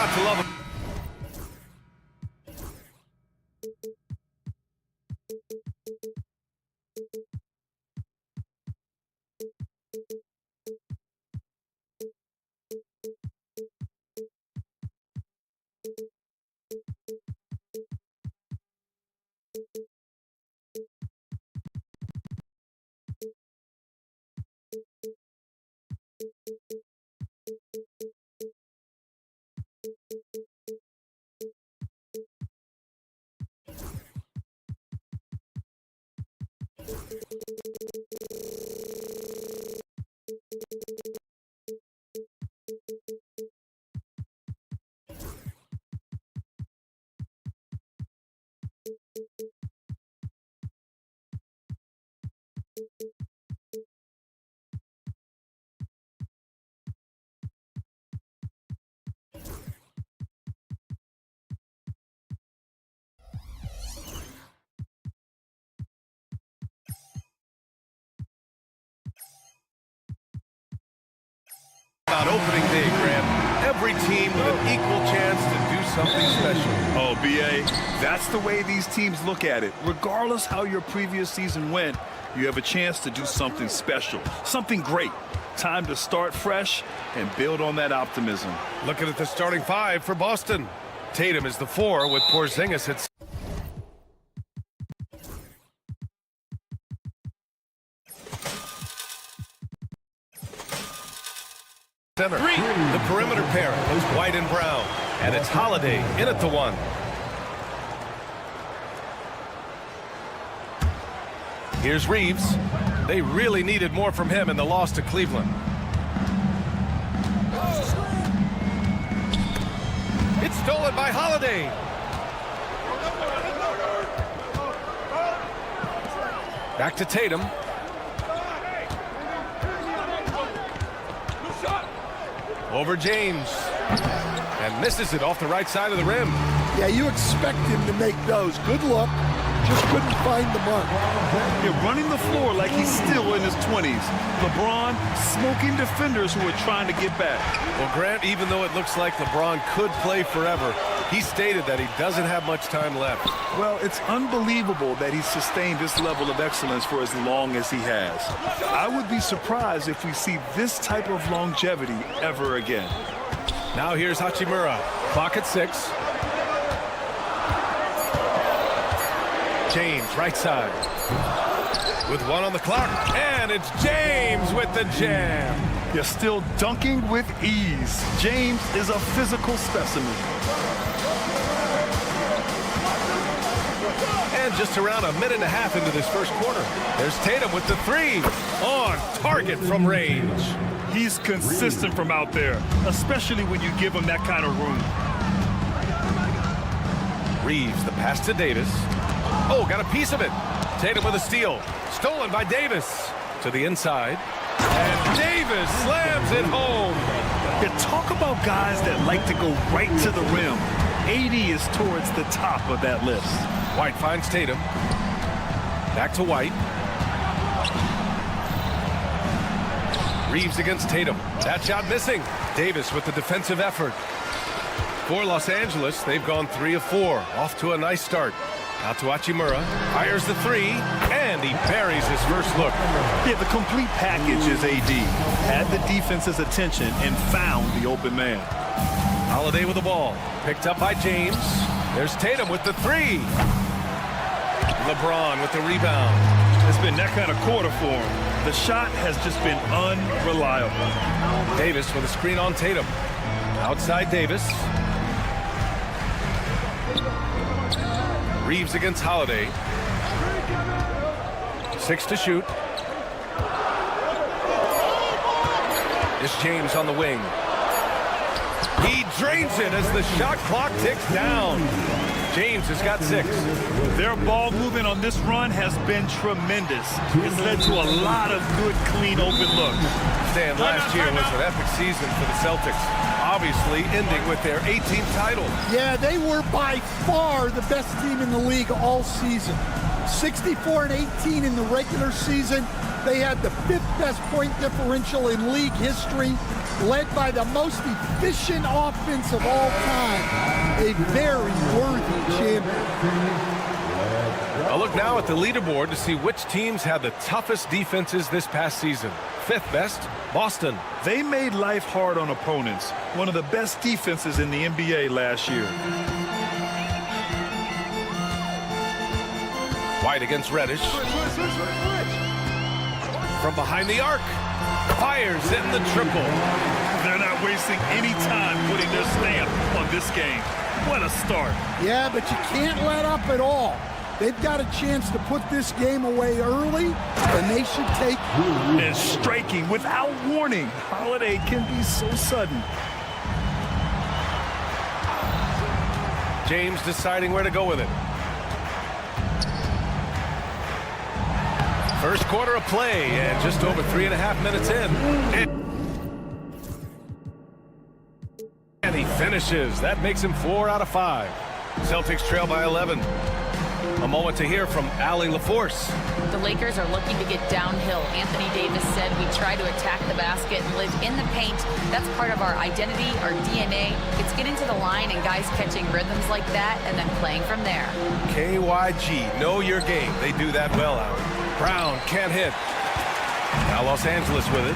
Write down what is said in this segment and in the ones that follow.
got to love him. About opening day, Graham. Every team with an equal chance to do something special. Oh, B.A., that's the way these teams look at it. Regardless how your previous season went, you have a chance to do something special, something great. Time to start fresh and build on that optimism. Looking at the starting five for Boston. Tatum is the 4 with Porzingis at center. The perimeter pair is White and Brown. And it's Holiday in at the 1. Here's Reeves. They really needed more from him in the loss to Cleveland. It's stolen by Holiday. Back to Tatum. Over James. And misses it off the right side of the rim. Yeah, you expect him to make those. Good look. Just couldn't find the mark. You're running the floor like he's still in his 20s. LeBron smoking defenders who are trying to get back. Well, Grant, even though it looks like LeBron could play forever, he stated that he doesn't have much time left. Well, it's unbelievable that he's sustained this level of excellence for as long as he has. I would be surprised if we see this type of longevity ever again. Now here's Hachimura. Clock at 6. James, right side. With 1 on the clock. And it's James with the jam. You're still dunking with ease. James is a physical specimen. And just around a minute and a half into this first quarter. There's Tatum with the 3. On target from range. He's consistent from out there, especially when you give him that kind of room. Reeves, the pass to Davis. Oh, got a piece of it. Tatum with a steal. Stolen by Davis. To the inside. And Davis slams it home. You talk about guys that like to go right to the rim. 80 is towards the top of that list. White finds Tatum. Back to White. Reeves against Tatum. That shot missing. Davis with the defensive effort. For Los Angeles, they've gone 3 of 4. Off to a nice start. Out to Hachimura. Fires the 3. And he buries his first look. Yeah, the complete package is AD. Had the defense's attention and found the open man. Holiday with the ball. Picked up by James. There's Tatum with the 3. LeBron with the rebound. It's been that kind of quarter for him. The shot has just been unreliable. Davis with a screen on Tatum. Outside Davis. Reeves against Holiday. 6 to shoot. It's James on the wing. He drains it as the shot clock ticks down. James has got 6. Their ball movement on this run has been tremendous. It's led to a lot of good, clean, open looks. Stan, last year was an epic season for the Celtics, obviously ending with their 18th title. Yeah, they were by far the best team in the league all season. 64-18 in the regular season. They had the 5th best point differential in league history, led by the most efficient offense of all time. A very worthy champion. I'll look now at the leaderboard to see which teams had the toughest defenses this past season. 5th best, Boston. They made life hard on opponents. One of the best defenses in the NBA last year. White against Reddish. From behind the arc. Fires in the triple. They're not wasting any time putting their stamp on this game. What a start. Yeah, but you can't let up at all. They've got a chance to put this game away early, and they should take. And striking without warning. Holiday can be so sudden. James deciding where to go with it. First quarter of play, and just over 3.5 minutes in. And he finishes. That makes him 4 out of 5. Celtics trail by 11. A moment to hear from Allie LaForce. The Lakers are looking to get downhill. Anthony Davis said we try to attack the basket and live in the paint. That's part of our identity, our DNA. It's getting to the line and guys catching rhythms like that and then playing from there. KYG, know your game. They do that well, Allie. Brown can't hit. Now Los Angeles with it.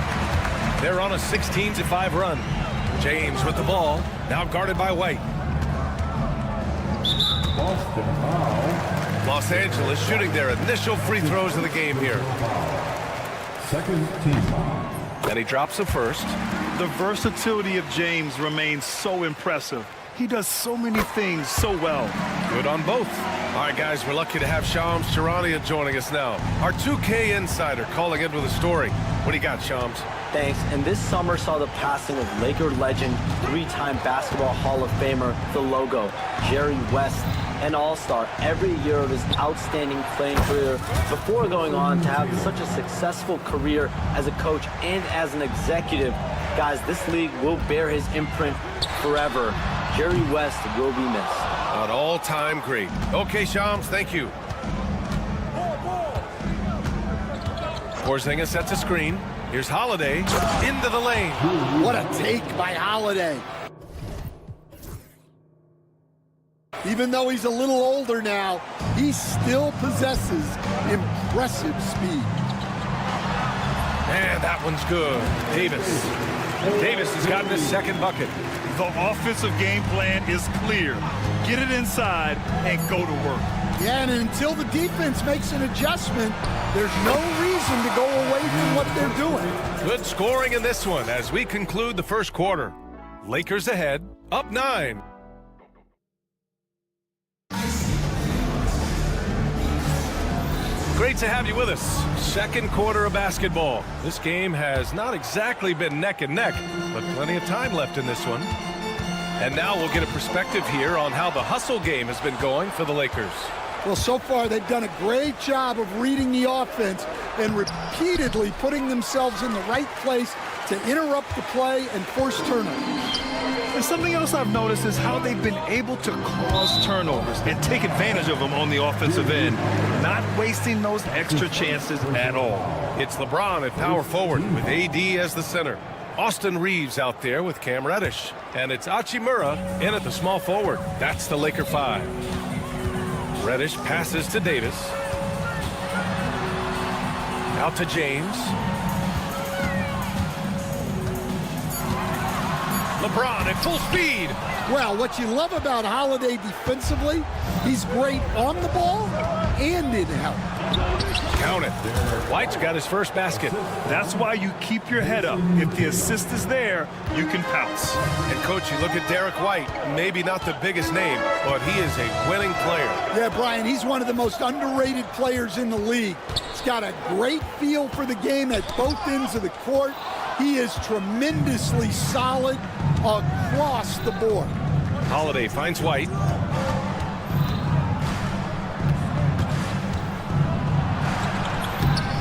They're on a 16-5 run. James with the ball, now guarded by White. Los Angeles shooting their initial free throws of the game here. Second team foul. And he drops the first. The versatility of James remains so impressive. He does so many things so well. Good on both. All right, guys, we're lucky to have Shams Charania joining us now. Our 2K insider calling in with a story. What do you got, Shams? Thanks. And this summer saw the passing of Laker legend, 3-time Basketball Hall of Famer, the logo, Jerry West, an all-star every year of his outstanding playing career before going on to have such a successful career as a coach and as an executive. Guys, this league will bear his imprint forever. Jerry West will be missed. An all-time great. Okay, Shams, thank you. Porzingis sets a screen. Here's Holiday into the lane. What a take by Holiday. Even though he's a little older now, he still possesses impressive speed. And that one's good. Davis has gotten his second bucket. The offensive game plan is clear. Get it inside and go to work. Yeah, and until the defense makes an adjustment, there's no reason to go away from what they're doing. Good scoring in this one as we conclude the first quarter. Lakers ahead, up 9. Great to have you with us. Second quarter of basketball. This game has not exactly been neck and neck, but plenty of time left in this one. And now we'll get a perspective here on how the hustle game has been going for the Lakers. Well, so far they've done a great job of reading the offense and repeatedly putting themselves in the right place to interrupt the play and force turnovers. And something else I've noticed is how they've been able to cause turnovers and take advantage of them on the offensive end, not wasting those extra chances at all. It's LeBron at power forward with AD as the center. Austin Reeves out there with Cam Reddish. And it's Hachimura in at the small forward. That's the Laker 5. Reddish passes to Davis. Out to James. LeBron at full speed. Well, what you love about Holiday defensively, he's great on the ball and in help. Count it. White's got his first basket. That's why you keep your head up. If the assist is there, you can pounce. And, Coach, you look at Derek White, maybe not the biggest name, but he is a winning player. Yeah, Brian, he's one of the most underrated players in the league. He's got a great feel for the game at both ends of the court. He is tremendously solid across the board. Holiday finds White.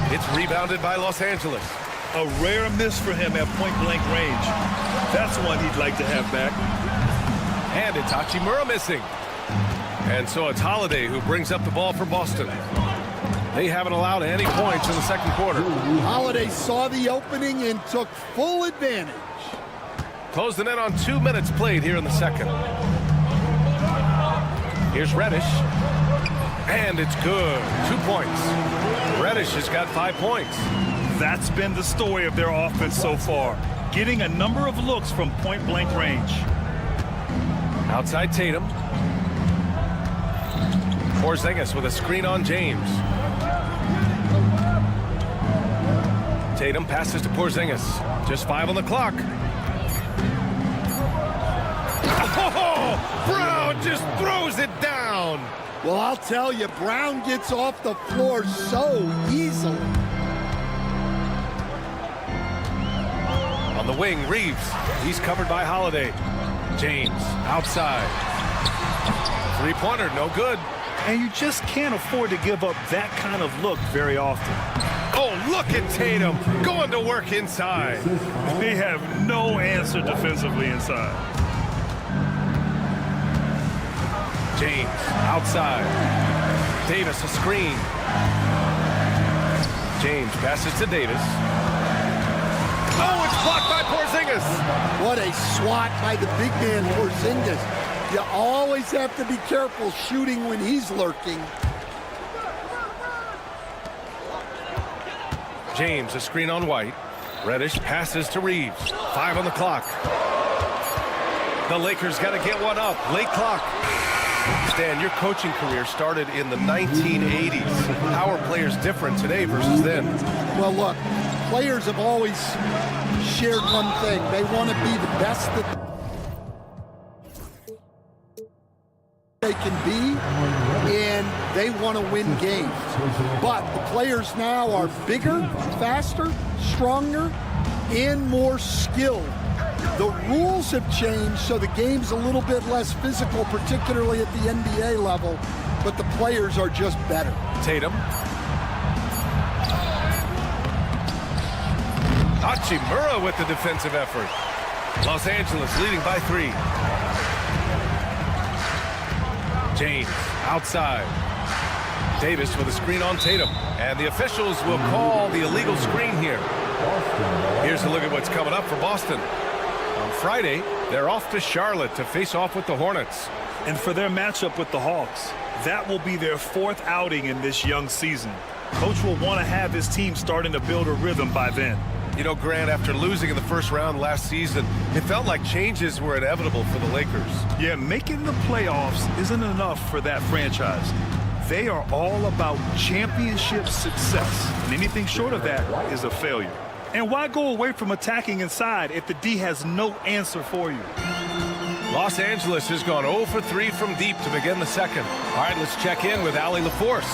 It's rebounded by Los Angeles. A rare miss for him at point-blank range. That's one he'd like to have back. And it's Hachimura missing. And so it's Holiday who brings up the ball for Boston. They haven't allowed any points in the second quarter. Holiday saw the opening and took full advantage. Closing in on 2 minutes played here in the second. Here's Reddish. And it's good. 2 points. Reddish has got 5 points. That's been the story of their offense so far. Getting a number of looks from point-blank range. Outside Tatum. Porzingis with a screen on James. Tatum passes to Porzingis. Just 5 on the clock. Oh, Brown just throws it down. Well, I'll tell you, Brown gets off the floor so easily. On the wing, Reeves. He's covered by Holiday. James outside. Three-pointer, no good. And you just can't afford to give up that kind of look very often. Oh, look at Tatum going to work inside. They have no answer defensively inside. James outside. Davis a screen. James passes to Davis. Oh, it's blocked by Porzingis. What a swat by the big man Porzingis. You always have to be careful shooting when he's lurking. James a screen on White. Reddish passes to Reeves. 5 on the clock. The Lakers got to get one up. Late clock. Stan, your coaching career started in the 1980s. How are players different today versus then? Well, look, players have always shared one thing. They want to be the best that they can be, and they want to win games. But the players now are bigger, faster, stronger, and more skilled. The rules have changed, so the game's a little bit less physical, particularly at the NBA level, but the players are just better. Tatum. Hachimura with the defensive effort. Los Angeles leading by 3. James outside. Davis with a screen on Tatum. And the officials will call the illegal screen here. Here's a look at what's coming up for Boston. On Friday, they're off to Charlotte to face off with the Hornets. And for their matchup with the Hawks, that will be their 4th outing in this young season. Coach will want to have his team starting to build a rhythm by then. You know, Grant, after losing in the first round last season, it felt like changes were inevitable for the Lakers. Yeah, making the playoffs isn't enough for that franchise. They are all about championship success, and anything short of that is a failure. And why go away from attacking inside if the D has no answer for you? Los Angeles has gone 0 for 3 from deep to begin the second. All right, let's check in with Allie LaForce.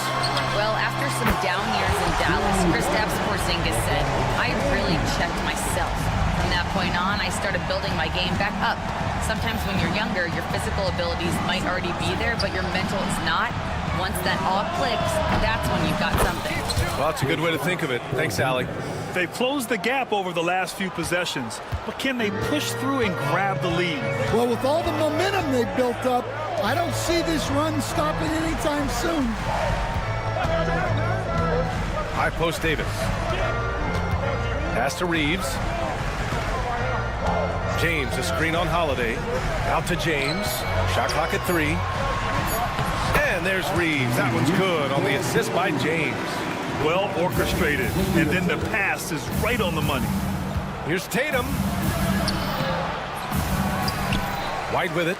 Well, after some down years in Dallas, Kristaps Porzingis said, I really checked myself. From that point on, I started building my game back up. Sometimes when you're younger, your physical abilities might already be there, but your mental is not. Once that all clicks, that's when you've got something. Well, that's a good way to think of it. Thanks, Allie. They've closed the gap over the last few possessions, but can they push through and grab the lead? Well, with all the momentum they've built up, I don't see this run stopping anytime soon. High post Davis. Pass to Reeves. James, a screen on Holiday. Out to James. Shot clock at 3. And there's Reeves. That one's good on the assist by James. Well orchestrated, and then the pass is right on the money. Here's Tatum. White with it.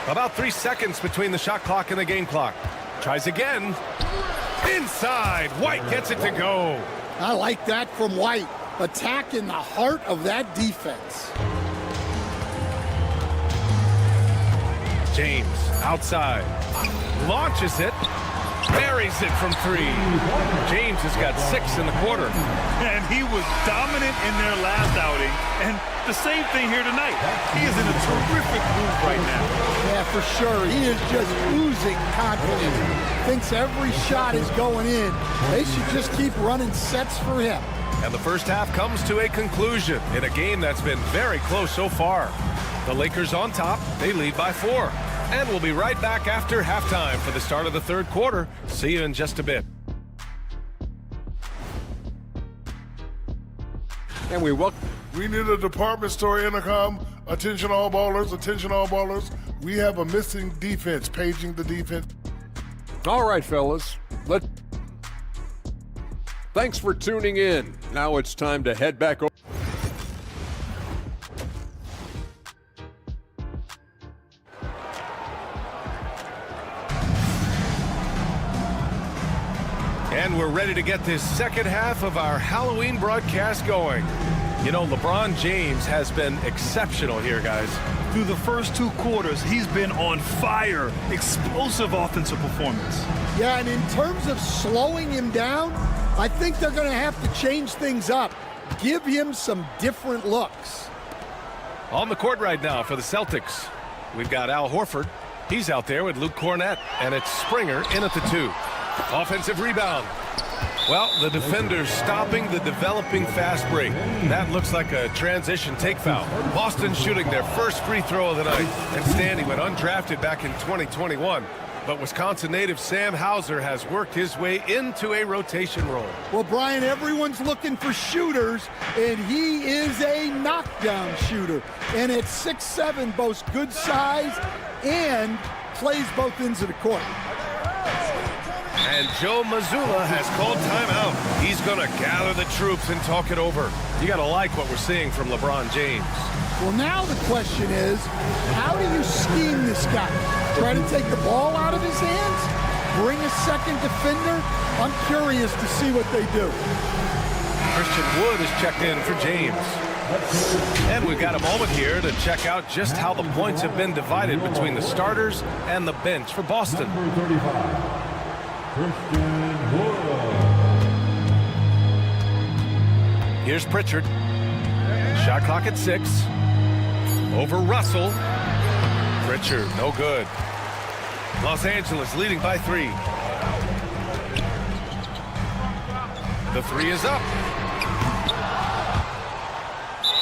About 3 seconds between the shot clock and the game clock. Tries again. Inside. White gets it to go. I like that from White. Attack in the heart of that defense. James outside. Launches it. Buries it from 3. James has got 6 in the quarter. And he was dominant in their last outing. And the same thing here tonight. He is in a terrific move right now. Yeah, for sure. He is just oozing confidence. Thinks every shot is going in. They should just keep running sets for him. And the first half comes to a conclusion in a game that's been very close so far. The Lakers on top. They lead by 4. And we'll be right back after halftime for the start of the third quarter. See you in just a bit. And we need a department store intercom. Attention all ballers, attention all ballers. We have a missing defense, paging the defense. All right, fellas. Thanks for tuning in. Now it's time to head back over. And we're ready to get this second half of our Halloween broadcast going. You know, LeBron James has been exceptional here, guys. Through the first 2 quarters, he's been on fire. Explosive offensive performance. Yeah, and in terms of slowing him down, I think they're going to have to change things up. Give him some different looks. On the court right now for the Celtics, we've got Al Horford. He's out there with Luke Cornett, and it's Springer in at the 2. Offensive rebound. Well, the defender's stopping the developing fast break. That looks like a transition take foul. Boston shooting their first free throw of the night. And Standy went undrafted back in 2021. But Wisconsin native Sam Hauser has worked his way into a rotation role. Well, Brian, everyone's looking for shooters, and he is a knockdown shooter. And at 6'7", boasts good size and plays both ends of the court. And Joe Mazzulla has called timeout. He's going to gather the troops and talk it over. You got to like what we're seeing from LeBron James. Well, now the question is, how do you scheme this guy? Try to take the ball out of his hands? Bring a second defender? I'm curious to see what they do. Christian Wood is checked in for James. And we've got a moment here to check out just how the points have been divided between the starters and the bench for Boston. Number 35. Christian Wood. Here's Pritchard. Shot clock at 6. Over Russell. Pritchard, no good. Los Angeles leading by 3. The 3 is up.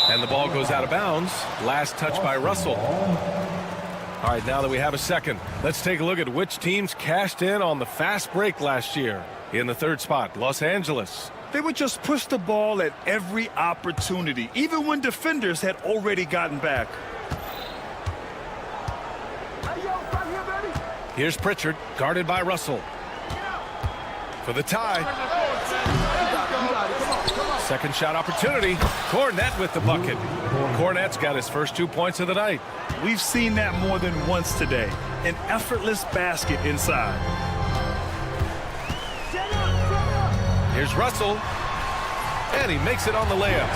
And the ball goes out of bounds. Last touch by Russell. All right, now that we have a second, let's take a look at which teams cashed in on the fast break last year. In the 3rd spot, Los Angeles. They would just push the ball at every opportunity, even when defenders had already gotten back. Here's Pritchard, guarded by Russell. For the tie. Second shot opportunity. Cornett with the bucket. Cornett's got his first 2 points of the night. We've seen that more than once today. An effortless basket inside. Here's Russell. And he makes it on the layup.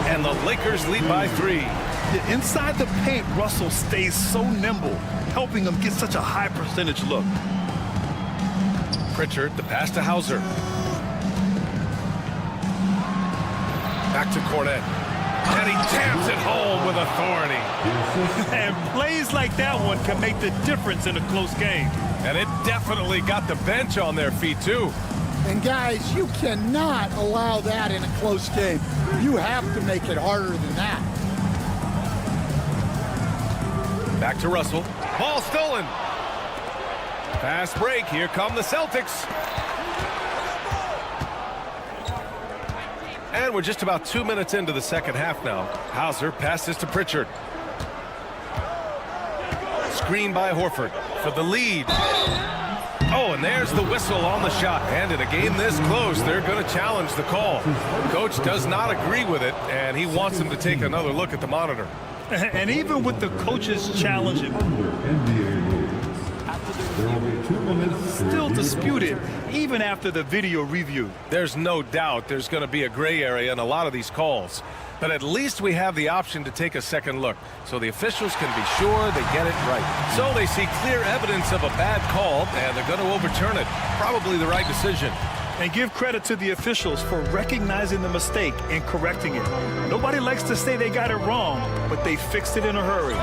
And the Lakers lead by 3. Inside the paint, Russell stays so nimble, helping him get such a high percentage look. Pritchard, the pass to Hauser. Back to Cornett. And he taps it home with authority. And plays like that one can make the difference in a close game. And it definitely got the bench on their feet, too. And guys, you cannot allow that in a close game. You have to make it harder than that. Back to Russell. Ball stolen. Fast break. Here come the Celtics. And we're just about 2 minutes into the second half now. Hauser passes to Pritchard. Screen by Horford for the lead. Oh, and there's the whistle on the shot. And in a game this close, they're going to challenge the call. Coach does not agree with it, and he wants him to take another look at the monitor. And even with the coaches challenging, still disputed even after the video review. There's no doubt there's going to be a gray area in a lot of these calls. But at least we have the option to take a second look, so the officials can be sure they get it right. So they see clear evidence of a bad call, and they're going to overturn it. Probably the right decision. And give credit to the officials for recognizing the mistake and correcting it. Nobody likes to say they got it wrong, but they fixed it in a hurry.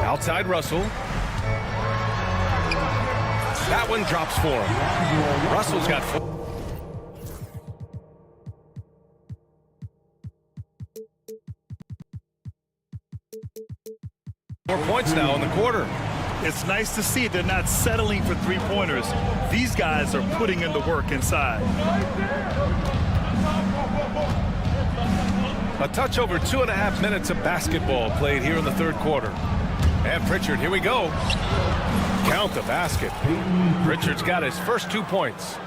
Outside Russell. That one drops for him. Russell's got 4. More points now in the quarter. It's nice to see they're not settling for three-pointers. These guys are putting in the work inside. A touch over 2.5 minutes of basketball played here in the third quarter. And Pritchard, here we go. Count the basket. Pritchard's got his first 2 points.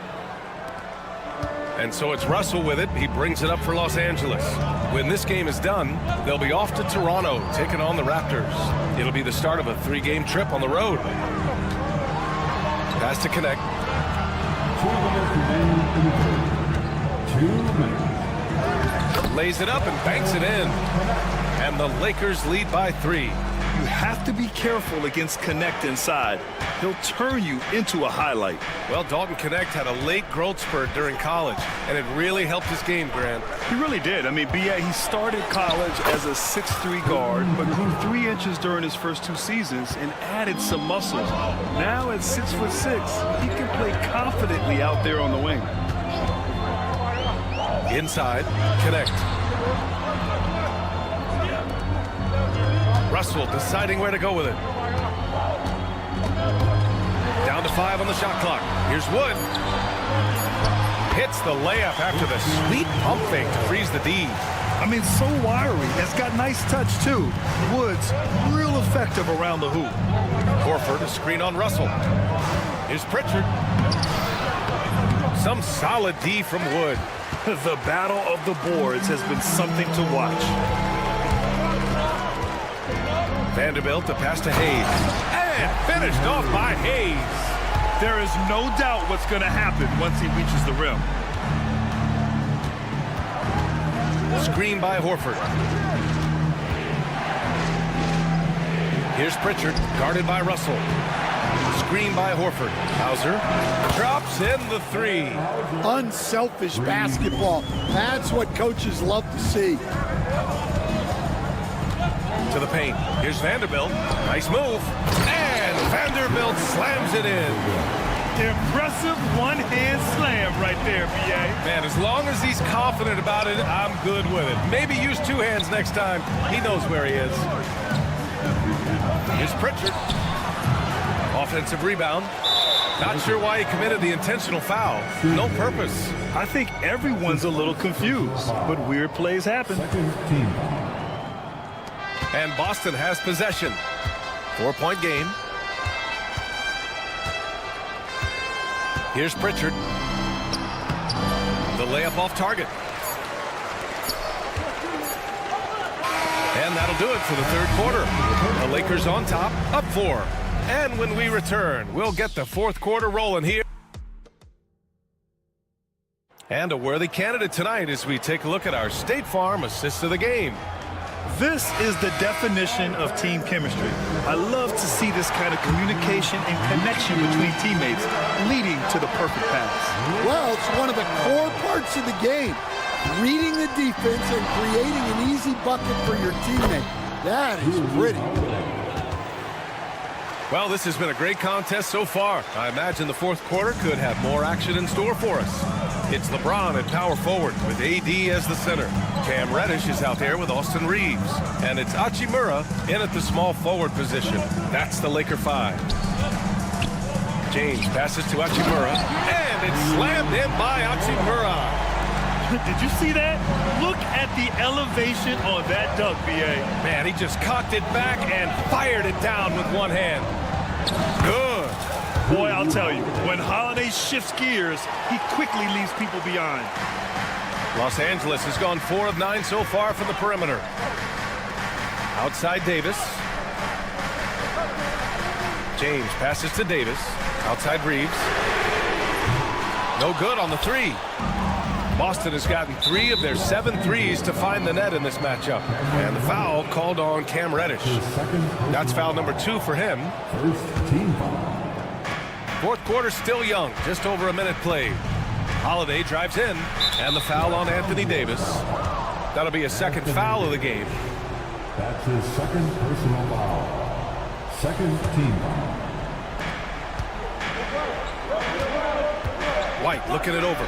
And so it's Russell with it. He brings it up for Los Angeles. When this game is done, they'll be off to Toronto, taking on the Raptors. It'll be the start of a 3-game trip on the road. Pass to connect. 2 minutes. Lays it up and banks it in. And the Lakers lead by 3. You have to be careful against Connect inside. He'll turn you into a highlight. Well, Dalton Connect had a late growth spurt during college, and it really helped his game, Grant. He really did. I mean, he started college as a 6'3" guard, but grew 3 inches during his first 2 seasons and added some muscle. Now at 6'6", he can play confidently out there on the wing. Inside, Connect. Russell deciding where to go with it. Down to 5 on the shot clock. Here's Wood. Hits the layup after the sweet pump fake to freeze the D. I mean, so wiry. It's got nice touch, too. Wood's real effective around the hoop. Horford a screen on Russell. Here's Pritchard. Some solid D from Wood. The battle of the boards has been something to watch. Vanderbilt to pass to Hayes. And finished off by Hayes. There is no doubt what's going to happen once he reaches the rim. Screen by Horford. Here's Pritchard, guarded by Russell. Screen by Horford. Hauser drops in the 3. Unselfish basketball. That's what coaches love to see. To the paint. Here's Vanderbilt. Nice move. And Vanderbilt slams it in. Impressive one-hand slam right there, B.A. Man, as long as he's confident about it, I'm good with it. Maybe use 2 hands next time. He knows where he is. Here's Pritchard. Offensive rebound. Not sure why he committed the intentional foul. No purpose. I think everyone's a little confused, but weird plays happen. And Boston has possession. 4-point game. Here's Pritchard. The layup off target. And that'll do it for the third quarter. The Lakers on top, up 4. And when we return, we'll get the fourth quarter rolling here. And a worthy candidate tonight as we take a look at our State Farm assist of the game. This is the definition of team chemistry. I love to see this kind of communication and connection between teammates leading to the perfect pass. Well, it's one of the core parts of the game. Reading the defense and creating an easy bucket for your teammate. That is pretty. Well, this has been a great contest so far. I imagine the fourth quarter could have more action in store for us. It's LeBron at power forward with AD as the center. Cam Reddish is out there with Austin Reeves. And it's Hachimura in at the small forward position. That's the Laker 5. James passes to Hachimura. And it's slammed in by Hachimura. Did you see that? Look at the elevation on that dunk, B.A. Man, he just cocked it back and fired it down with one hand. Good. Boy, I'll tell you, when Holiday shifts gears, he quickly leaves people behind. Los Angeles has gone 4 of 9 so far from the perimeter. Outside Davis. James passes to Davis. Outside Reeves. No good on the 3. Boston has gotten 3 of their 7 threes to find the net in this matchup. And the foul called on Cam Reddish. That's foul number 2 for him. First team foul. Fourth quarter still young, just over a minute played. Holiday drives in, and the foul on Anthony Davis. That'll be a second foul of the game. That's his second personal foul. Second team foul. White looking it over.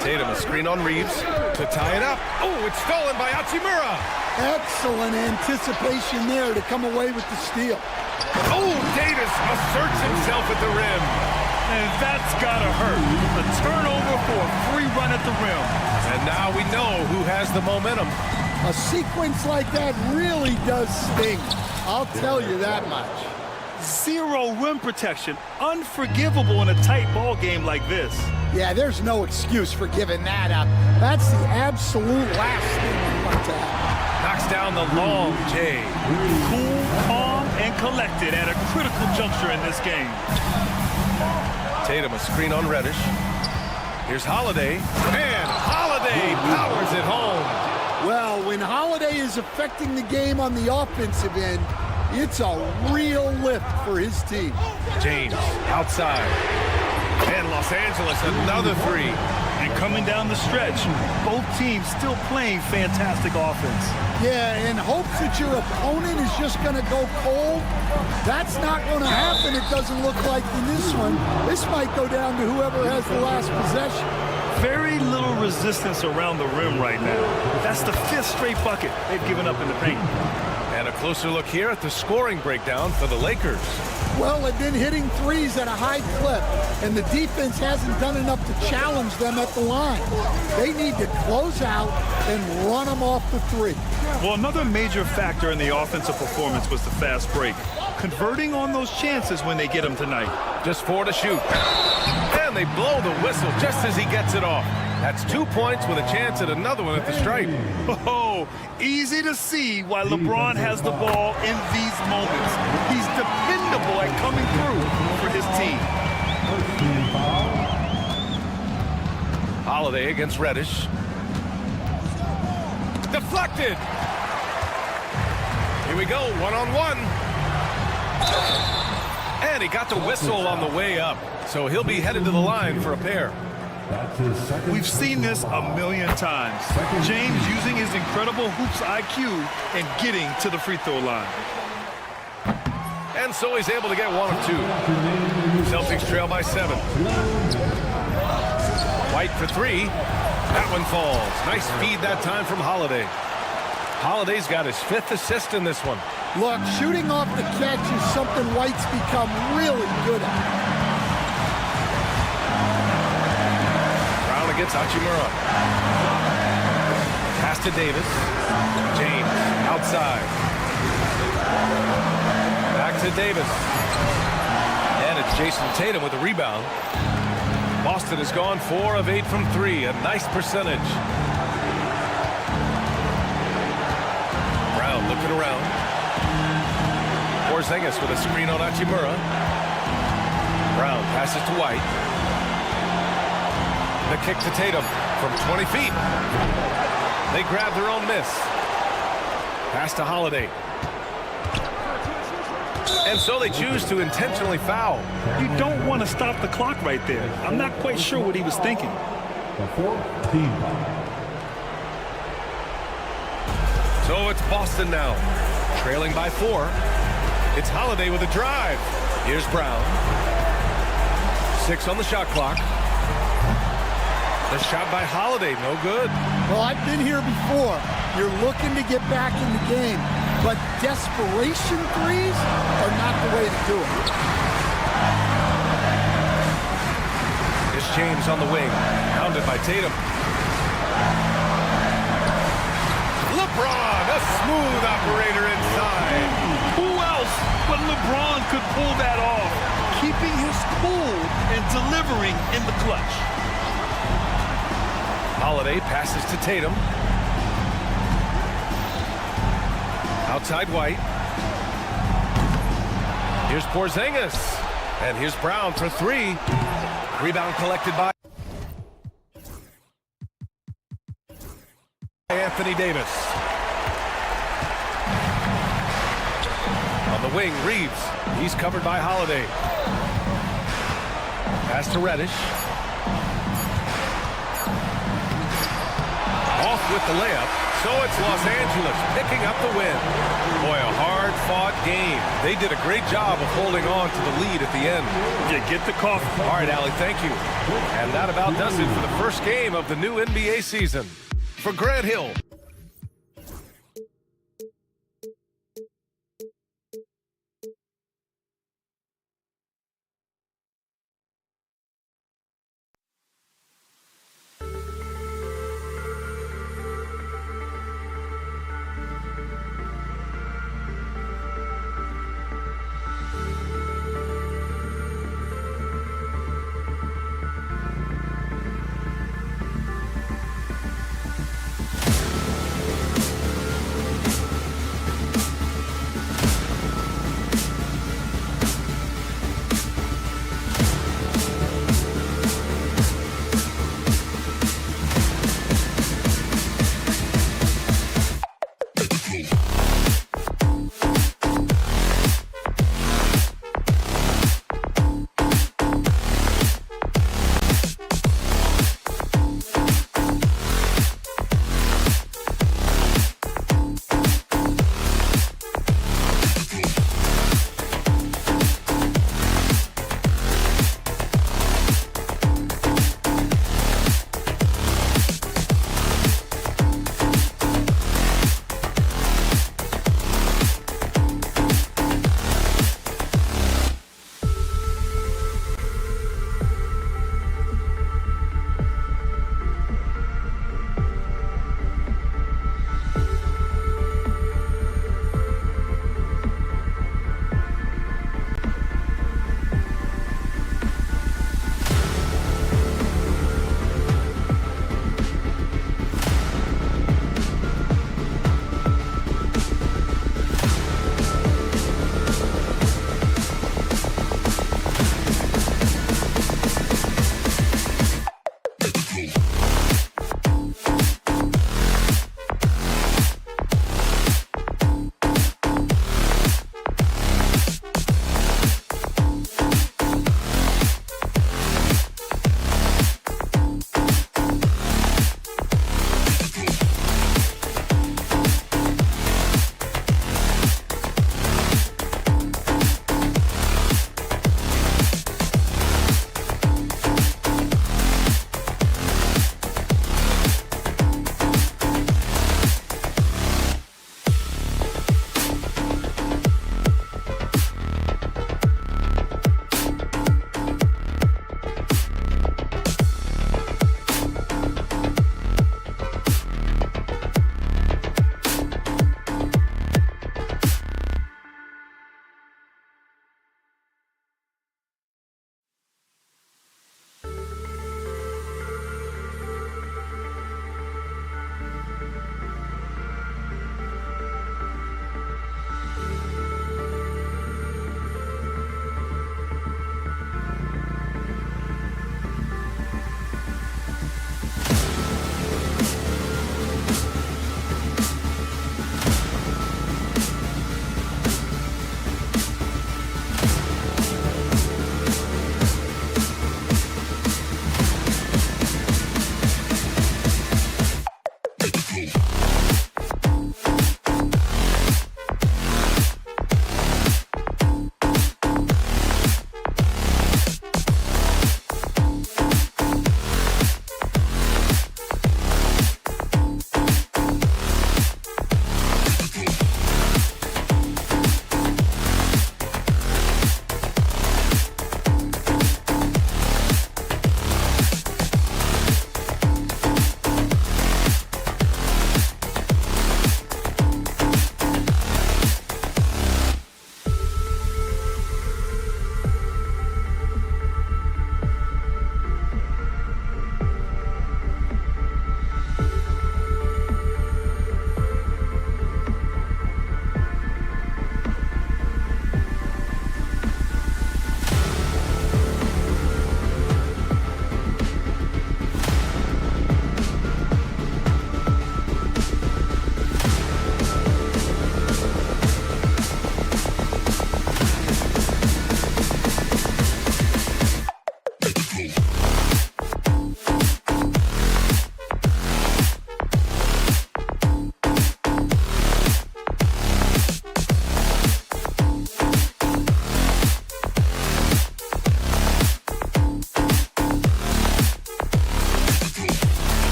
Tatum a screen on Reeves to tie it up. Oh, it's stolen by Hachimura. Excellent anticipation there to come away with the steal. Oh, Davis asserts himself at the rim. And that's gotta hurt. A turnover for a free run at the rim. And now we know who has the momentum. A sequence like that really does sting. I'll tell you that much. Zero rim protection. Unforgivable in a tight ball game like this. Yeah, there's no excuse for giving that up. That's the absolute last thing you want to have. Knocks down the long J. Cool, calm, and collected at a critical juncture in this game. Tatum a screen on Reddish. Here's Holiday, and Holiday powers it home. Well, when Holiday is affecting the game on the offensive end, it's a real lift for his team. James outside. And Los Angeles another three. And coming down the stretch, both teams still playing fantastic offense. Yeah, in hopes that your opponent is just going to go cold, that's not going to happen, it doesn't look like in this one. This might go down to whoever has the last possession. Very little resistance around the rim right now. That's the 5th straight bucket they've given up in the paint. And a closer look here at the scoring breakdown for the Lakers. Well, they've been hitting threes at a high clip, and the defense hasn't done enough to challenge them at the line. They need to close out and run them off the three. Well, another major factor in the offensive performance was the fast break. Converting on those chances when they get them tonight. Just 4 to shoot. And they blow the whistle just as he gets it off. That's 2 points with a chance at another one at the stripe. Oh, easy to see why LeBron has the ball in these moments. He's dependable at coming through for his team. Holiday against Reddish. Deflected. Here we go, one-on-one. And he got the whistle on the way up. So he'll be headed to the line for a pair. We've seen this a million times. James using his incredible hoops IQ and getting to the free throw line. And so he's able to get 1 of 2. Celtics trail by 7. White for 3. That one falls. Nice feed that time from Holiday. Holiday's got his 5th assist in this one. Look, shooting off the catch is something White's become really good at. Against Hachimura. Pass to Davis. James outside. Back to Davis. And it's Jason Tatum with the rebound. Boston has gone 4 of 8 from 3. A nice percentage. Brown looking around. Porzingis with a screen on Hachimura. Brown passes to White. The kick to Tatum from 20 feet. They grab their own miss. Pass to Holiday. And so they choose to intentionally foul. You don't want to stop the clock right there. I'm not quite sure what he was thinking. The 4th team foul. So it's Boston now, trailing by 4. It's Holiday with a drive. Here's Brown. 6 on the shot clock. The shot by Holiday, no good. Well, I've been here before. You're looking to get back in the game, but desperation threes are not the way to do it. Here's James on the wing, pounded by Tatum. LeBron, a smooth operator inside. Who else but LeBron could pull that off? Keeping his cool and delivering in the clutch. Holiday passes to Tatum. Outside White. Here's Porzingis. And here's Brown for 3. Rebound collected by Anthony Davis. On the wing, Reeves. He's covered by Holiday. Pass to Reddish. Off with the layup. So it's Los Angeles picking up the win. Boy, a hard-fought game. They did a great job of holding on to the lead at the end. Yeah, get the coffee. All right, Allie, thank you. And that about does it for the first game of the new NBA season. For Grant Hill.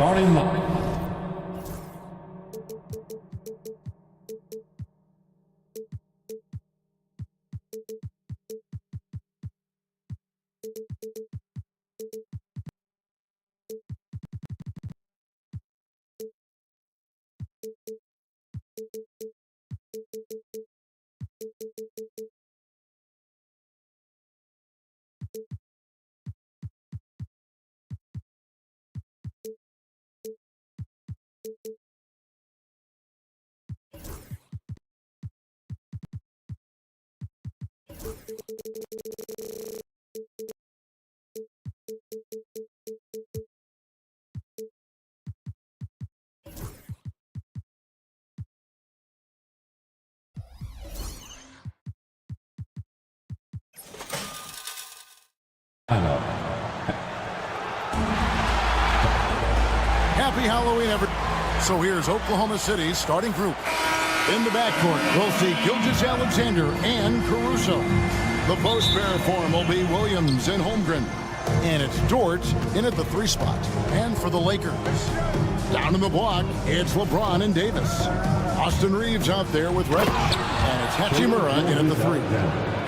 Starting line. Happy Halloween, everyone. So here's Oklahoma City's starting group. In the backcourt, we'll see Gilgeous-Alexander and Caruso. The post pair form will be Williams and Holmgren. And it's Dort in at the 3 spot. And for the Lakers, down in the block, it's LeBron and Davis. Austin Reeves out there with Reddish. And it's Hachimura in at the 3.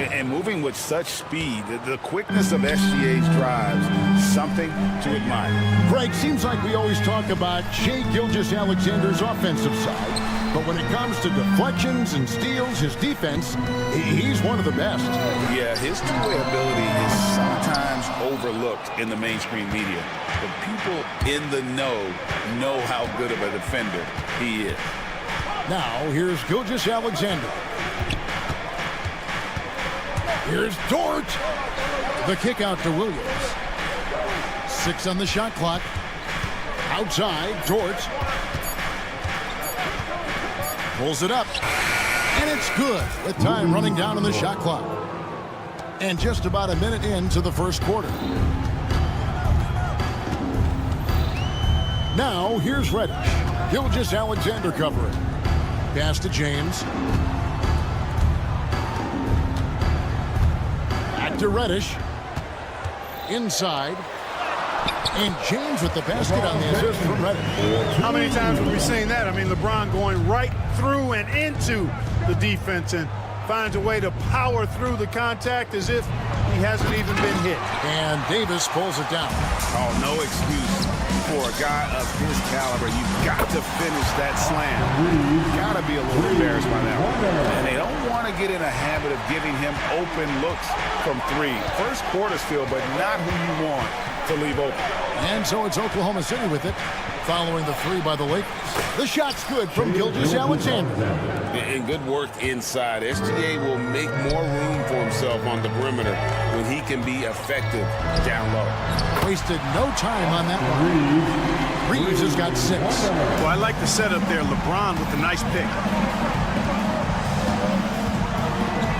And moving with such speed, the quickness of SGA's drives, something to admire. Greg, seems like we always talk about Shai Gilgeous-Alexander's offensive side. But when it comes to deflections and steals, his defense, he's one of the best. Yeah, his two-way ability is sometimes overlooked in the mainstream media. But people in the know how good of a defender he is. Now, here's Gilgeous-Alexander. Here's Dort. The kick out to Williams. 6 on the shot clock. Outside, Dort. Pulls it up. And it's good with time running down on the shot clock. And just about a minute into the first quarter. Now, here's Reddish. Gilgeous-Alexander covering. Pass to James. Back to Reddish. Inside. And James with the basket on the assist from Reddish. How many times have we seen that? I mean, LeBron going right through and into the defense and finds a way to power through the contact as if he hasn't even been hit. And Davis pulls it down. Oh, no excuse for a guy of his caliber. You've got to finish that slam. You've got to be a little embarrassed by that one. And they don't want to get in a habit of giving him open looks from 3. First quarter still, but not who you want to leave open. And so it's Oklahoma City with it, following the 3 by the Lakers. The shot's good from Gilgeous-Alexander. And good work inside. SGA will make more room for himself on the perimeter when he can be effective down low. Wasted no time on that one. Reeves has got 6. Well, I like the setup there. LeBron with a nice pick.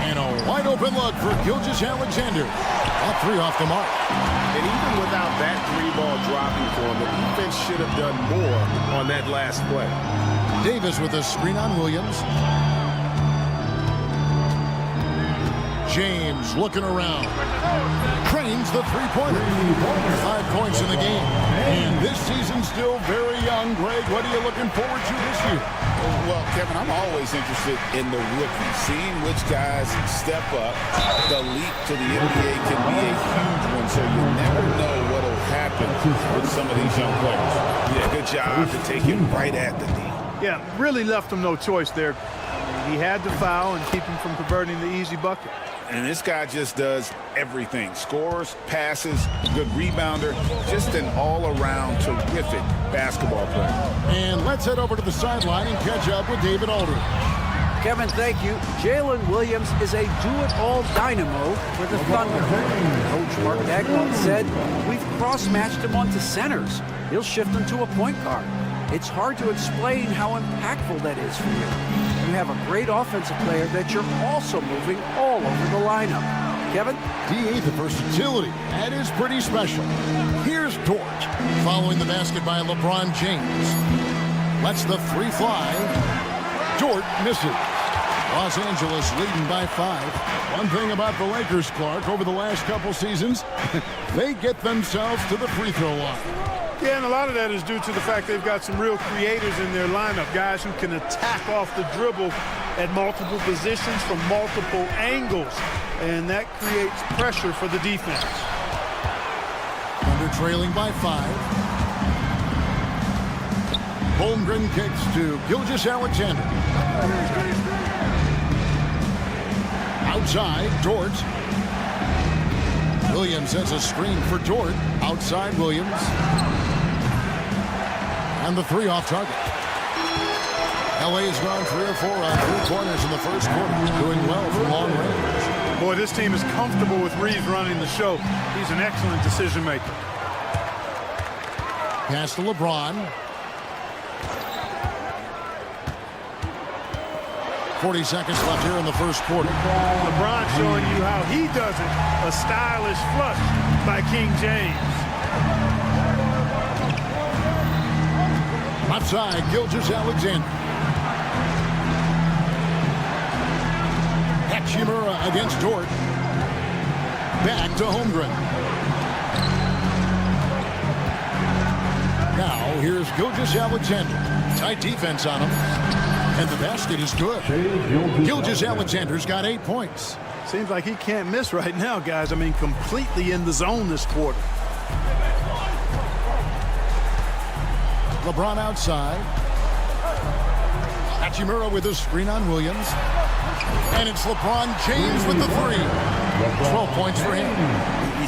And a wide open look for Gilgeous-Alexander. That 3 off the mark. And even without that 3-ball dropping for him, the defense should have done more on that last play. Davis with a screen on Williams. James looking around. Trains the 3-pointer. 5 points in the game. And this season's still very young. Greg, what are you looking forward to this year? Well, Kevin, I'm always interested in the rookies, seeing which guys step up. The leap to the NBA can be a huge one, so you never know what will happen with some of these young players. Yeah, good job to take him right at the knee. Yeah, really left him no choice there. He had to foul and keep him from converting the easy bucket. And this guy just does everything. Scores, passes, good rebounder, just an all-around terrific basketball player. And let's head over to the sideline and catch up with David Aldridge. Kevin, thank you. Jalen Williams is a do-it-all dynamo for the Thunder. Coach Mark Dagnall said, we've cross-matched him onto centers. He'll shift him to a point guard. It's hard to explain how impactful that is for you. You have a great offensive player that you're also moving all over the lineup. Kevin? D.A. the versatility. That is pretty special. Here's Dort, following the basket by LeBron James. Lets the 3 fly. Dort misses. Los Angeles leading by 5. One thing about the Lakers, Clark, over the last couple seasons, they get themselves to the free throw line. Yeah, and a lot of that is due to the fact they've got some real creators in their lineup, guys who can attack off the dribble at multiple positions from multiple angles, and that creates pressure for the defense. Thunder trailing by 5. Holmgren kicks to Gilgeous-Alexander. Outside, Dort. Williams has a screen for Dort. Outside, Williams. And the 3 off target. LA has gone 3 or 4 on 3 corners in the first quarter, doing well from long range. Boy, this team is comfortable with Reeves running the show. He's an excellent decision maker. Pass to LeBron. 40 seconds left here in the first quarter. LeBron showing you how he does it. A stylish flush by King James. Outside, Gilgeous-Alexander. Hachimura against Dort. Back to Holmgren. Now, here's Gilgeous-Alexander. Tight defense on him. And the basket is good. Gilgeous-Alexander's got 8 points. Seems like he can't miss right now, guys. I mean, completely in the zone this quarter. LeBron outside. Hachimura with a screen on Williams. And it's LeBron James with the 3. 12 points for him.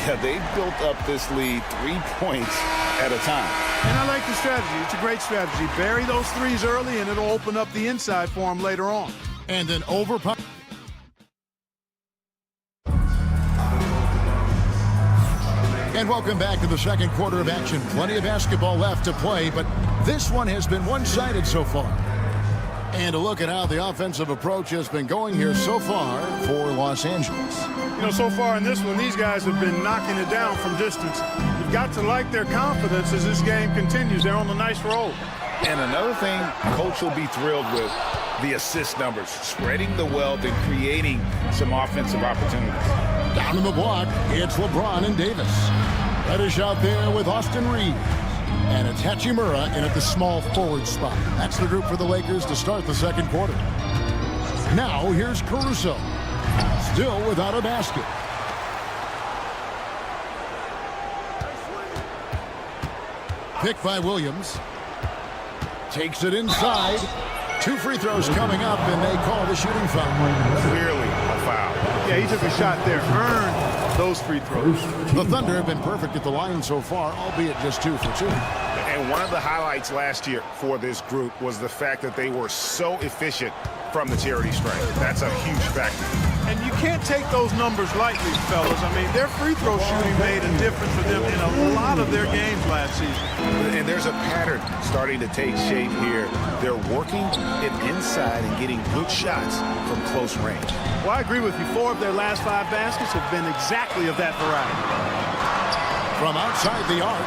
Yeah, they've built up this lead 3 points at a time. And I like the strategy. It's a great strategy. Bury those 3s early, and it'll open up the inside for him later on. And an overpower. And welcome back to the second quarter of action. Plenty of basketball left to play, but this one has been one-sided so far. And a look at how the offensive approach has been going here so far for Los Angeles. You know, so far in this one, these guys have been knocking it down from distance. You've got to like their confidence as this game continues. They're on a nice roll. And another thing Coach will be thrilled with, the assist numbers, spreading the wealth and creating some offensive opportunities. Down in the block, it's LeBron and Davis. Reddish out there with Austin Reeves. And it's Hachimura in at the small forward spot. That's the group for the Lakers to start the second quarter. Now, here's Caruso. Still without a basket. Picked by Williams. Takes it inside. 2 free throws coming up, and they call the shooting foul. Clearly a foul. Yeah, he took a shot there. Earned those free throws. The Thunder have been perfect at the line so far, albeit just 2 for 2. And one of the highlights last year for this group was the fact that they were so efficient from the charity stripe. That's a huge factor. And you can't take those numbers lightly, fellas. I mean, their free throw shooting made a difference for them in a lot of their games last season. And there's a pattern starting to take shape here. They're working it inside and getting good shots from close range. Well, I agree with you. 4 of their last 5 baskets have been exactly of that variety. From outside the arc.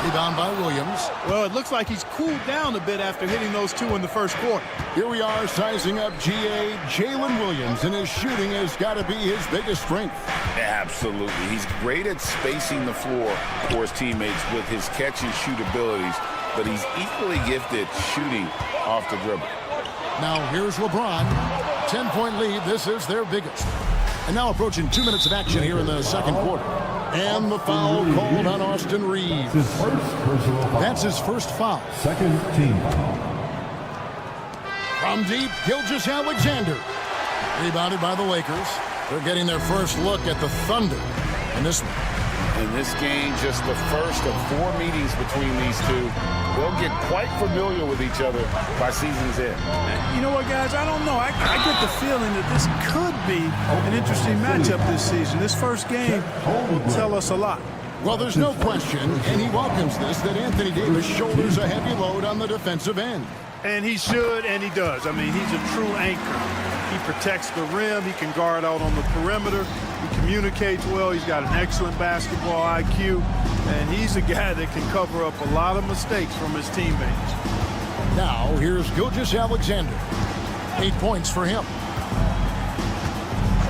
Rebound by Williams. Well, it looks like he's cooled down a bit after hitting those 2 in the first quarter. Here we are sizing up GA Jalen Williams, and his shooting has got to be his biggest strength. Absolutely. He's great at spacing the floor for his teammates with his catch and shoot abilities, but he's equally gifted shooting off the dribble. Now here's LeBron. 10-point lead. This is their biggest. And now approaching 2 minutes of action here in the second quarter. And the foul called on Austin Reeves. That's his first foul. Second team foul. From deep, Gilgeous-Alexander. Rebounded by the Lakers. They're getting their first look at the Thunder in this one. In this game, just the first of 4 meetings between these two. They'll get quite familiar with each other by season's end. You know what, guys? I don't know. I get the feeling that this could be an interesting matchup this season. This first game will tell us a lot. Well, there's no question, and he welcomes this, that Anthony Davis shoulders a heavy load on the defensive end. And he should, and he does. I mean, he's a true anchor. He protects the rim. He can guard out on the perimeter. He communicates well. He's got an excellent basketball IQ. And he's a guy that can cover up a lot of mistakes from his teammates. Now, here's Gilgeous-Alexander. 8 points for him.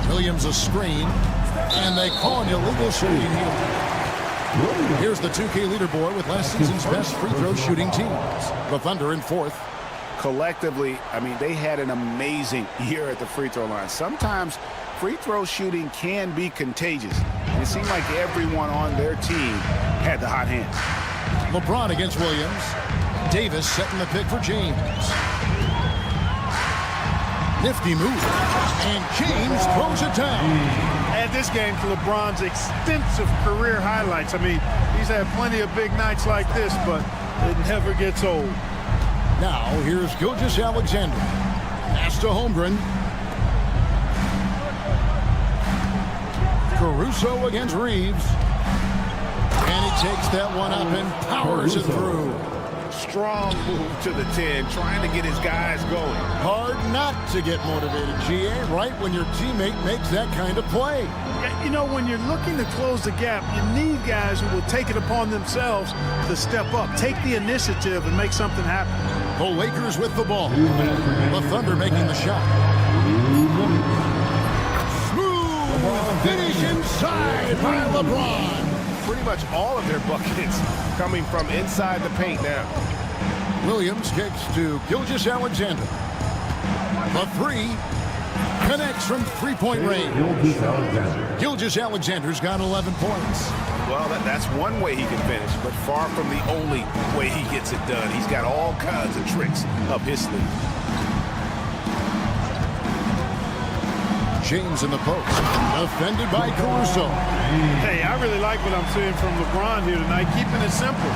Williams a screen. And they call an illegal screen here. Here's the 2K leaderboard with last season's best free throw shooting teams. The Thunder in 4th. Collectively, I mean, they had an amazing year at the free throw line. Sometimes free throw shooting can be contagious. And it seemed like everyone on their team had the hot hand. LeBron against Williams. Davis setting the pick for James. Nifty move. And James throws it down. Add this game to LeBron's extensive career highlights. I mean, he's had plenty of big nights like this, but it never gets old. Now, here's Gilgeous-Alexander. Pass to Holmgren. Caruso against Reeves. And he takes that one up and powers it through. Strong move to the 10, trying to get his guys going. Hard not to get motivated, GA, right when your teammate makes that kind of play. You know, when you're looking to close the gap, you need guys who will take it upon themselves to step up, take the initiative, and make something happen. The Lakers with the ball. The Thunder making the shot. Smooth finish inside by LeBron. Pretty much all of their buckets coming from inside the paint now. Williams kicks to Gilgeous-Alexander. The three connects from three-point range. Gilgeous-Alexander's got 11 points. Well, that's one way he can finish, but far from the only way he gets it done. He's got all kinds of tricks up his sleeve. James in the post, defended by Caruso. Hey, I really like what I'm seeing from LeBron here tonight, keeping it simple.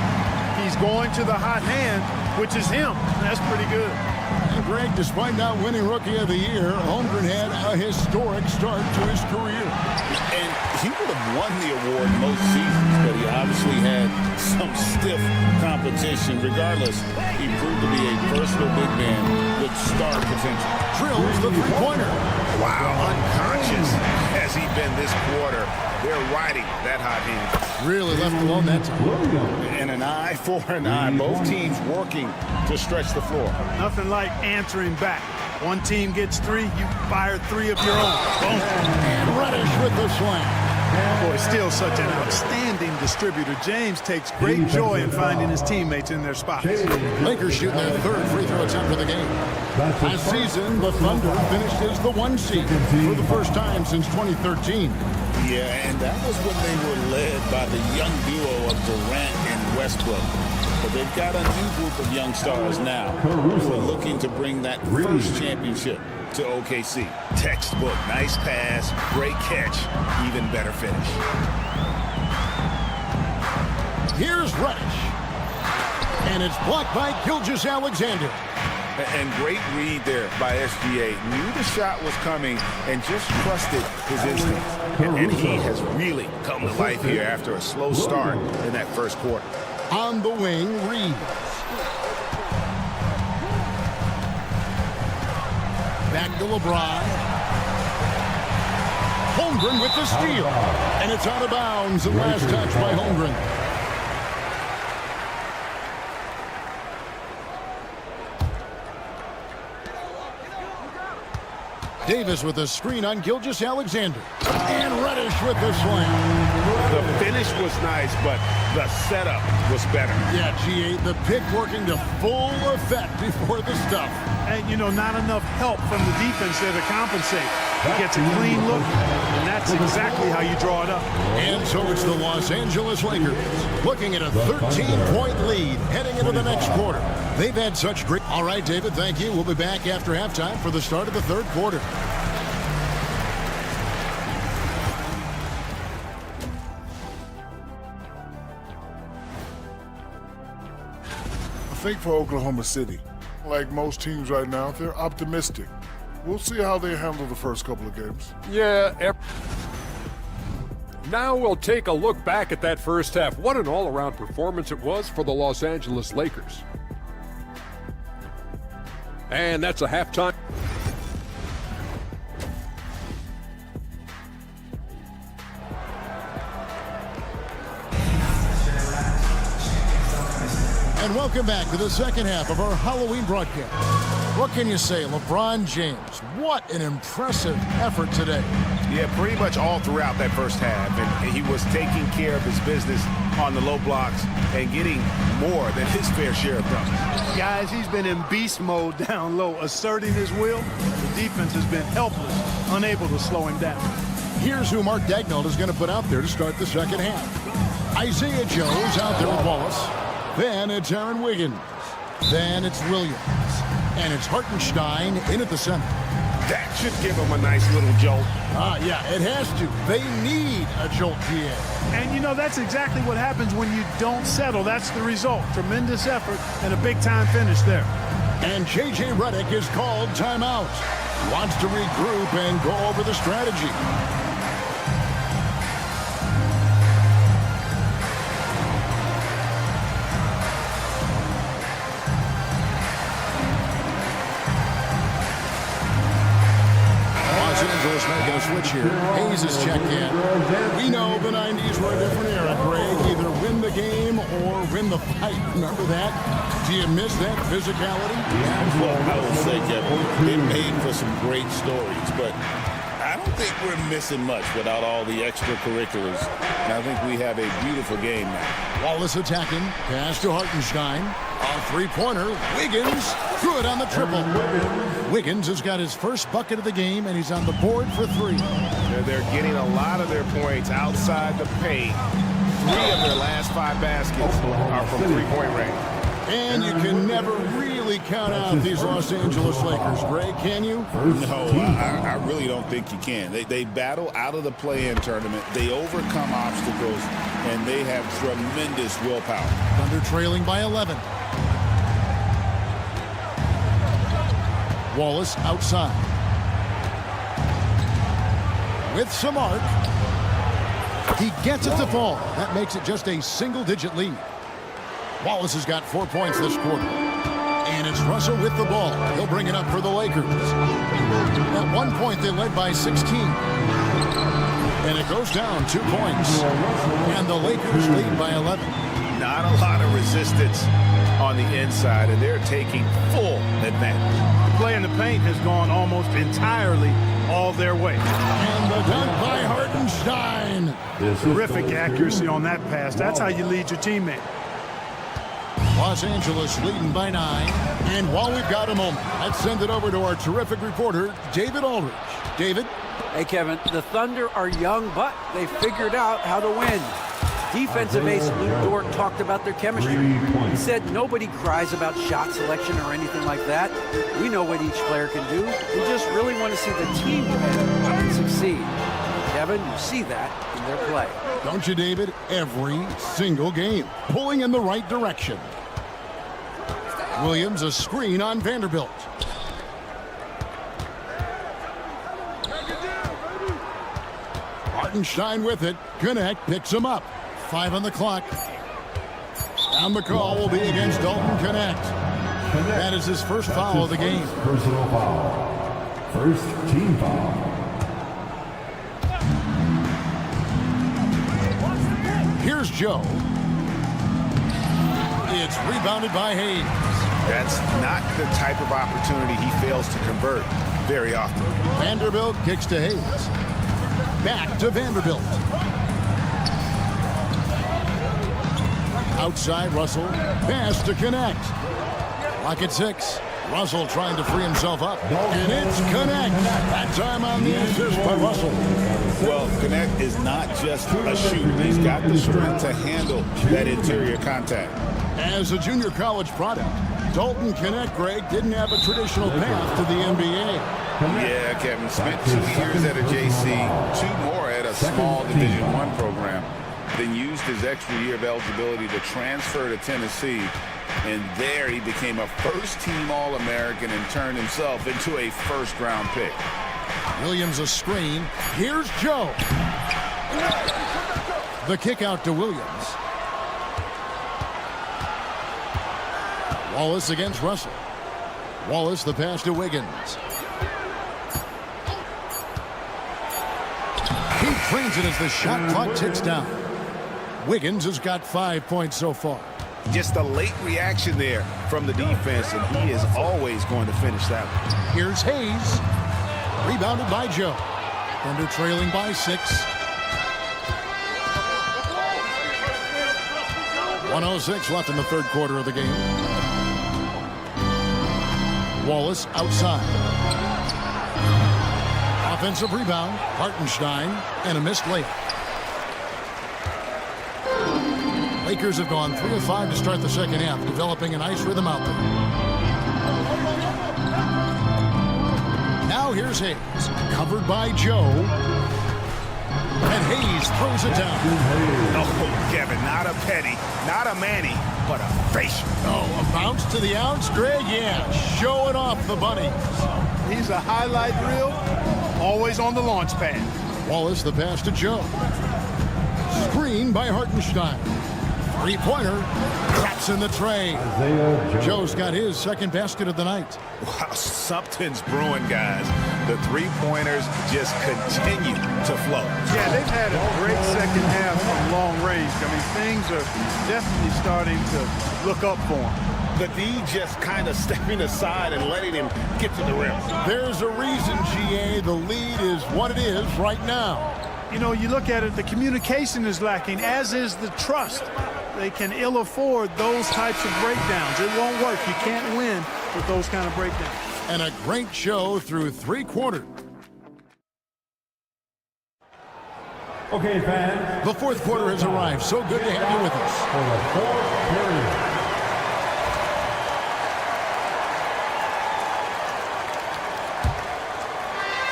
He's going to the hot hand, which is him. That's pretty good. And Greg, despite not winning Rookie of the Year, Holmgren had a historic start to his career. And he would have won the award most seasons, but he obviously had some stiff competition. Regardless, he proved to be a versatile big man with star potential. Drills the three-pointer. Wow, unconscious has he been this quarter. They're riding that hot hand. Really left alone that time. And an eye for an eye. Both teams working to stretch the floor. Nothing like answering back. One team gets three, you fire three of your own. Boom. And Reddish with the slam. Boy, still such an outstanding distributor. James takes great joy in finding his teammates in their spots. Lakers shooting their third free throw attempt of the game. Last season, the Thunder finished as the 1 seed for the first time since 2013. Yeah, and that was when they were led by the young duo of Durant and Westbrook. But they've got a new group of young stars now who are looking to bring that first championship to OKC. Textbook, nice pass, great catch, even better finish. Here's Reddish. And it's blocked by Gilgeous-Alexander. And great read there by SGA. Knew the shot was coming and just trusted his instincts. And he has really come to life here after a slow start in that first quarter. On the wing, Reeves. Back to LeBron. Holmgren with the steal. And it's out of bounds. The last touch by Holmgren. Davis with a screen on Gilgeous-Alexander. And Reddish with the slam. The finish was nice, but the setup was better. Yeah, GA, the pick working to full effect before the stuff. And, you know, not enough help from the defense there to compensate. He gets a clean look, and that's exactly how you draw it up. And so it's the Los Angeles Lakers looking at a 13-point lead heading into the next quarter. They've had such great... All right, David, thank you. We'll be back after halftime for the start of the third quarter. I think for Oklahoma City, like most teams right now, they're optimistic. We'll see how they handle the first couple of games. Yeah. Now we'll take a look back at that first half. What an all-around performance it was for the Los Angeles Lakers. And that's a halftime. And welcome back to the second half of our Halloween broadcast. What can you say, LeBron James? What an impressive effort today. Yeah, pretty much all throughout that first half. And he was taking care of his business on the low blocks and getting more than his fair share of dunks. Guys, he's been in beast mode down low, asserting his will. The defense has been helpless, unable to slow him down. Here's who Mark Daigneault is going to put out there to start the second half. Isaiah Joe's out there with Wallace. Then it's Aaron Wiggins. Then it's Williams. And it's Hartenstein in at the center. That should give him a nice little jolt. Yeah, it has to. They need a jolt, GA. And, you know, that's exactly what happens when you don't settle. That's the result. Tremendous effort and a big-time finish there. And J.J. Redick is called timeout. Wants to regroup and go over the strategy. Making a switch here. Hayes is checked in. We know the 90s were a different era, Greg. Either win the game or win the fight. Remember that? Do you miss that physicality? Well, I will say, Kevin, it made for some great stories, but I don't think we're missing much without all the extracurriculars. And I think we have a beautiful game now. Wallace attacking. Pass to Hartenstein. A three-pointer. Wiggins. Good on the triple. Wiggins has got his first bucket of the game, and he's on the board for three. They're getting a lot of their points outside the paint. 3 of their last 5 baskets are from three-point range. And you can never really count out these Los Angeles Lakers, Greg, can you? No, I really don't think you can. They battle out of the play-in tournament. They overcome obstacles, and they have tremendous willpower. Thunder trailing by 11. Wallace outside. With some arc. He gets it to fall. That makes it just a single-digit lead. Wallace has got 4 points this quarter. And it's Russell with the ball. He'll bring it up for the Lakers. At one point, they led by 16. And it goes down 2 points. And the Lakers lead by 11. Not a lot of resistance on the inside, and they're taking full advantage. The play in the paint has gone almost entirely all their way. And the dunk by Hartenstein. Terrific accuracy on that pass. That's how you lead your teammate. Los Angeles leading by 9. And while we've got a moment, let's send it over to our terrific reporter, David Aldridge. David? Hey, Kevin, the Thunder are young, but they figured out how to win. Defensive ace Luke Dort talked about their chemistry. He said nobody cries about shot selection or anything like that. We know what each player can do. We just really want to see the team succeed. Kevin, you see that in their play. Don't you, David? Every single game. Pulling in the right direction. Williams, a screen on Vanderbilt. Hartenstein with it. Connect picks him up. 5 on the clock. And the call will be against Dalton Connect. That is his first foul of the game. Personal foul. First team foul. Here's Joe. It's rebounded by Hayes. That's not the type of opportunity he fails to convert very often. Vanderbilt kicks to Hayes. Back to Vanderbilt. Outside Russell. Pass to Connect. Lock at 6. Russell trying to free himself up. And it's Connect. That time on the assist by Russell. Well, Connect is not just a shooter. He's got the strength to handle that interior contact. As a junior college product, Dalton Connect, Greg, didn't have a traditional path to the NBA. Yeah, Kevin. Spent 2 years at a JC, 2 more at a small Division I program. Then used his extra year of eligibility to transfer to Tennessee. And there he became a first-team All-American and turned himself into a first-round pick. Williams a screen. Here's Joe. The kick out to Williams. Wallace against Russell. Wallace the pass to Wiggins. He trains it as the shot clock ticks down. Wiggins has got 5 points so far. Just a late reaction there from the defense, and he is always going to finish that one. Here's Hayes. Rebounded by Joe. Thunder trailing by 6. 1:06 left in the third quarter of the game. Wallace outside. Offensive rebound, Hartenstein, and a missed layup. Lakers have gone 3 of 5 to start the second half, developing a nice rhythm out there. Now here's Hayes, covered by Joe. And Hayes throws it down. Oh, Kevin, not a penny, not a Manny, but a facial. Oh, a bounce to the ounce, Greg? Yeah, showing off the bunny. He's a highlight reel, always on the launch pad. Wallace, the pass to Joe. Screen by Hartenstein. Three-pointer, traps in the tray. Joe's got his second basket of the night. Wow, something's brewing, guys. The three-pointers just continue to flow. Yeah, they've had a great second half from long range. I mean, things are definitely starting to look up for him. The D just kind of stepping aside and letting him get to the rim. There's a reason, GA, the lead is what it is right now. You know, you look at it, the communication is lacking, as is the trust. They can ill afford those types of breakdowns. It won't work. You can't win with those kind of breakdowns. And a great show through 3 quarters. Okay, fans. The fourth quarter has arrived. So good to have you with us. For the fourth period.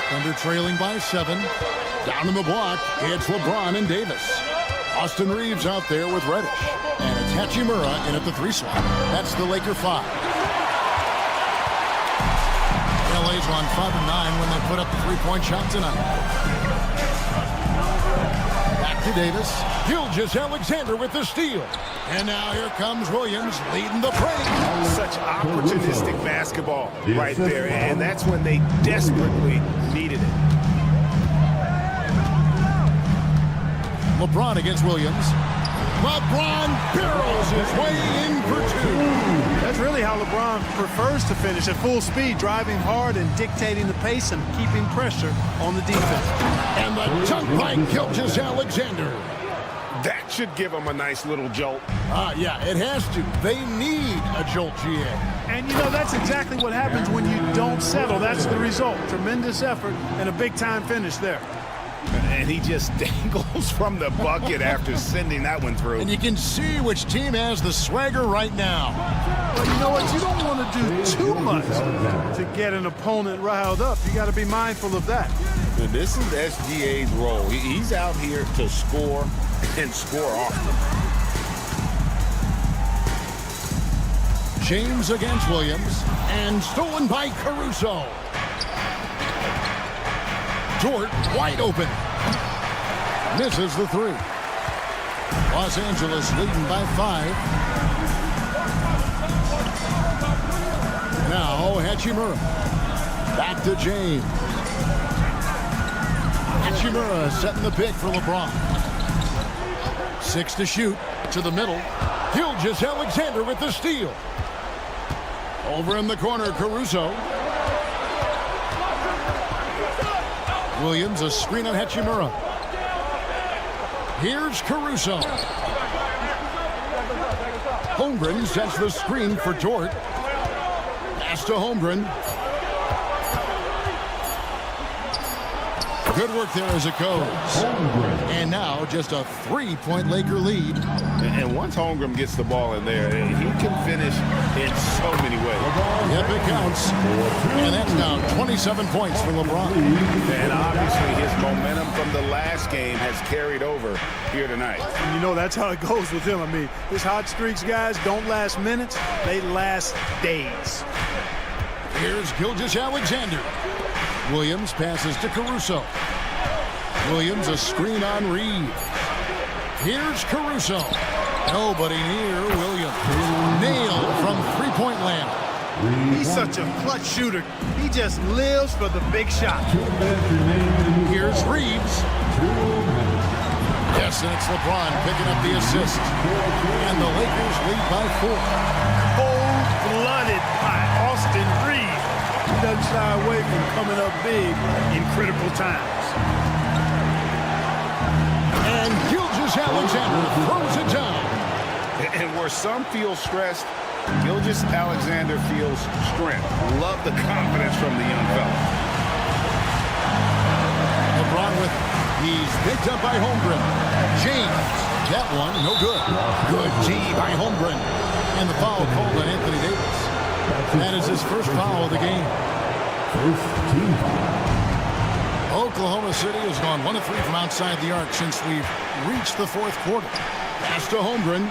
Thunder trailing by 7. Down in the block, it's LeBron and Davis. Austin Reeves out there with Reddish. And it's Hachimura in at the 3 slot. That's the Laker 5. LA's on 5 and 9 when they put up the 3-point shot tonight. Back to Davis. Gilgeous-Alexander with the steal. And now here comes Williams leading the break. Such opportunistic basketball right there. And that's when they desperately needed it. LeBron against Williams. LeBron barrels his way in for 2. That's really how LeBron prefers to finish, at full speed, driving hard and dictating the pace and keeping pressure on the defense. And the dunk by Gilgeous-Alexander. That should give him a nice little jolt. Yeah, it has to. They need a jolt, GA. And, you know, that's exactly what happens when you don't settle. That's the result. Tremendous effort and a big-time finish there. And he just dangles from the bucket after sending that one through. And you can see which team has the swagger right now. Well, you know what? You don't want to do too much to get an opponent riled up. You got to be mindful of that. And this is SGA's role. He's out here to score and score often. James against Williams. And stolen by Caruso. Dort wide open. Misses the 3. Los Angeles leading by 5. Now Hachimura. Back to James. Hachimura setting the pick for LeBron. 6 to shoot. To the middle. Gilgeous-Alexander with the steal. Over in the corner, Caruso. Williams, a screen on Hachimura. Here's Caruso. Holmgren sets the screen for Dort. Pass to Holmgren. Good work there as it goes. And now just a 3-point Laker lead. And once Holmgren gets the ball in there, he can finish in so many ways. Yep, it counts. And that's now 27 points for LeBron. And obviously his momentum from the last game has carried over here tonight. And you know, that's how it goes with him. I mean, his hot streaks, guys, don't last minutes. They last days. Here's Gilgeous-Alexander. Williams passes to Caruso. Williams, a screen on Reed. Here's Caruso. Nobody near Williams. Nailed from 3-point land. He's such a clutch shooter. He just lives for the big shot. Here's Reeves. Yes, and it's LeBron picking up the assist. And the Lakers lead by 4. Cold-blooded by Austin Reeves. doesn't shy away from coming up big in critical times. And Gilgeous-Alexander throws it down. And where some feel stressed, Gilgeous-Alexander feels strength. Love the confidence from the young fella. LeBron with it. He's picked up by Holmgren. James, that one, no good. Good D by Holmgren. And the foul called on Anthony Davis. That is his first foul of the game. First team foul. Oklahoma City has gone 1 of 3 from outside the arc since we've reached the fourth quarter. Pass to Holmgren.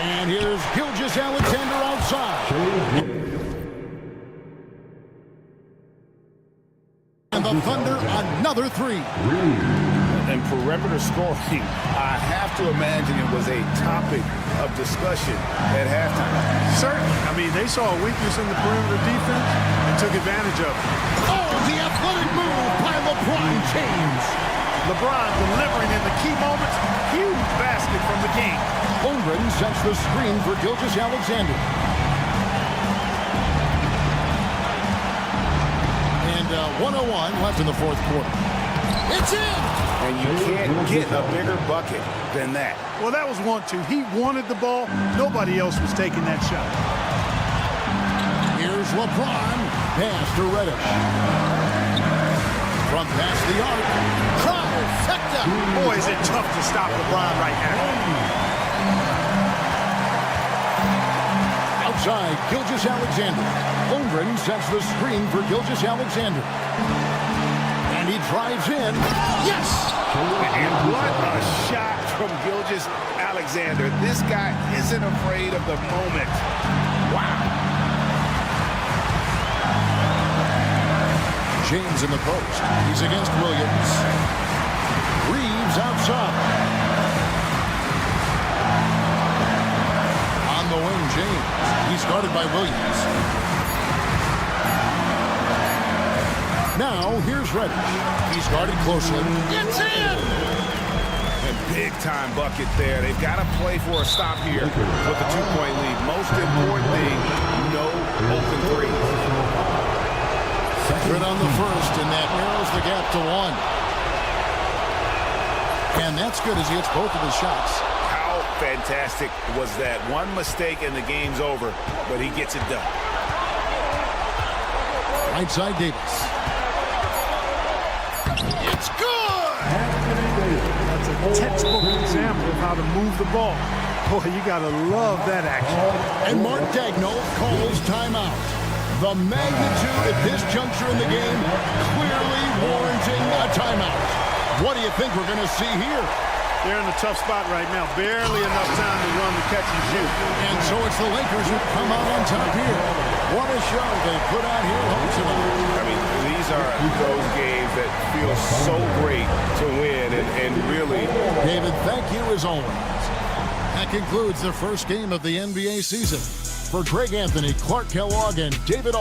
And here's Gilgeous-Alexander outside. And the Thunder, another 3. And perimeter scoring, I have to imagine it was a topic of discussion at halftime. Certainly. I mean, they saw a weakness in the perimeter defense and took advantage of it. Oh, the athletic move by LeBron James. LeBron delivering in the key moments. Huge basket from the king. Holmgren sets the screen for Gilgeous-Alexander. And 1:01 left in the fourth quarter. It's in! And you can't get a bigger bucket than that. Well, that was 1-2. He wanted the ball. Nobody else was taking that shot. Here's LeBron. Pass to Reddish. From past the arc. Trifecta! Boy, is it tough to stop LeBron right now. Outside, Gilgeous-Alexander. Holmgren sets the screen for Gilgeous-Alexander. And he drives in. Yes! And what a shot from Gilgeous-Alexander. This guy isn't afraid of the moment. Wow. James in the post. He's against Williams. Reeves outside. On the wing, James. He's guarded by Williams. Now, here's Reddish. He's guarded closely. It's in! And big-time bucket there. They've got to play for a stop here with a 2-point lead. Most important thing, no open threes. Good on the first, and that narrows the gap to 1. And that's good as he hits both of his shots. How fantastic was that? One mistake and the game's over, but he gets it done. Right side, Davis. It's good! That's a textbook example of how to move the ball. Boy, you got to love that action. And Mark Daigneault calls timeout. The magnitude at this juncture in the game clearly warranting a timeout. What do you think we're going to see here? They're in a tough spot right now. Barely enough time to run the catch and shoot. And so it's the Lakers who come out on top here. What a show they put out here tonight. I mean, these are those games that feel so great to win and really... David, thank you as always. That concludes the first game of the NBA season. For Greg Anthony, Clark Kellogg, and David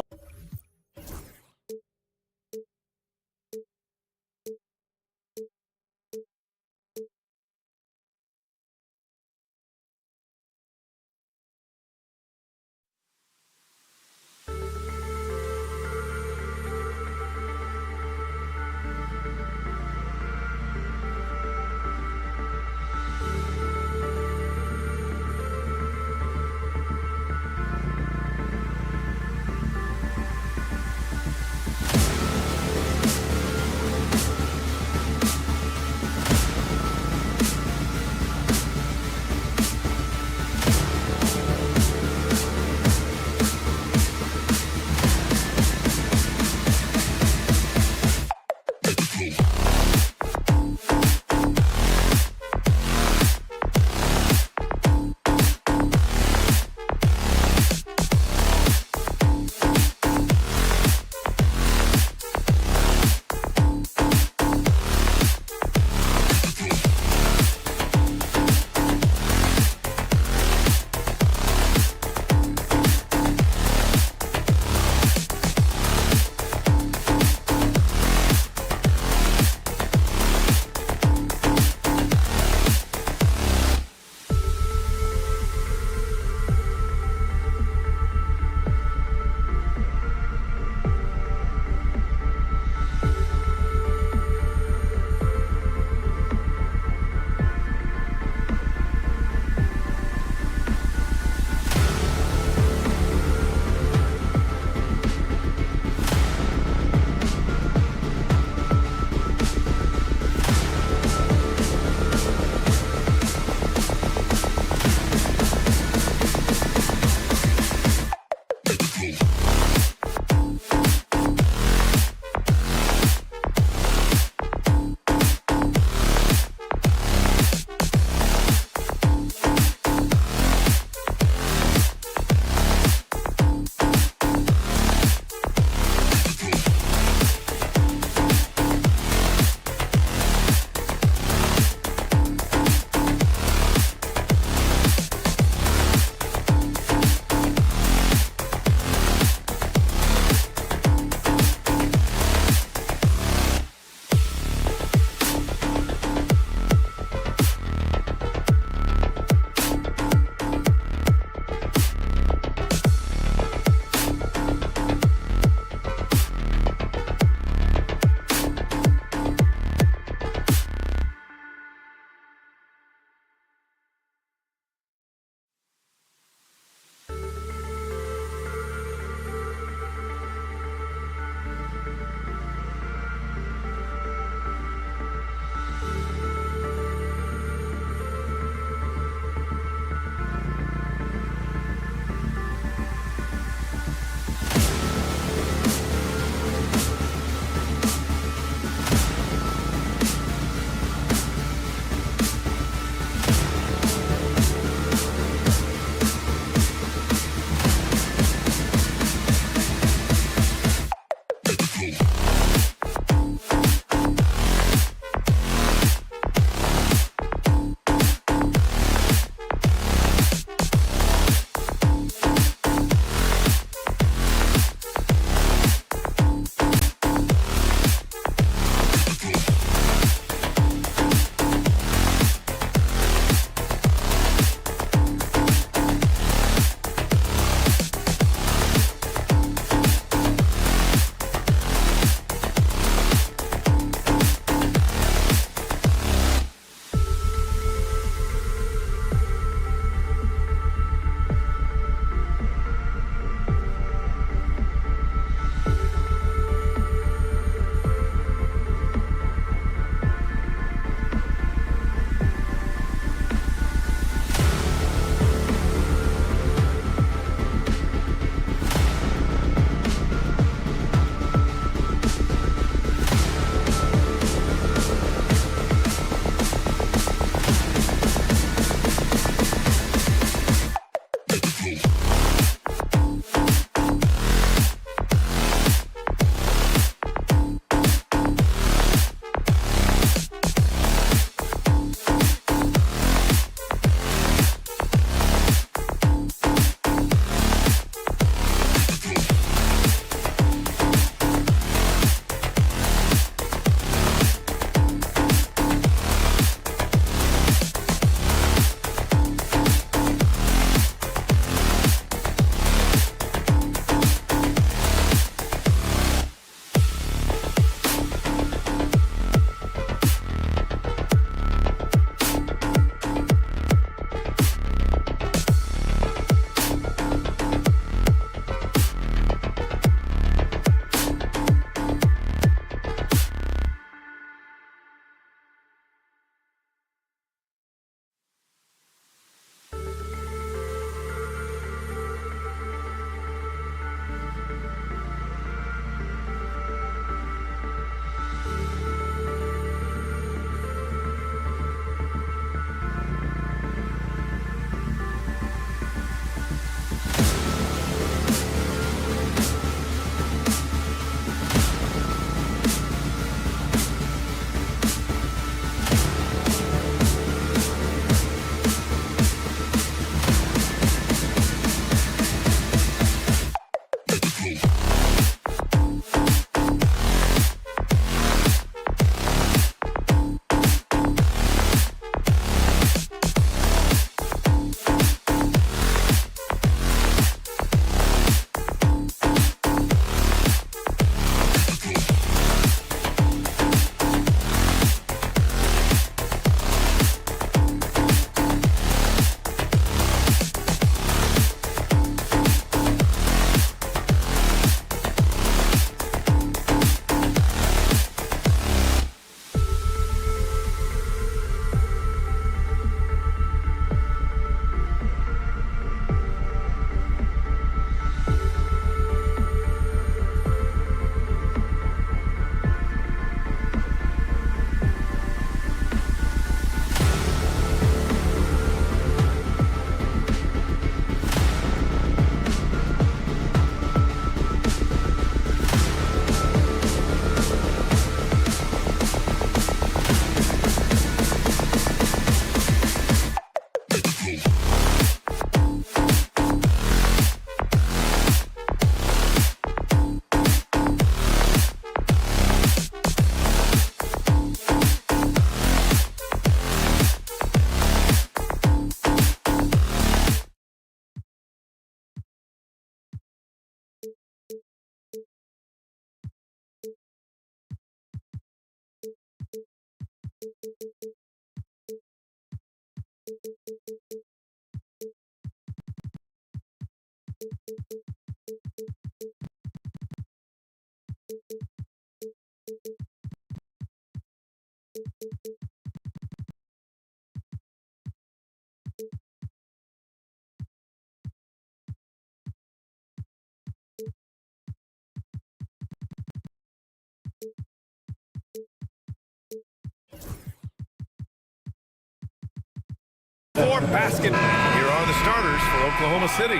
For basket. Here are the starters for Oklahoma City.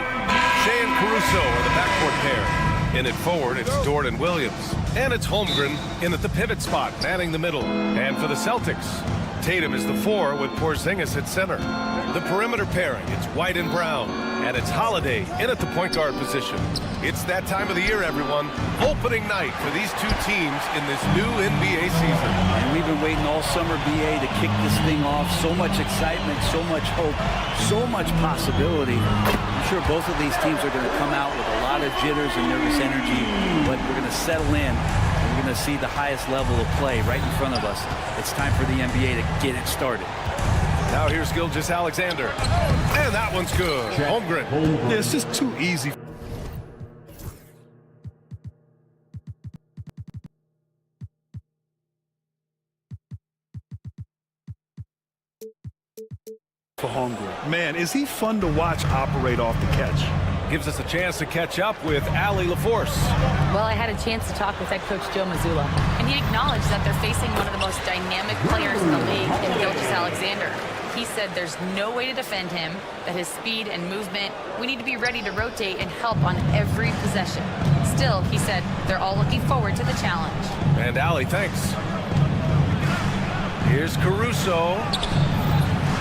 Shea and Caruso are the backcourt pair. In at forward, it's Dort and Williams. And it's Holmgren in at the pivot spot, manning the middle. And for the Celtics, Tatum is the 4 with Porzingis at center. The perimeter pairing, it's White and Brown. And it's Holiday in at the point guard position. It's that time of the year, everyone. Opening night for these two teams in this new NBA season. And we've been waiting all summer, BA, to kick this thing off. So much excitement, so much hope, so much possibility. I'm sure both of these teams are going to come out with a lot of jitters and nervous energy, but we're going to settle in. We're going to see the highest level of play right in front of us. It's time for the NBA to get it started. Now here's Gilgeous-Alexander. And that one's good. Holmgren. Yeah, it's just too easy. For Holmgren. Man, is he fun to watch operate off the catch. Gives us a chance to catch up with Allie LaForce. Well, I had a chance to talk with head coach Joe Mazzulla, and he acknowledged that they're facing one of the most dynamic players in the league in Gilgeous-Alexander. He said there's no way to defend him, that his speed and movement, we need to be ready to rotate and help on every possession. Still, he said they're all looking forward to the challenge. And Allie, thanks. Here's Caruso.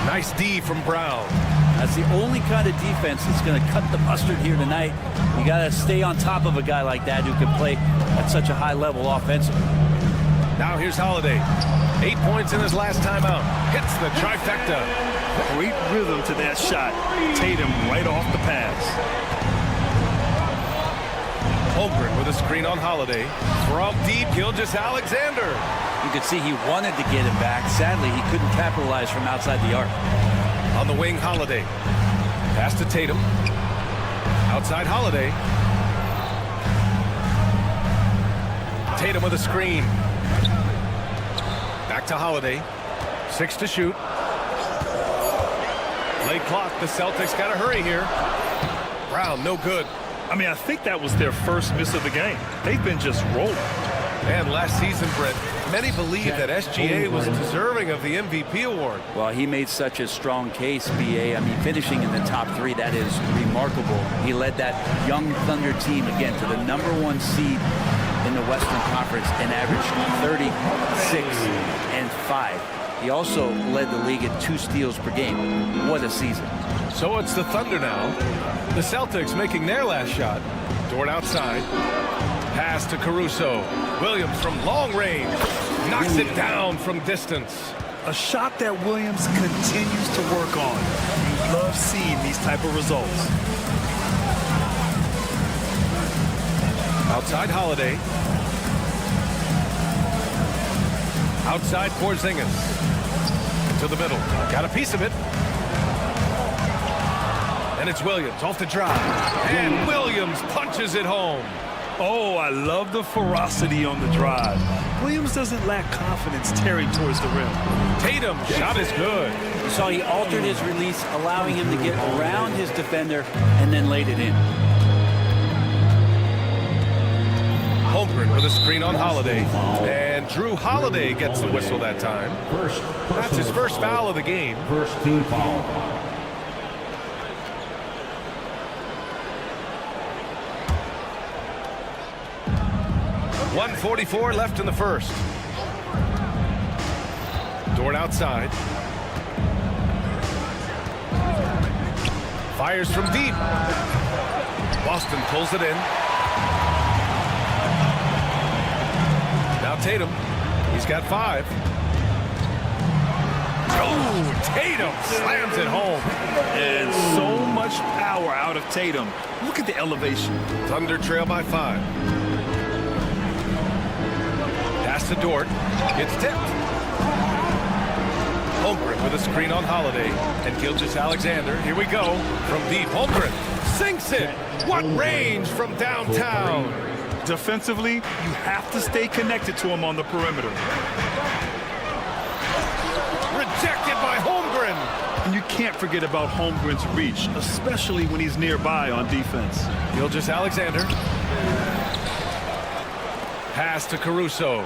Nice D from Brown. That's the only kind of defense that's going to cut the mustard here tonight. You got to stay on top of a guy like that who can play at such a high level offensively. Now here's Holiday. 8 points in his last timeout. Hits the trifecta. Great rhythm to that shot. Tatum right off the pass. Holmgren with a screen on Holiday. From deep, Gilgeous-Alexander. You could see he wanted to get him back. Sadly, he couldn't capitalize from outside the arc. On the wing, Holiday. Pass to Tatum. Outside Holiday. Tatum with a screen. Back to Holiday. 6 to shoot. Late clock. The Celtics got to hurry here. Brown, no good. I mean, I think that was their first miss of the game. They've been just rolling. And last season, Brent, many believe that SGA was deserving of the MVP award. Well, he made such a strong case, BA. I mean, finishing in the top 3, that is remarkable. He led that young Thunder team, again, to the #1 seed in the Western Conference and averaged 36 and 5. He also led the league at 2 steals per game. What a season. So it's the Thunder now. The Celtics making their last shot. Dort outside. Pass to Caruso. Williams from long range. Knocks it down from distance. A shot that Williams continues to work on. You love seeing these type of results. Outside Holiday. Outside Porzingis. To the middle. Got a piece of it. And it's Williams off the drive. And Williams punches it home. Oh, I love the ferocity on the drive. Williams doesn't lack confidence tearing towards the rim. Tatum, shot is good. You saw he altered his release, allowing him to get around his defender and then laid it in. Holmgren with a screen on Holiday. And Drew Holiday gets the whistle that time. That's his first foul of the game. First team foul. 1:44 left in the first. Dort outside. Fires from deep. Boston pulls it in. Now Tatum. He's got 5. Oh, Tatum slams it home. And so much power out of Tatum. Look at the elevation. Thunder trail by 5. Pass to Dort. It's tipped. Holmgren with a screen on Holiday. And Gilgeous-Alexander, here we go. From deep, Holmgren sinks it. What range from downtown. Defensively, you have to stay connected to him on the perimeter. Rejected by Holmgren. And you can't forget about Holmgren's reach, especially when he's nearby on defense. Gilgeous-Alexander. Pass to Caruso.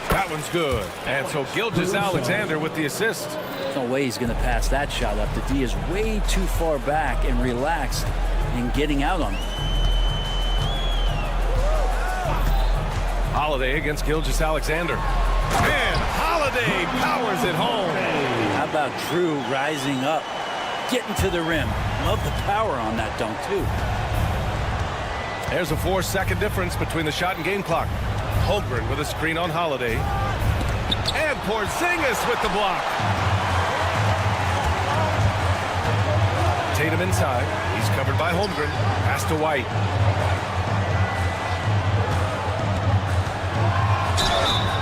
That one's good. And so Gilgeous-Alexander with the assist. There's no way he's going to pass that shot up. The D is way too far back and relaxed in getting out on him. Holiday against Gilgeous-Alexander. And Holiday powers it home. How about Drew rising up, getting to the rim? Love the power on that dunk, too. There's a 4-second difference between the shot and game clock. Holmgren with a screen on Holiday. And Porzingis with the block. Tatum inside. He's covered by Holmgren. Pass to White.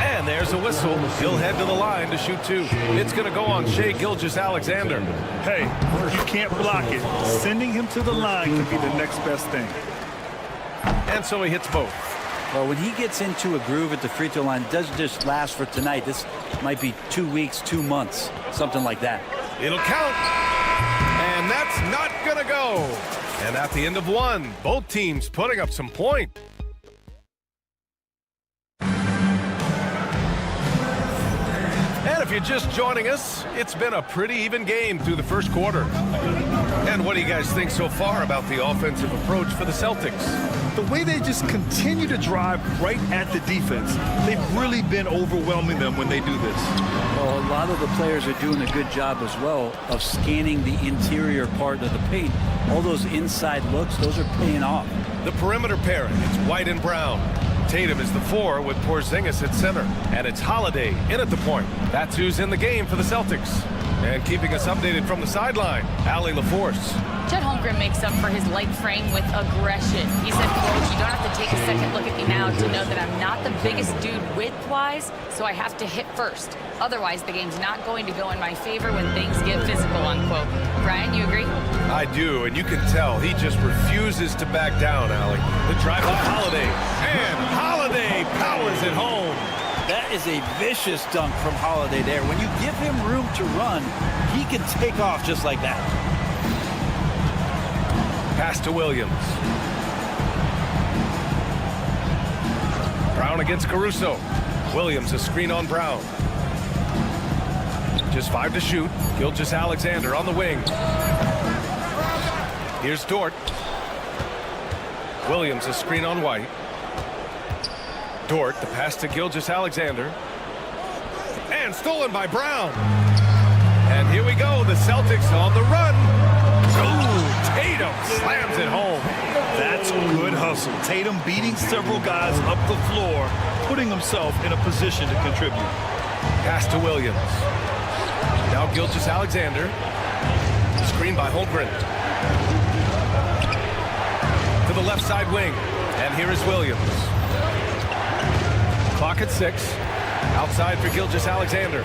And there's a whistle. He'll head to the line to shoot two. It's going to go on Shai Gilgeous-Alexander. Hey, you can't block it. Sending him to the line could be the next best thing. And so he hits both. Well, when he gets into a groove at the free throw line, it doesn't just last for tonight. This might be 2 weeks, 2 months, something like that. It'll count. And that's not going to go. And at the end of one, both teams putting up some point. And if you're just joining us, it's been a pretty even game through the first quarter. And what do you guys think so far about the offensive approach for the Celtics? The way they just continue to drive right at the defense, they've really been overwhelming them when they do this. Well, a lot of the players are doing a good job as well of scanning the interior part of the paint. All those inside looks, those are paying off. The perimeter pairing, it's White and Brown. Tatum is the 4 with Porzingis at center. And it's Holiday in at the point. That's who's in the game for the Celtics. And keeping us updated from the sideline, Allie LaForce. Chet Holmgren makes up for his light frame with aggression. He said, "Coach, you don't have to take a second look at me now to know that I'm not the biggest dude width-wise, so I have to hit first. Otherwise, the game's not going to go in my favor when things get physical," unquote. Brian, you agree? I do, and you can tell he just refuses to back down, Allie. The drive by Holiday, and Holiday powers it home. That is a vicious dunk from Holiday there. When you give him room to run, he can take off just like that. Pass to Williams. Brown against Caruso. Williams a screen on Brown. Just 5 to shoot. Gilgeous-Alexander on the wing. Here's Dort. Williams a screen on White. Dort, the pass to Gilgeous-Alexander. And stolen by Brown. And here we go, the Celtics on the run. Ooh, Tatum slams it home. That's good hustle. Tatum beating several guys up the floor, putting himself in a position to contribute. Pass to Williams. Now Gilgeous-Alexander. Screen by Holmgren. To the left side wing. And here is Williams. Clock at 6. Outside for Gilgeous-Alexander.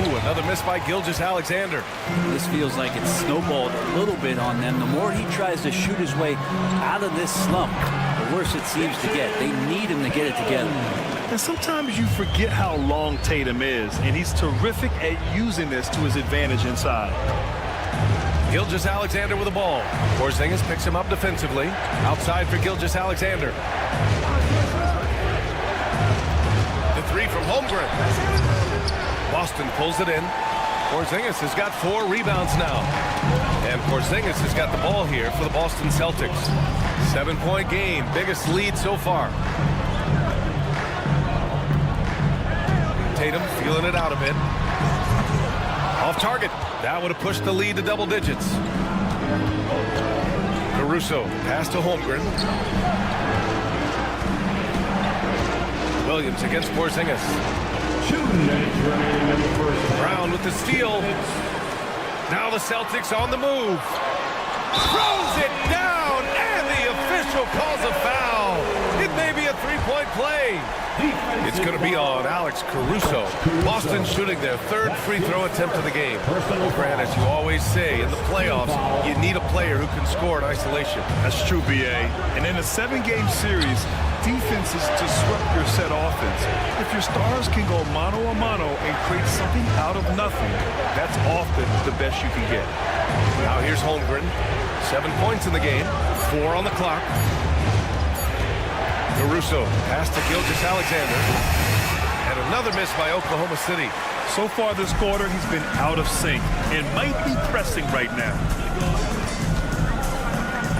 Ooh, another miss by Gilgeous-Alexander. This feels like it's snowballed a little bit on them. The more he tries to shoot his way out of this slump, the worse it seems to get. They need him to get it together. And sometimes you forget how long Tatum is, and he's terrific at using this to his advantage inside. Gilgeous-Alexander with the ball. Porzingis picks him up defensively. Outside for Gilgeous-Alexander. The 3 from Holmgren. Boston pulls it in. Porzingis has got 4 rebounds now. And Porzingis has got the ball here for the Boston Celtics. 7-point game, biggest lead so far. Tatum feeling it out a bit. Off target. That would have pushed the lead to double digits. Caruso, pass to Holmgren. Williams against Porzingis. 2 minutes remaining in the first half. Brown with the steal. Now the Celtics on the move. Throws it down, and the official calls a foul. It may be a 3-point play. It's going to be on Alex Caruso. Boston shooting their third free throw attempt of the game. Grant, as you always say, in the playoffs, you need a player who can score in isolation. That's true, B.A. And in a 7-game series, defense is disrupt your set offense. If your stars can go mano-a-mano and create something out of nothing, that's often the best you can get. Now here's Holmgren. 7 points in the game, 4 on the clock. Caruso pass to Gilgeous-Alexander. And another miss by Oklahoma City. So far this quarter, he's been out of sync and might be pressing right now.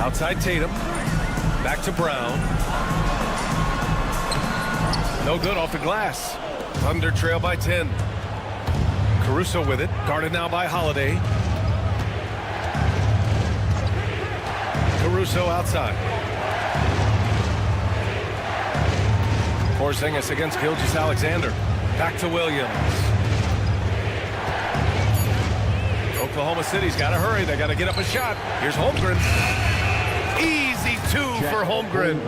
Outside Tatum. Back to Brown. No good off the glass. Thunder trail by 10. Caruso with it. Guarded now by Holiday. Caruso outside. Porzingis against Gilgeous-Alexander. Back to Williams. Oklahoma City's got to hurry. They got to get up a shot. Here's Holmgren. Easy 2 for Holmgren.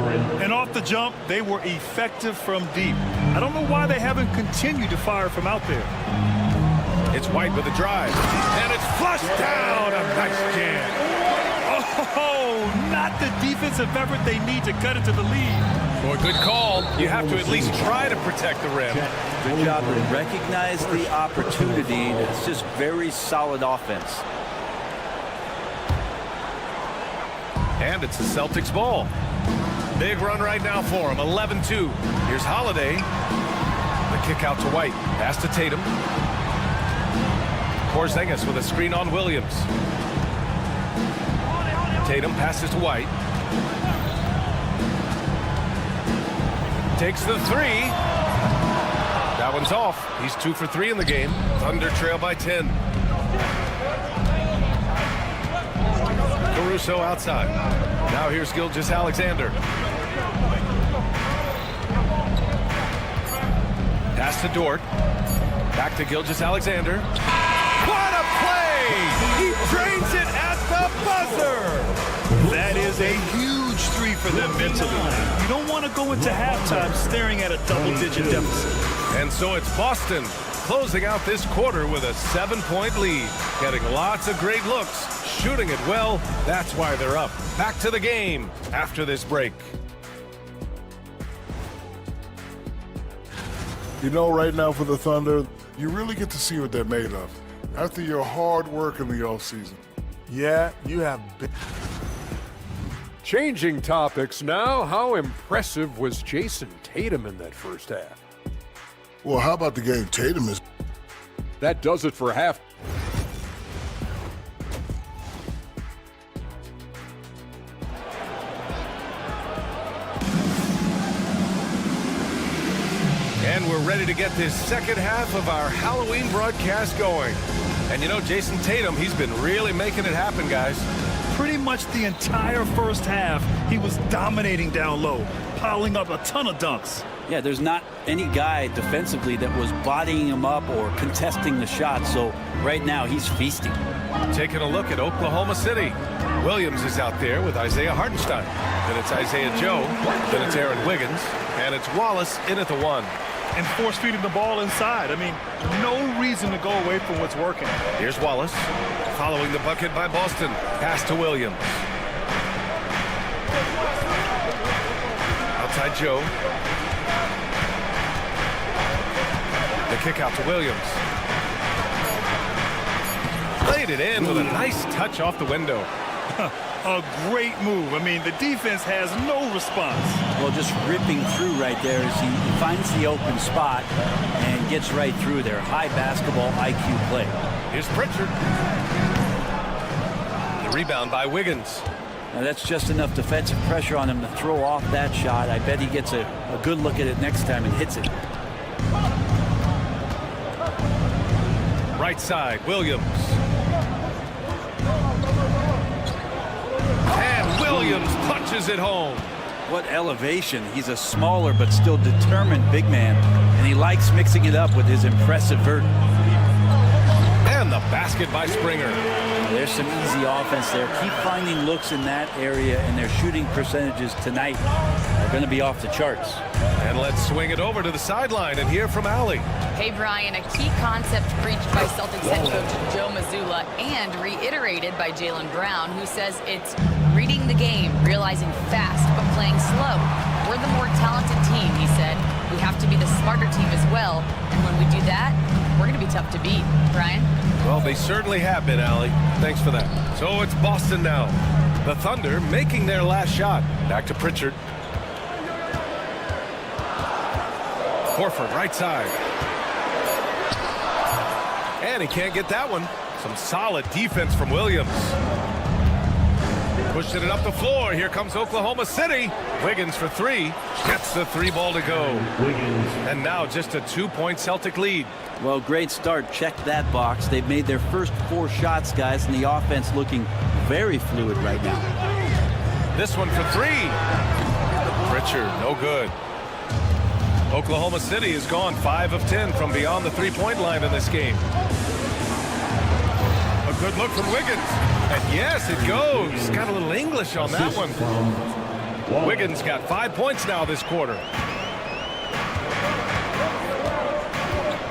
And off the jump, they were effective from deep. I don't know why they haven't continued to fire from out there. It's White with a drive. And it's flushed down. A nice jam. Oh, not the defensive effort they need to cut into the lead. Boy, good call. You have to at least try to protect the rim. Good job to recognize the opportunity. It's just very solid offense. And it's the Celtics ball. Big run right now for him. 11-2. Here's Holiday. The kick out to White. Pass to Tatum. Porzingis with a screen on Williams. Tatum passes to White. Takes the 3. That one's off. He's 2 for 3 in the game. Thunder trail by 10. Caruso outside. Now here's Gilgeous-Alexander. Pass to Dort. Back to Gilgeous-Alexander. What a play! He drains it at the buzzer! That is a huge 3 for them mentally. You don't want to go into halftime staring at a double-digit deficit. And so it's Boston closing out this quarter with a 7-point lead. Getting lots of great looks, shooting it well. That's why they're up. Back to the game after this break. You know, right now for the Thunder, you really get to see what they're made of. After your hard work in the offseason. Yeah, you have been. Changing topics now, how impressive was Jason Tatum in that first half? Well, how about the game Tatum is? That does it for half. And we're ready to get this second half of our Halloween broadcast going. And you know, Jason Tatum, he's been really making it happen, guys. Pretty much the entire first half, he was dominating down low, piling up a ton of dunks. Yeah, there's not any guy defensively that was bodying him up or contesting the shot, so right now he's feasting. Taking a look at Oklahoma City. Williams is out there with Isaiah Hartenstein. Then it's Isaiah Joe. Then it's Aaron Wiggins. And it's Wallace in at the 1. And force-feeding the ball inside. I mean, no reason to go away from what's working. Here's Wallace. Following the bucket by Boston. Pass to Williams. Outside Joe. The kick out to Williams. Played it in with a nice touch off the window. A great move. I mean, the defense has no response. Well, just ripping through right there as he finds the open spot and gets right through there. High basketball IQ play. Here's Pritchard. The rebound by Wiggins. Now that's just enough defensive pressure on him to throw off that shot. I bet he gets a good look at it next time and hits it. Right side, Williams. And Williams punches it home. What elevation. He's a smaller but still determined big man, and he likes mixing it up with his impressive vert. And the basket by Springer. There's some easy offense there. Keep finding looks in that area, and their shooting percentages tonight are going to be off the charts. And let's swing it over to the sideline and hear from Allie. Hey, Brian, a key concept preached by Celtics head coach Joe Mazzulla and reiterated by Jaylen Brown, who says it's reading the game, realizing fast, but playing slow. We're the more talented team, he said. We have to be the smarter team as well, and when we do that, we're going to be tough to beat. Brian? Well, they certainly have been, Allie. Thanks for that. So it's Boston now. The Thunder making their last shot. Back to Pritchard. Horford, right side. And he can't get that one. Some solid defense from Williams. Pushing it up the floor. Here comes Oklahoma City. Wiggins for three. Gets the three ball to go. And now just a 2-point Celtic lead. Well, great start. Check that box. They've made their first 4 shots, guys, and the offense looking very fluid right now. This one for three. Pritchard, no good. Oklahoma City has gone 5 of 10 from beyond the three-point line in this game. A good look from Wiggins. And yes, it goes. Got a little English on that one. Wiggins got 5 points now this quarter.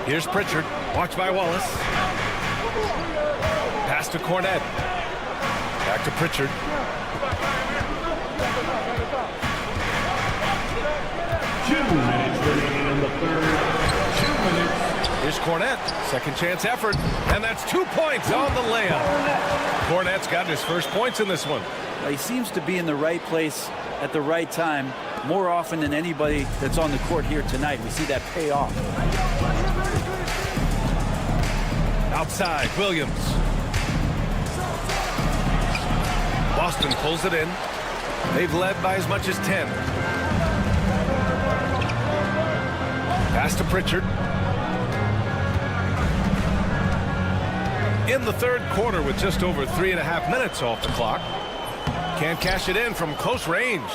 Here's Pritchard. Watched by Wallace. Pass to Cornette. Back to Pritchard. Here's Cornette. Second chance effort. And that's 2 points on the layup. Cornette's got his first points in this one. He seems to be in the right place at the right time more often than anybody that's on the court here tonight. We see that pay off. Outside, Williams. Boston pulls it in. They've led by as much as 10. Pass to Pritchard. In the third quarter with just over 3.5 minutes off the clock. Can't cash it in from close range.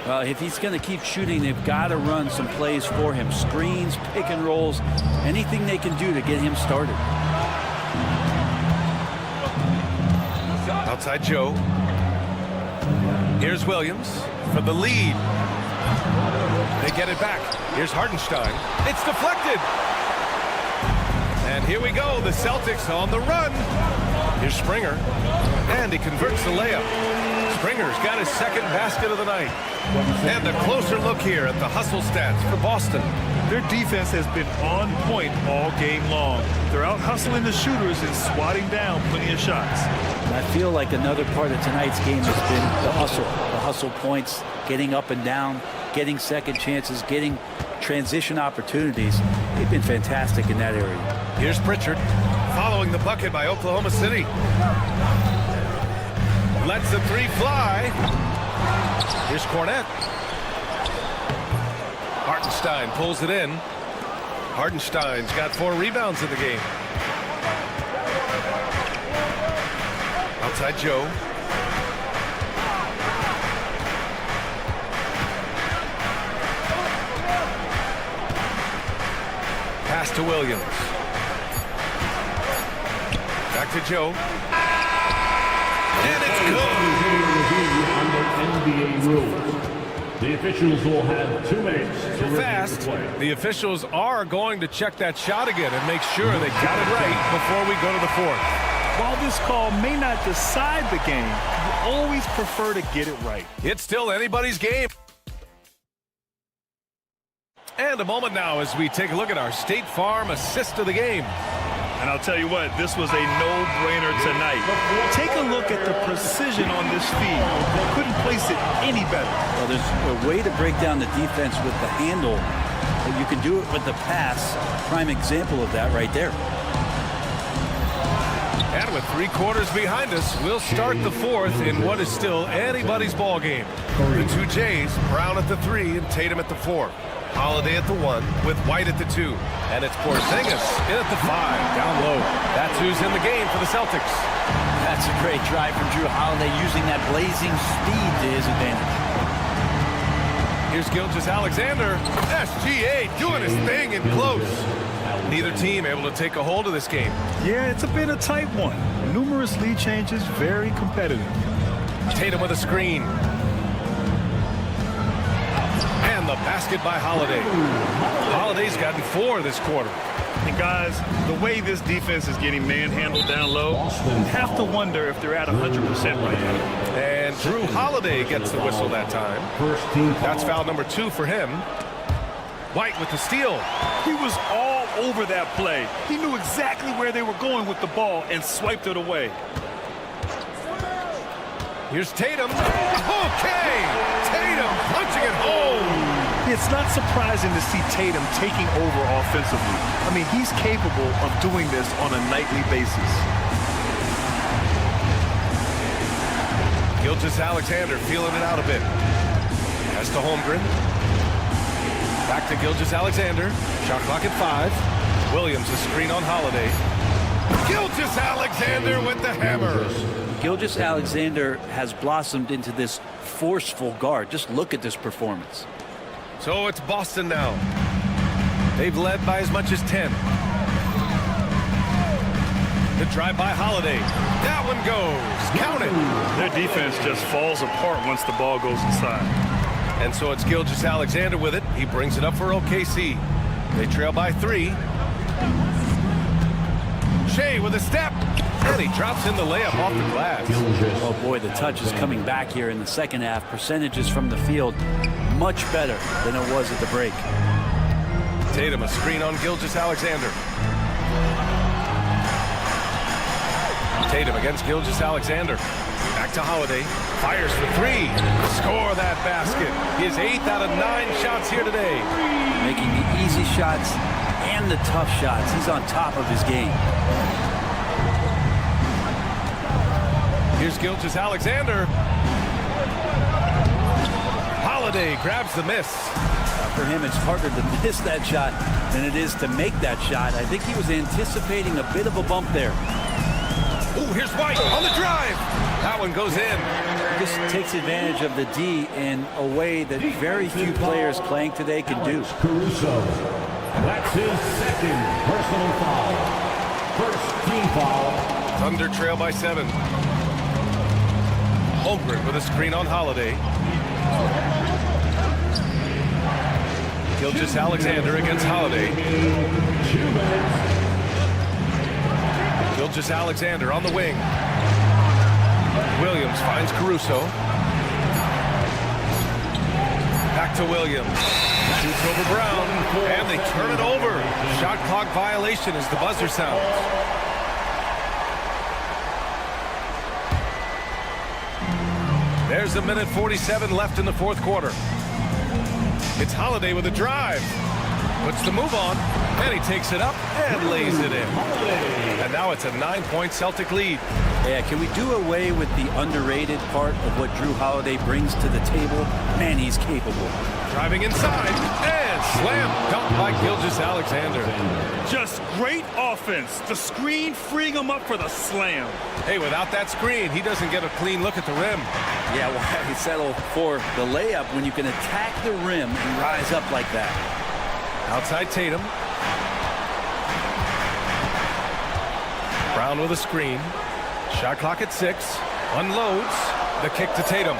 Well, if he's going to keep shooting, they've got to run some plays for him. Screens, pick and rolls, anything they can do to get him started. Outside Joe. Here's Williams for the lead. They get it back. Here's Hartenstein. It's deflected. And here we go. The Celtics on the run. Here's Springer. And he converts the layup. Springer's got his second basket of the night. And a closer look here at the hustle stats for Boston. Their defense has been on point all game long. They're out hustling the shooters and swatting down plenty of shots. I feel like another part of tonight's game has been the hustle points, getting up and down, getting second chances, getting transition opportunities. They've been fantastic in that area. Here's Pritchard following the bucket by Oklahoma City. Lets the three fly. Here's Cornette. Hartenstein pulls it in. Hartenstein's got 4 rebounds in the game. Outside Joe. Pass to Williams. Back to Joe. And it's good. The officials will have 2 minutes to fast. The officials are going to check that shot again and make sure they got it right before we go to the fourth. While this call may not decide the game, you always prefer to get it right. It's still anybody's game. And a moment now as we take a look at our State Farm assist of the game. And I'll tell you what, this was a no-brainer tonight. Take a look at the precision on this feed. Couldn't place it any better. Well, there's a way to break down the defense with the handle, but you can do it with the pass. Prime example of that right there. And with 3 quarters behind us, we'll start the fourth in what is still anybody's ball game. The 2 Jays, Brown at the 3 and Tatum at the 4. Holiday at the 1 with White at the 2. And it's Porzingis in at the 5, down low. That's who's in the game for the Celtics. That's a great drive from Drew Holiday, using that blazing speed to his advantage. Here's Gilgeous-Alexander. SGA doing his thing in close. Neither team able to take a hold of this game. Yeah, it's been a tight one. Numerous lead changes, very competitive. Tatum with a screen. And the basket by Holiday. Holiday's gotten 4 this quarter. And guys, the way this defense is getting manhandled down low, you have to wonder if they're at 100% right now. And Drew Holiday gets the whistle that time. That's foul number 2 for him. White with the steal. He was all over that play. He knew exactly where they were going with the ball and swiped it away. Here's Tatum. Okay! Tatum punching it home. It's not surprising to see Tatum taking over offensively. I mean, he's capable of doing this on a nightly basis. Gilgeous-Alexander feeling it out a bit. Pass to Holmgren. Back to Gilgeous-Alexander. Shot clock at 5. Williams a screen on Holiday. Gilgeous-Alexander with the hammer. Gilgeous-Alexander has blossomed into this forceful guard. Just look at this performance. So it's Boston now. They've led by as much as 10. The drive by Holiday. That one goes. Count it. Their defense just falls apart once the ball goes inside. And so it's Gilgeous-Alexander with it. He brings it up for OKC. They trail by 3. Shea with a step. And he drops in the layup off the glass. Oh boy, the touch is coming back here in the second half. Percentages from the field much better than it was at the break. Tatum a screen on Gilgeous-Alexander. Tatum against Gilgeous-Alexander. Back to Holiday. Fires for 3. Score that basket. His 8th out of 9 shots here today. Making the easy shots and the tough shots. He's on top of his game. Here's Gilgeous-Alexander. Holiday grabs the miss. For him, it's harder to miss that shot than it is to make that shot. I think he was anticipating a bit of a bump there. Ooh, here's White on the drive. That one goes in. He just takes advantage of the D in a way that very few players playing today can do. Caruso. That's his second personal foul. First team foul. Thunder trail by 7. Holmgren with a screen on Holiday. Gilgeous-Alexander against Holiday. Gilgeous-Alexander on the wing. Williams finds Caruso. Back to Williams. Shoots over Brown. And they turn it over. Shot clock violation as the buzzer sounds. There's a minute 47 left in the 4th quarter. It's Holiday with a drive. Puts the move on, and he takes it up and lays it in. And now it's a 9-point Celtic lead. Yeah, can we do away with the underrated part of what Drew Holiday brings to the table? Man, he's capable. Driving inside, and slam dunk by Gilgeous-Alexander. Just great offense. The screen freeing him up for the slam. Hey, without that screen, he doesn't get a clean look at the rim. Yeah, why settle for the layup when you can attack the rim and rise up like that? Outside Tatum. Brown with a screen. Shot clock at 6. Unloads. The kick to Tatum.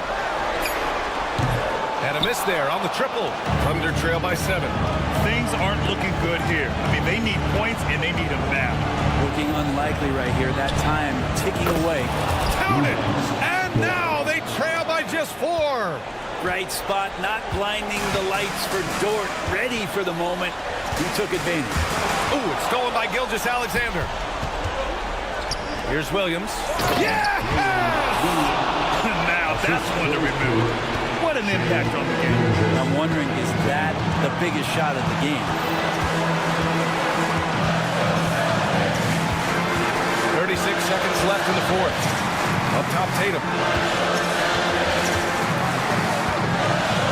And a miss there on the triple. Thunder trail by 7. Things aren't looking good here. I mean, they need points and they need them now. Looking unlikely right here. That time ticking away. Count it! And now they trail by just 4. Right spot, not blinding the lights for Dort. Ready for the moment. He took advantage. Ooh, it's stolen by Gilgeous-Alexander. Here's Williams. Yeah! Now that's one to remove. What an impact on the game. I'm wondering, is that the biggest shot of the game? 36 seconds left in the 4th. Up top, Tatum.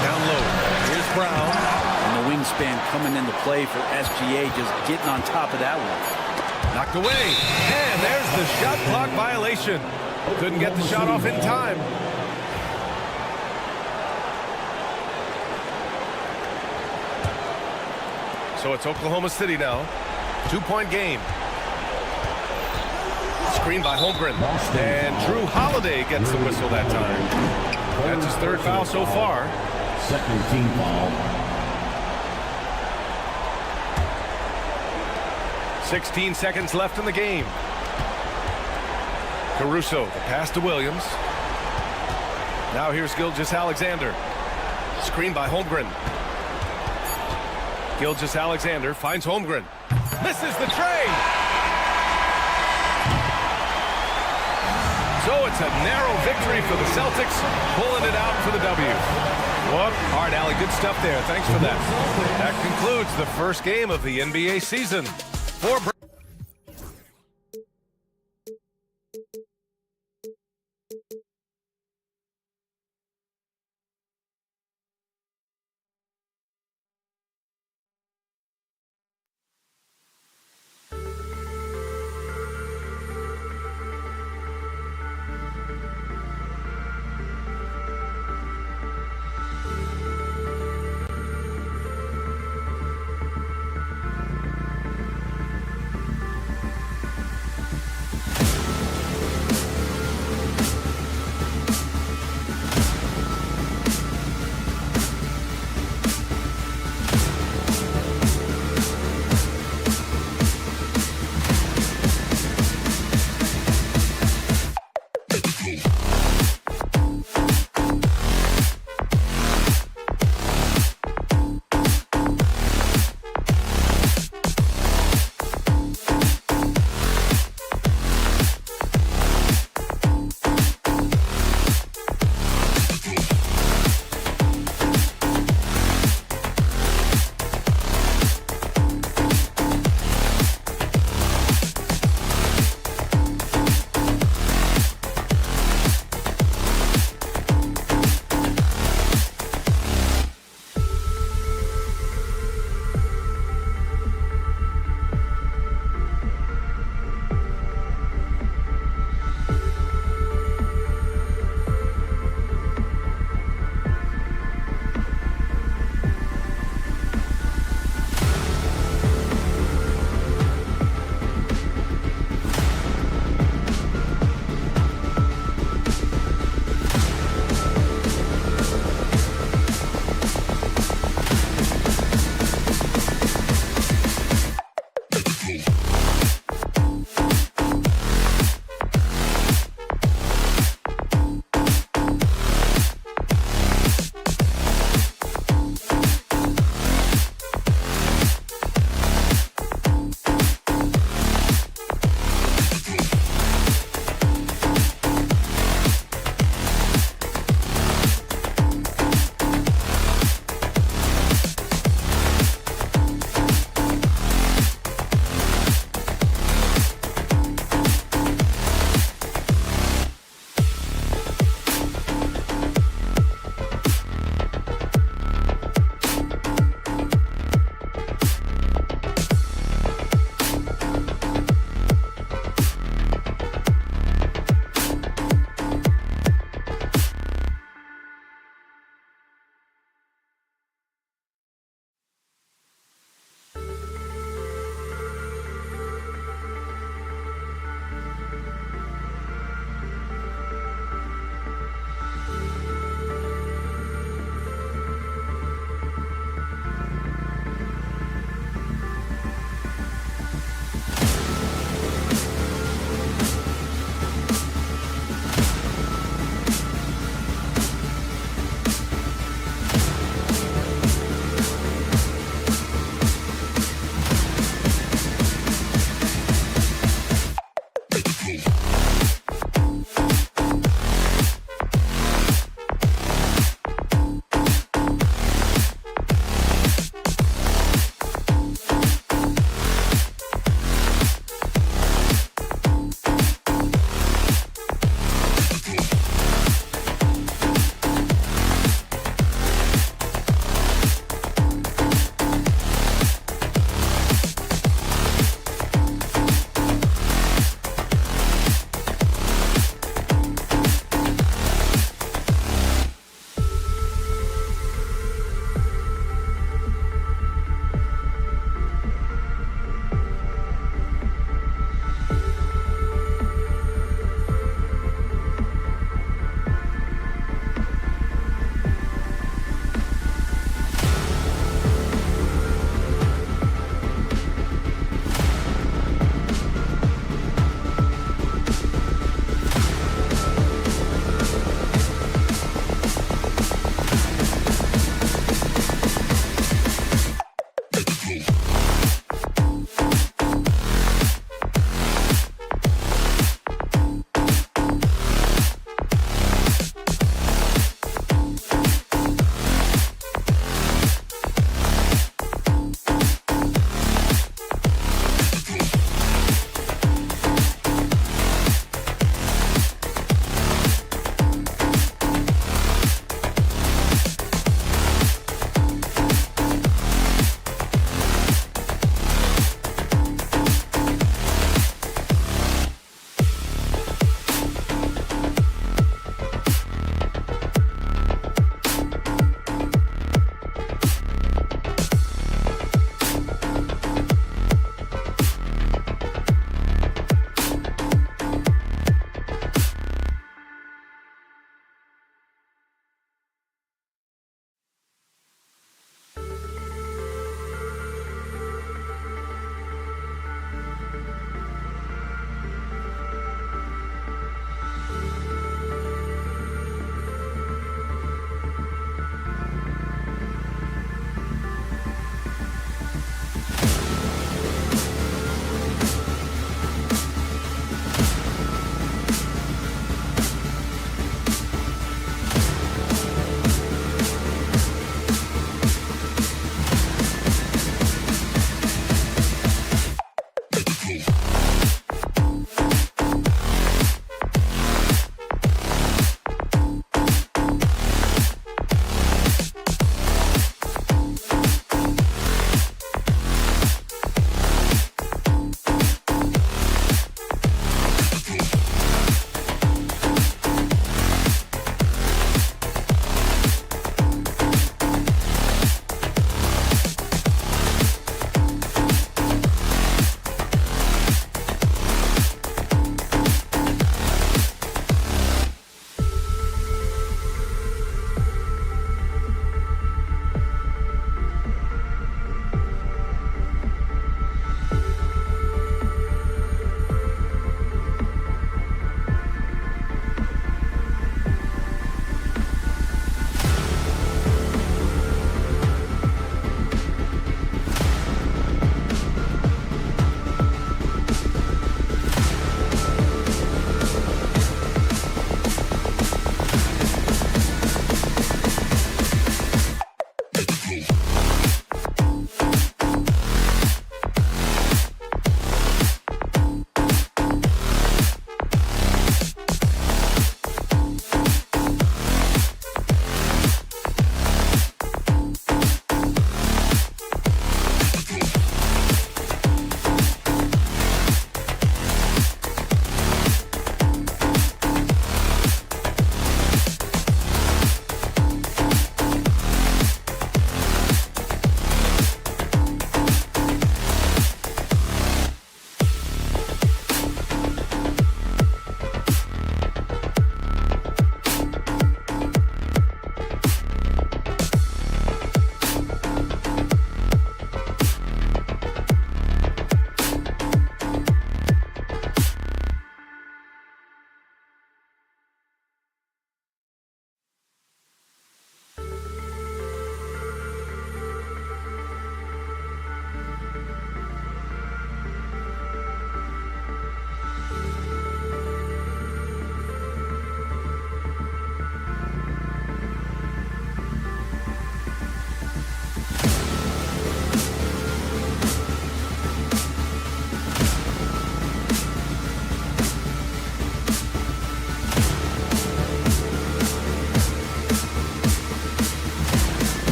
Down low. Here's Brown. And the wingspan coming into play for SGA, just getting on top of that one. Knocked away. And there's the shot clock violation. Couldn't get the shot off in time. So it's Oklahoma City now. 2-point game. Screen by Holmgren. And Drew Holiday gets the whistle that time. That's his third foul so far. Second team foul. 16 seconds left in the game. Caruso, the pass to Williams. Now here's Gilgeous-Alexander. Screen by Holmgren. Gilgeous-Alexander finds Holmgren. Misses the trade. So it's a narrow victory for the Celtics, pulling it out for the W. What? All right, Allie, good stuff there. Thanks for that. That concludes the first game of the NBA season. For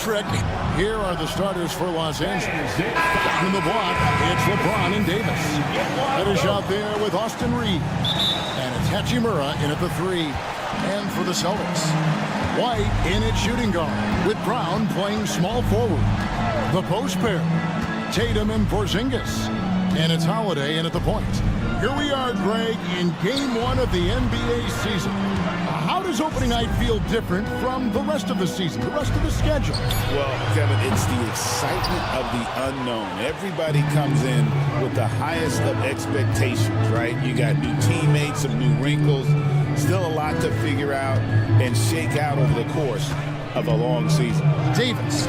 trick. Here are the starters for Los Angeles. In the block, it's LeBron and Davis. Finish out there with Austin Reeves. And it's Hachimura in at the 3. And for the Celtics, White in at shooting guard with Brown playing small forward. The post pair, Tatum and Porzingis. And it's Holiday in at the point. Here we are, Greg, in Game 1 of the NBA season. How does opening night feel different from the rest of the season, the rest of the schedule? Well, Kevin, it's the excitement of the unknown. Everybody comes in with the highest of expectations, right? You got new teammates, some new wrinkles, still a lot to figure out and shake out over the course of a long season. Davis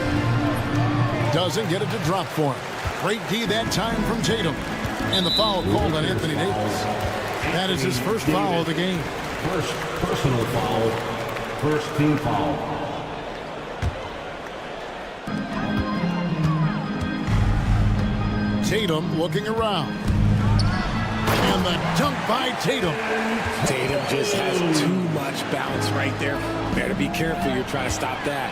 doesn't get it to drop for him. Great D that time from Tatum. And the foul called on Anthony Davis. That is his first foul of the game. First personal foul. First team foul. Tatum looking around. And the dunk by Tatum. Tatum just has too much bounce right there. Better be careful. You're trying to stop that.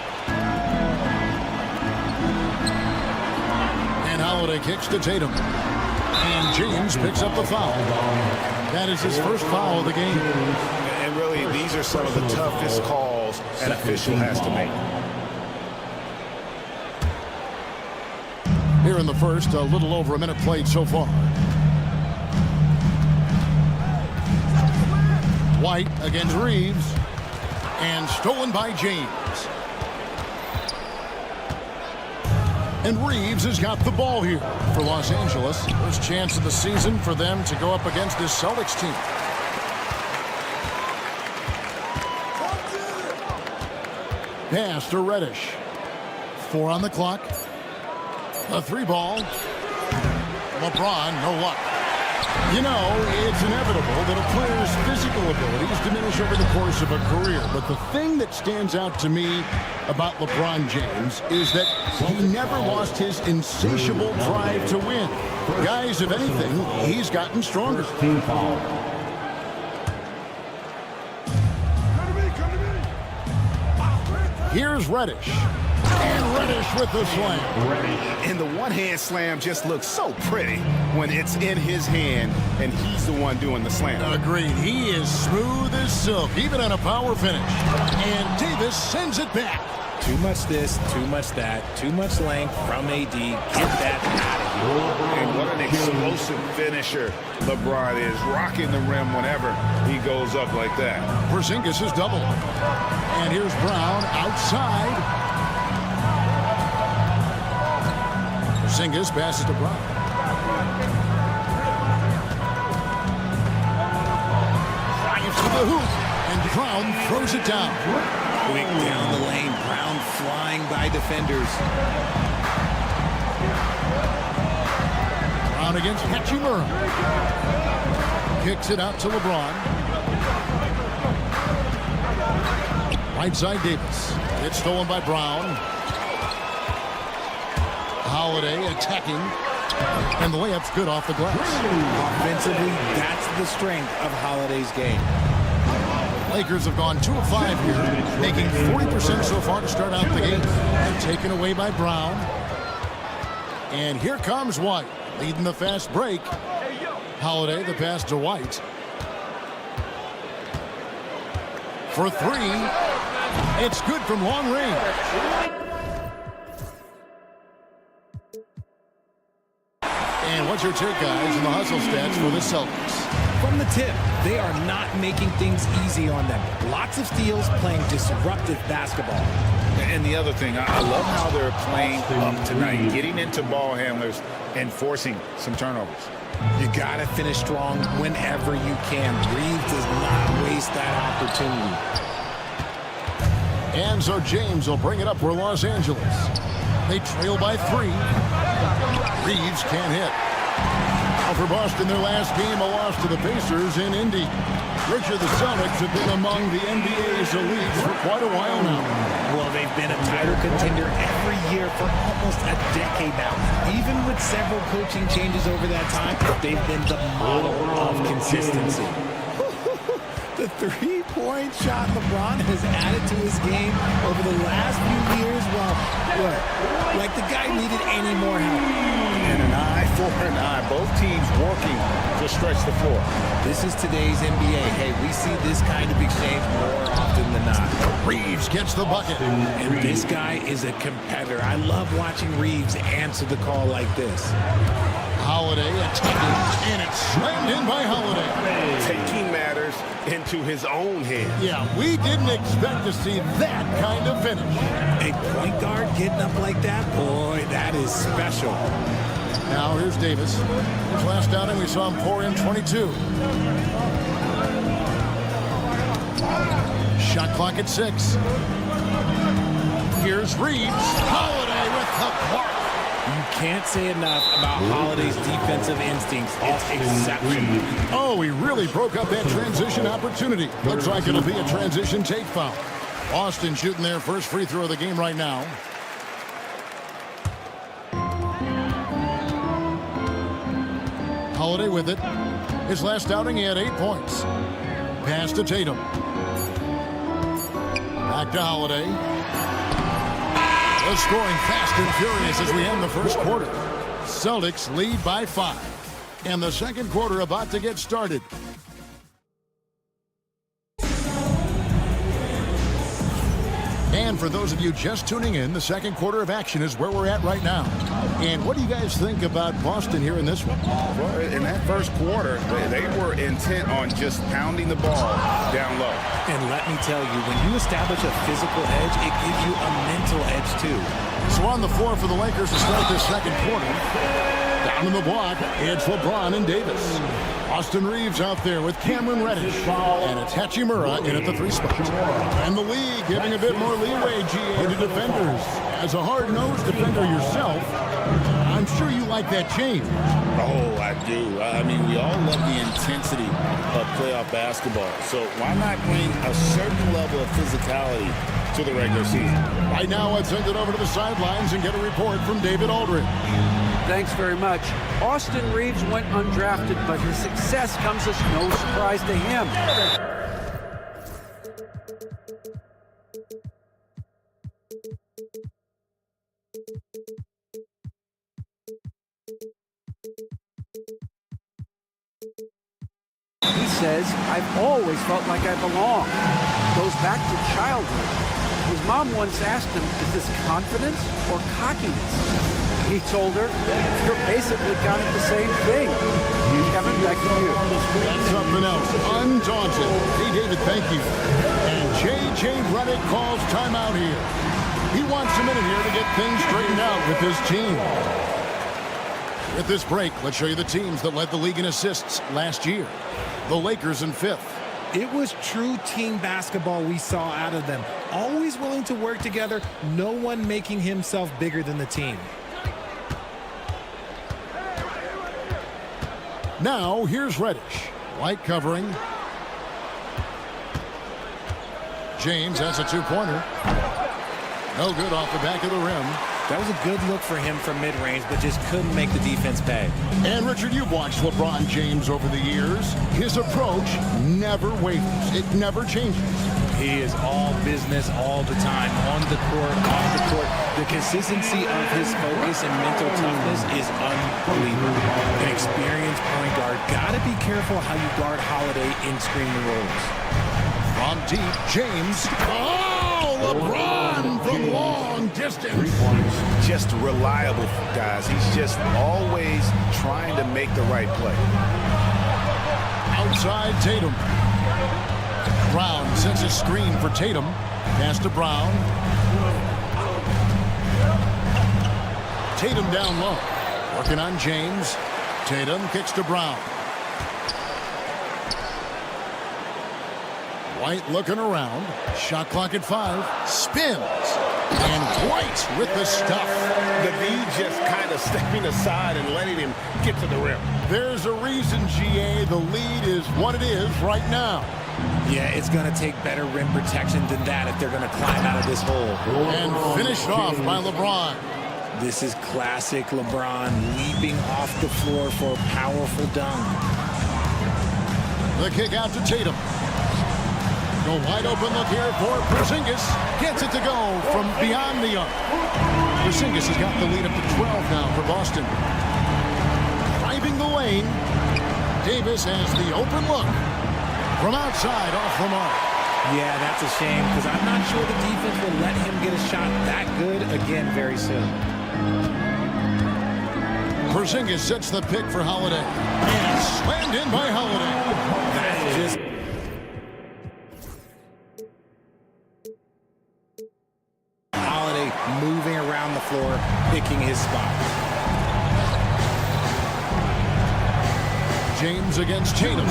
And Holiday kicks to Tatum. And James picks up the foul. That is his first foul of the game. And really, these are some of the toughest calls an official has to make. Here in the first, a little over a minute played so far. White against Reeves. And stolen by James. And Reeves has got the ball here for Los Angeles. First chance of the season for them to go up against this Celtics team. Pass to Reddish. 4 on the clock. A 3 ball. LeBron, no luck. You know, it's inevitable that a player's physical abilities diminish over the course of a career. But the thing that stands out to me about LeBron James is that he never lost his insatiable drive to win. Guys, if anything, he's gotten stronger. Team foul. Here's Reddish. And Reddish with the slam. And the one-hand slam just looks so pretty when it's in his hand and he's the one doing the slam. Agreed. He is smooth as silk, even on a power finish. And Davis sends it back. Too much this, too much that, too much length from AD. Get that out of here. And what an explosive finisher LeBron is, rocking the rim whenever he goes up like that. Porzingis is double. And here's Brown outside. Porzingis passes to Brown. Drives to the hoop. And Brown throws it down. Quick down the lane. Brown flying by defenders. Brown against Hachimura. Kicks it out to LeBron. Right side Davis. It's stolen by Brown. Holiday attacking. And the layup's good off the glass. Offensively, that's the strength of Holiday's game. Lakers have gone 2 of 5 here, making 40% so far to start out the game. And taken away by Brown. And here comes White, leading the fast break. Holiday, the pass to White. For 3. It's good from long range. And what's your take, guys, in the hustle stats for the Celtics? From the tip, they are not making things easy on them. Lots of steals, playing disruptive basketball. And the other thing, I love how they're playing up tonight, getting into ball handlers and forcing some turnovers. You got to finish strong whenever you can. Reeves does not waste that opportunity. And so James will bring it up for Los Angeles. They trail by 3. Reeves can't hit. Now for Boston, their last game, a loss to the Pacers in Indy. Richard, the Celtics have been among the NBA's elites for quite a while now. Well, they've been a title contender every year for almost a decade now. Even with several coaching changes over that time, they've been the model of consistency. The three-point shot LeBron has added to his game over the last few years. Well, what? Like the guy needed any more help. And an eye for an eye. Both teams working to stretch the floor. This is today's NBA. Hey, we see this kind of exchange more often than not. Reeves gets the bucket. And this guy is a competitor. I love watching Reeves answer the call like this. Holiday attacking, and it's slammed in by Holiday. Taking matters into his own hands. Yeah, we didn't expect to see that kind of finish. A point guard getting up like that, boy, that is special. Now here's Davis. His last outing, we saw him pour in 22. Shot clock at 6. Here's Reeves. Holiday with the block. You can't say enough about Holiday's defensive instincts. It's exceptional. Oh, he really broke up that transition opportunity. Looks like it'll be a transition take foul. Boston shooting their first free throw of the game right now. Holiday with it. His last outing, he had 8 points. Pass to Tatum. Back to Holiday. The scoring fast and furious as we end the first quarter. Celtics lead by 5. And the second quarter about to get started. And for those of you just tuning in, the second quarter of action is where we're at right now. And what do you guys think about Boston here in this one? Well, in that first quarter, they were intent on just pounding the ball down low. And let me tell you, when you establish a physical edge, it gives you a mental edge too. So on the floor for the Lakers to start this second quarter. Down in the block, it's LeBron and Davis. Austin Reeves out there with Cameron Reddish. And it's Hachimura in at the 3 spot. And the league giving a bit more leeway, GA, to defenders. As a hard-nosed defender yourself, I'm sure you like that change. Oh, I do. I mean, we all love the intensity of playoff basketball. So why not bring a certain level of physicality to the regular season? Right now, let's send it over to the sidelines and get a report from David Aldridge. Thanks very much. Austin Reeves went undrafted, but his success comes as no surprise to him. He says, I've always felt like I belong. Goes back to childhood. His mom once asked him, is this confidence or cockiness? He told her, you're basically kind of the same thing. Kevin, back to you. That's something else. Undaunted. Hey, David, thank you. And J.J. Redick calls timeout here. He wants a minute here to get things straightened out with his team. With this break, let's show you the teams that led the league in assists last year. The Lakers in 5th. It was true team basketball we saw out of them. Always willing to work together, no one making himself bigger than the team. Now, here's Reddish. Light covering. James has a 2-pointer. No good off the back of the rim. That was a good look for him from mid-range, but just couldn't make the defense pay. And Richard, you've watched LeBron James over the years. His approach never wavers. It never changes. He is all business all the time, on the court, off the court. The consistency of his focus and mental toughness is unbelievable. An experienced point guard. Got to be careful how you guard Holiday in screening roles. From deep, James. Oh, LeBron from long distance. Just reliable, guys. He's just always trying to make the right play. Outside Tatum. Brown sends a screen for Tatum. Pass to Brown. Tatum down low. Working on James. Tatum kicks to Brown. White looking around. Shot clock at 5. Spins. And White with the stuff. The D just kind of stepping aside and letting him get to the rim. There's a reason, GA, the lead is what it is right now. Yeah, it's going to take better rim protection than that if they're going to climb out of this hole. And finished off by LeBron. This is classic LeBron leaping off the floor for a powerful dunk. The kick out to Tatum. The wide open look here for Porzingis. Gets it to go from beyond the arc. Porzingis has got the lead up to 12 now for Boston. Driving the lane. Davis has the open look. From outside, off the mark. Yeah, that's a shame because I'm not sure the defense will let him get a shot that good again very soon. Porzingis sets the pick for Holiday. And it's slammed in by Holiday. That's just... Holiday moving around the floor, picking his spot. James against Tatum.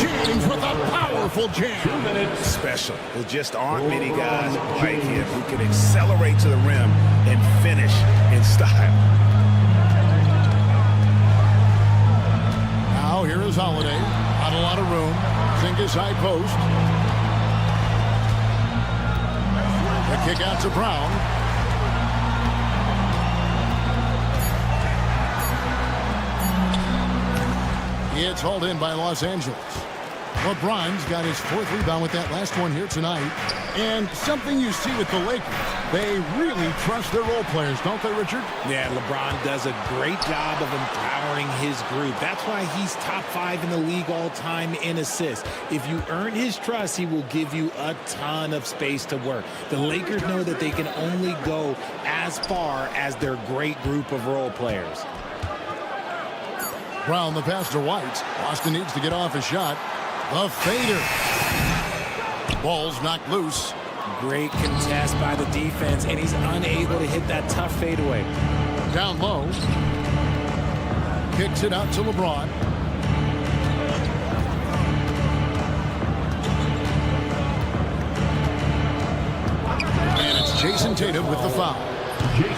James with a powerful jam. Special. There just aren't many guys like him who can accelerate to the rim and finish in style. Now here is Holiday. Not a lot of room. Porzingis high post. The kick out to Brown. It's hauled in by Los Angeles. LeBron's got his 4th rebound with that last one here tonight. And something you see with the Lakers, they really trust their role players, don't they, Richard? Yeah, LeBron does a great job of empowering his group. That's why he's top 5 in the league all time in assists. If you earn his trust, he will give you a ton of space to work. The Lakers know that they can only go as far as their great group of role players. Brown the pass to White. Boston needs to get off a shot. The fader. Ball's knocked loose. Great contest by the defense, and he's unable to hit that tough fadeaway. Down low. Kicks it out to LeBron. And it's Jason Tatum with the foul.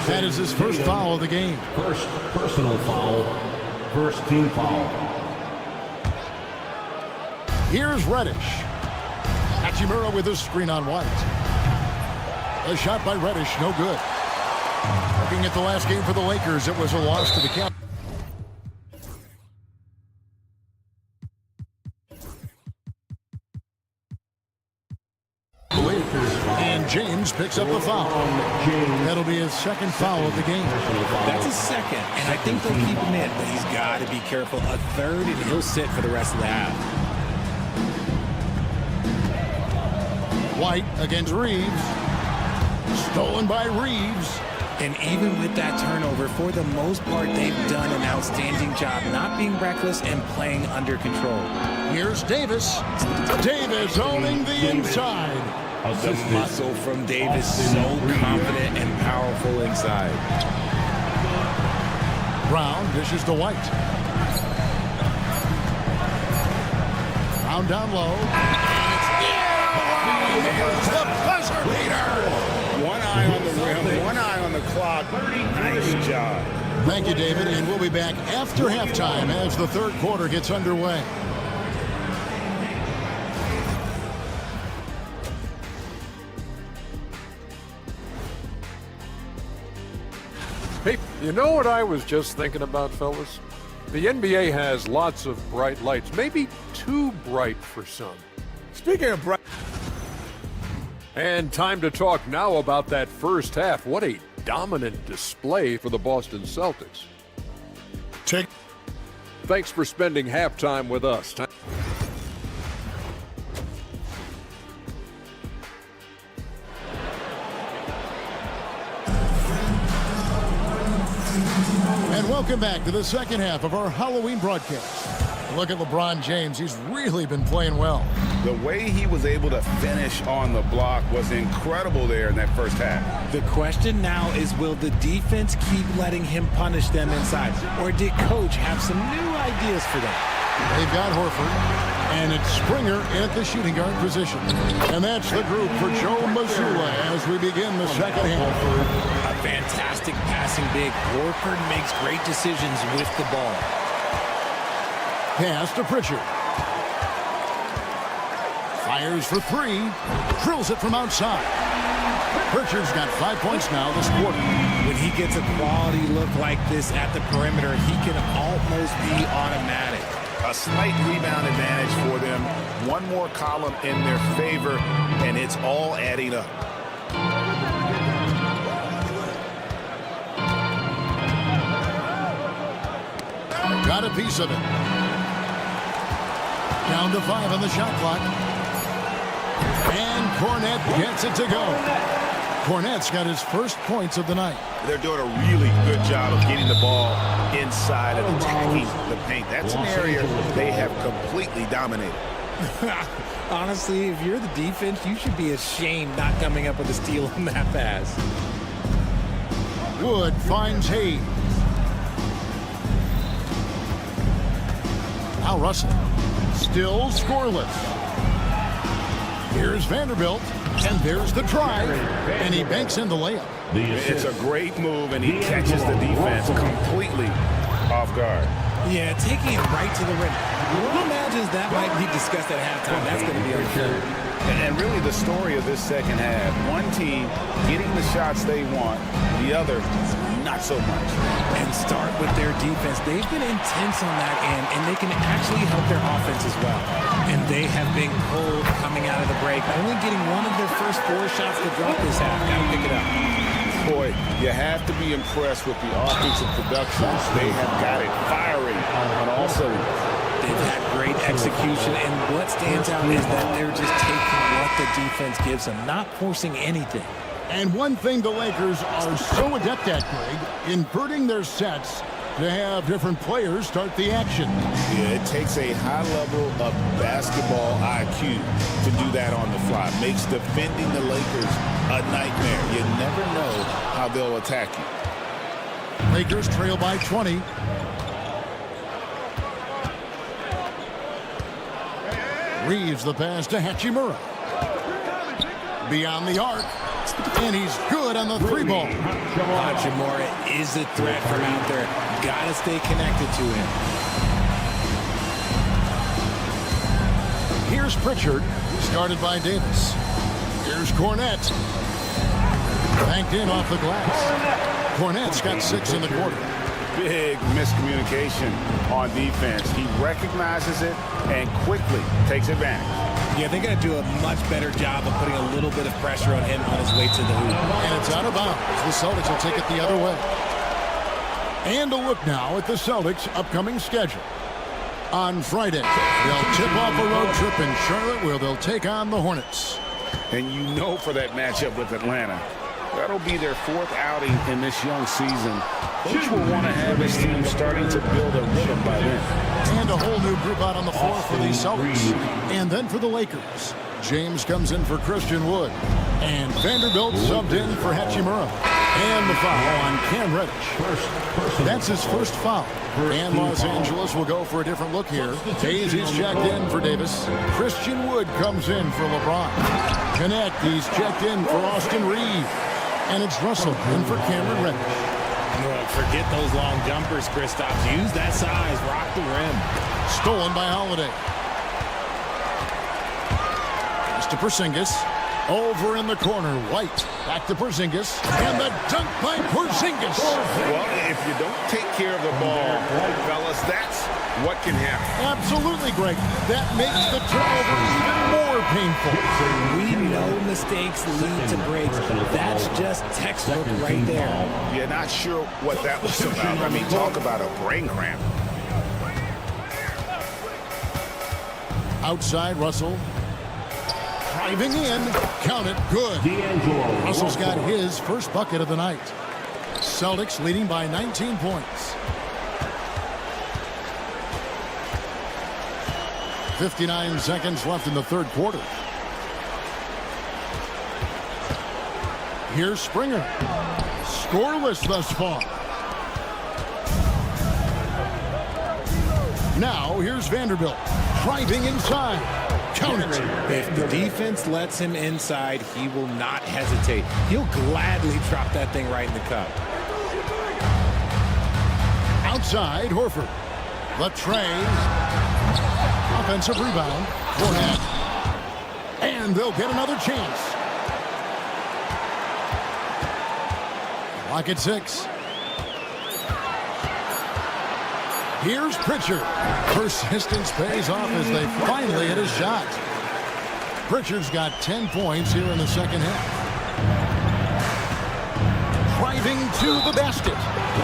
That is his first foul of the game. First personal foul. First team foul. Here's Reddish. Hachimura with a screen on White. A shot by Reddish, no good. Looking at the last game for the Lakers, it was a loss to the Cavs. And James picks up the foul. That'll be his 2nd foul of the game. That's his 2nd, and I think they'll keep him in, but he's got to be careful. A 3rd, and he'll sit for the rest of the half. White against Reeves. Stolen by Reeves. And even with that turnover, for the most part, they've done an outstanding job not being reckless and playing under control. Here's Davis. Davis owning the inside. The muscle from Davis, so confident and powerful inside. Brown dishes to White. Brown down low. There's the buzzer beater. One eye on the rim, one eye on the clock. Nice job. Thank you, David, and we'll be back after halftime as the 3rd quarter gets underway. Hey, you know what I was just thinking about, fellas? The NBA has lots of bright lights, maybe too bright for some. Speaking of bright... And time to talk now about that first half. What a dominant display for the Boston Celtics. Thanks for spending halftime with us. And welcome back to the 2nd half of our Halloween broadcast. Look at LeBron James. He's really been playing well. The way he was able to finish on the block was incredible there in that first half. The question now is, will the defense keep letting him punish them inside? Or did Coach have some new ideas for them? They've got Horford, and it's Springer at the shooting guard position. And that's the group for Joe Mazzulla as we begin the 2nd half. A fantastic passing big. Horford makes great decisions with the ball. Pass to Pritchard. Fires for 3. Drills it from outside. Pritchard's got 5 points now this quarter. When he gets a quality look like this at the perimeter, he can almost be automatic. A slight rebound advantage for them. One more column in their favor, and it's all adding up. Got a piece of it. Down to 5 on the shot clock. And Cornette gets it to go. Cornette's got his first points of the night. They're doing a really good job of getting the ball inside and attacking the paint. That's an area they have completely dominated. Honestly, if you're the defense, you should be ashamed not coming up with a steal on that pass. Wood finds Hayes. Now Russell. Still scoreless. Here's Vanderbilt. And there's the try. And he banks in the layup. It's a great move, and he catches the defense completely off guard. Yeah, taking it right to the rim. Who imagines that might be discussed at halftime? That's going to be unfair. And really the story of this second half, one team getting the shots they want, the other not so much. And start with their defense. They've been intense on that end, and they can actually help their offense as well. And they have been cold coming out of the break, only getting one of their first 4 shots to drop this half. Got to pick it up. Boy, you have to be impressed with the offensive production. They have got it firing on all cylinders. They've had great execution, and what stands out is that they're just taking what the defense gives them, not forcing anything. And one thing the Lakers are so adept at, Greg, inverting their sets to have different players start the action. Yeah, it takes a high level of basketball IQ to do that on the fly. Makes defending the Lakers a nightmare. You never know how they'll attack you. Lakers trail by 20. Reeves the pass to Hachimura. Beyond the arc. And he's good on the 3-ball. Hachimura is a threat from out there. Got to stay connected to him. Here's Pritchard, started by Davis. Here's Cornette. Banked in off the glass. Cornette's got 6 in the quarter. Big miscommunication on defense. He recognizes it and quickly takes advantage. Yeah, they got to do a much better job of putting a little bit of pressure on him on his way to the hoop. And it's out of bounds. The Celtics will take it the other way. And a look now at the Celtics' upcoming schedule. On Friday, they'll tip off a road trip in Charlotte where they'll take on the Hornets. And you know for that matchup with Atlanta, that'll be their 4th outing in this young season. Coach will want to have his team starting to build a rhythm by then. And a whole new group out on the floor for the Celtics. And then for the Lakers, James comes in for Christian Wood. And Vanderbilt subbed in for Hachimura. And the foul on Cam Reddish. That's his first foul. And Los Angeles will go for a different look here. Hayes is checked in for Davis. Christian Wood comes in for LeBron. Connect, he's checked in for Austin Reeves. And it's Russell in for Cameron Reddish. Forget those long jumpers, Kristaps. Use that size. Rock the rim. Stolen by Holiday. Pass to Porzingis. Over in the corner. White. Back to Porzingis. And the dunk by Porzingis. Well, if you don't take care of the ball, fellas, that's what can happen. Absolutely, Greg. That makes the turnover even more painful. We know mistakes lead to breaks. That's just textbook right there. You're not sure what that was about. I mean, talk about a brain cramp. Outside, Russell. Driving in. Count it. Good. Russell's got his first bucket of the night. Celtics leading by 19 points. 59 seconds left in the third quarter. Here's Springer. Scoreless thus far. Now here's Vanderbilt. Driving inside. Count it. If the defense lets him inside, he will not hesitate. He'll gladly drop that thing right in the cup. Outside, Horford. The tray. Offensive rebound. Cornette. And they'll get another chance. Clock at 6. Here's Pritchard. Persistence pays off as they finally hit a shot. Pritchard's got 10 points here in the second half. Driving to the basket.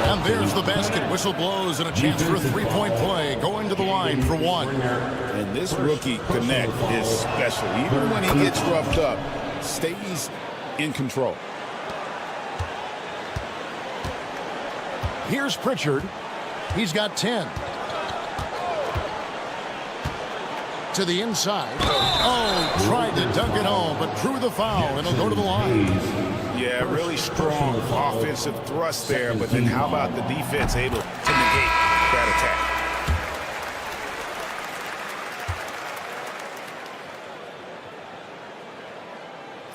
And there's the basket. Whistle blows and a chance for a three-point play. Going to the line for one. And this rookie connect is special. Even when he gets roughed up, stays in control. Here's Pritchard. He's got 10. To the inside. Oh, tried to dunk it home, but drew the foul, and he'll go to the line. Yeah, really strong offensive thrust there, but then how about the defense able to negate that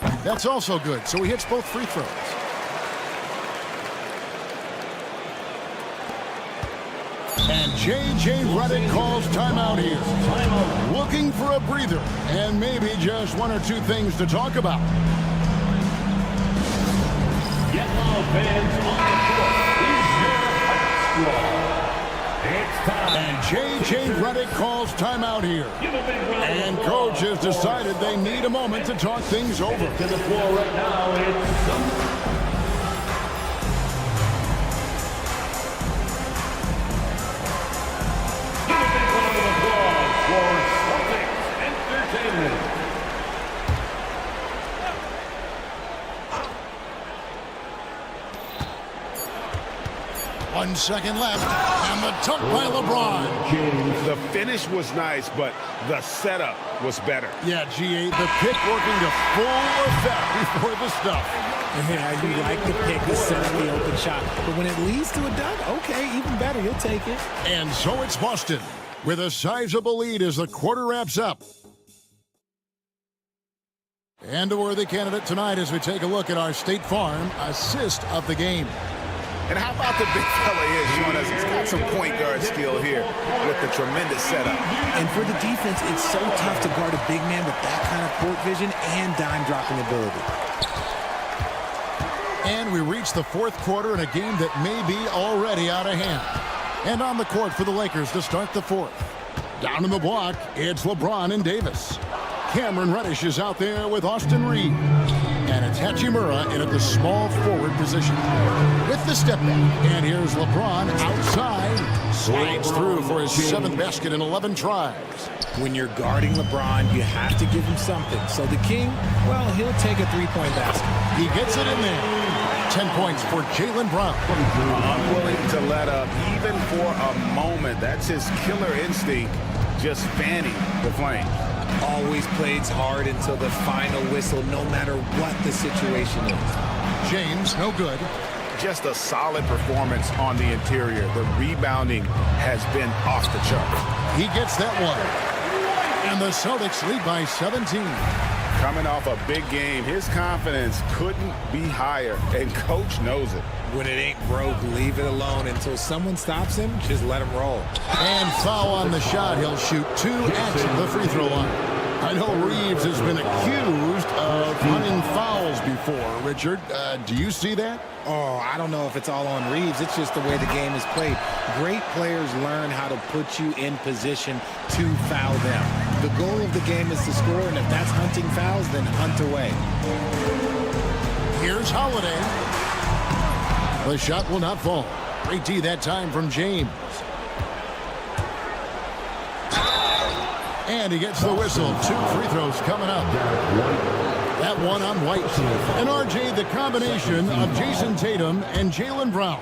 attack? That's also good, so he hits both free throws. And J.J. Redick calls timeout here. Looking for a breather and maybe just one or two things to talk about. Get loud, fans, on the court. It's time. And J.J. Redick calls timeout here. And coach has decided they need a moment to talk things over. To the floor right now, it's One second left, and the dunk by LeBron. The finish was nice, but the setup was better. Yeah, G8, the pick working to full effect before the stuff. Yeah, you like the pick to set up the open shot, but when it leads to a dunk, okay, even better, you'll take it. And so it's Boston with a sizable lead as the quarter wraps up. And a worthy candidate tonight as we take a look at our State Farm assist of the game. And how about the big fella here showing us he's got some point guard skill here with the tremendous setup. And for the defense, it's so tough to guard a big man with that kind of court vision and dime dropping ability. And we reach the fourth quarter in a game that may be already out of hand. And on the court for the Lakers to start the fourth. Down in the block, it's LeBron and Davis. Cameron Reddish is out there with Austin Reed. And it's Hachimura in at the small forward position. With the step back. And here's LeBron outside. Slides through for his 7th basket in 11 tries. When you're guarding LeBron, you have to give him something. So the King, well, he'll take a three-point basket. He gets it in there. 10 points for Jaylen Brown. Unwilling to let up even for a moment. That's his killer instinct, just fanning the flame. Always plays hard until the final whistle, no matter what the situation is. James, no good. Just a solid performance on the interior. The rebounding has been off the chart. He gets that one. And the Celtics lead by 17. Coming off a big game, his confidence couldn't be higher, and coach knows it. When it ain't broke, leave it alone until someone stops him. Just let him roll. And foul on the shot. He'll shoot 2 at the free throw line. I know Reeves has been accused of hunting fouls before. Richard, do you see that? Oh, I don't know if it's all on Reeves. It's just the way the game is played. Great players learn how to put you in position to foul them. The goal of the game is to score, and if that's hunting fouls, then hunt away. Here's Holiday. The shot will not fall. Great D that time from James. And he gets the whistle. 2 free throws coming up. That one on White. And RJ, the combination of Jason Tatum and Jaylen Brown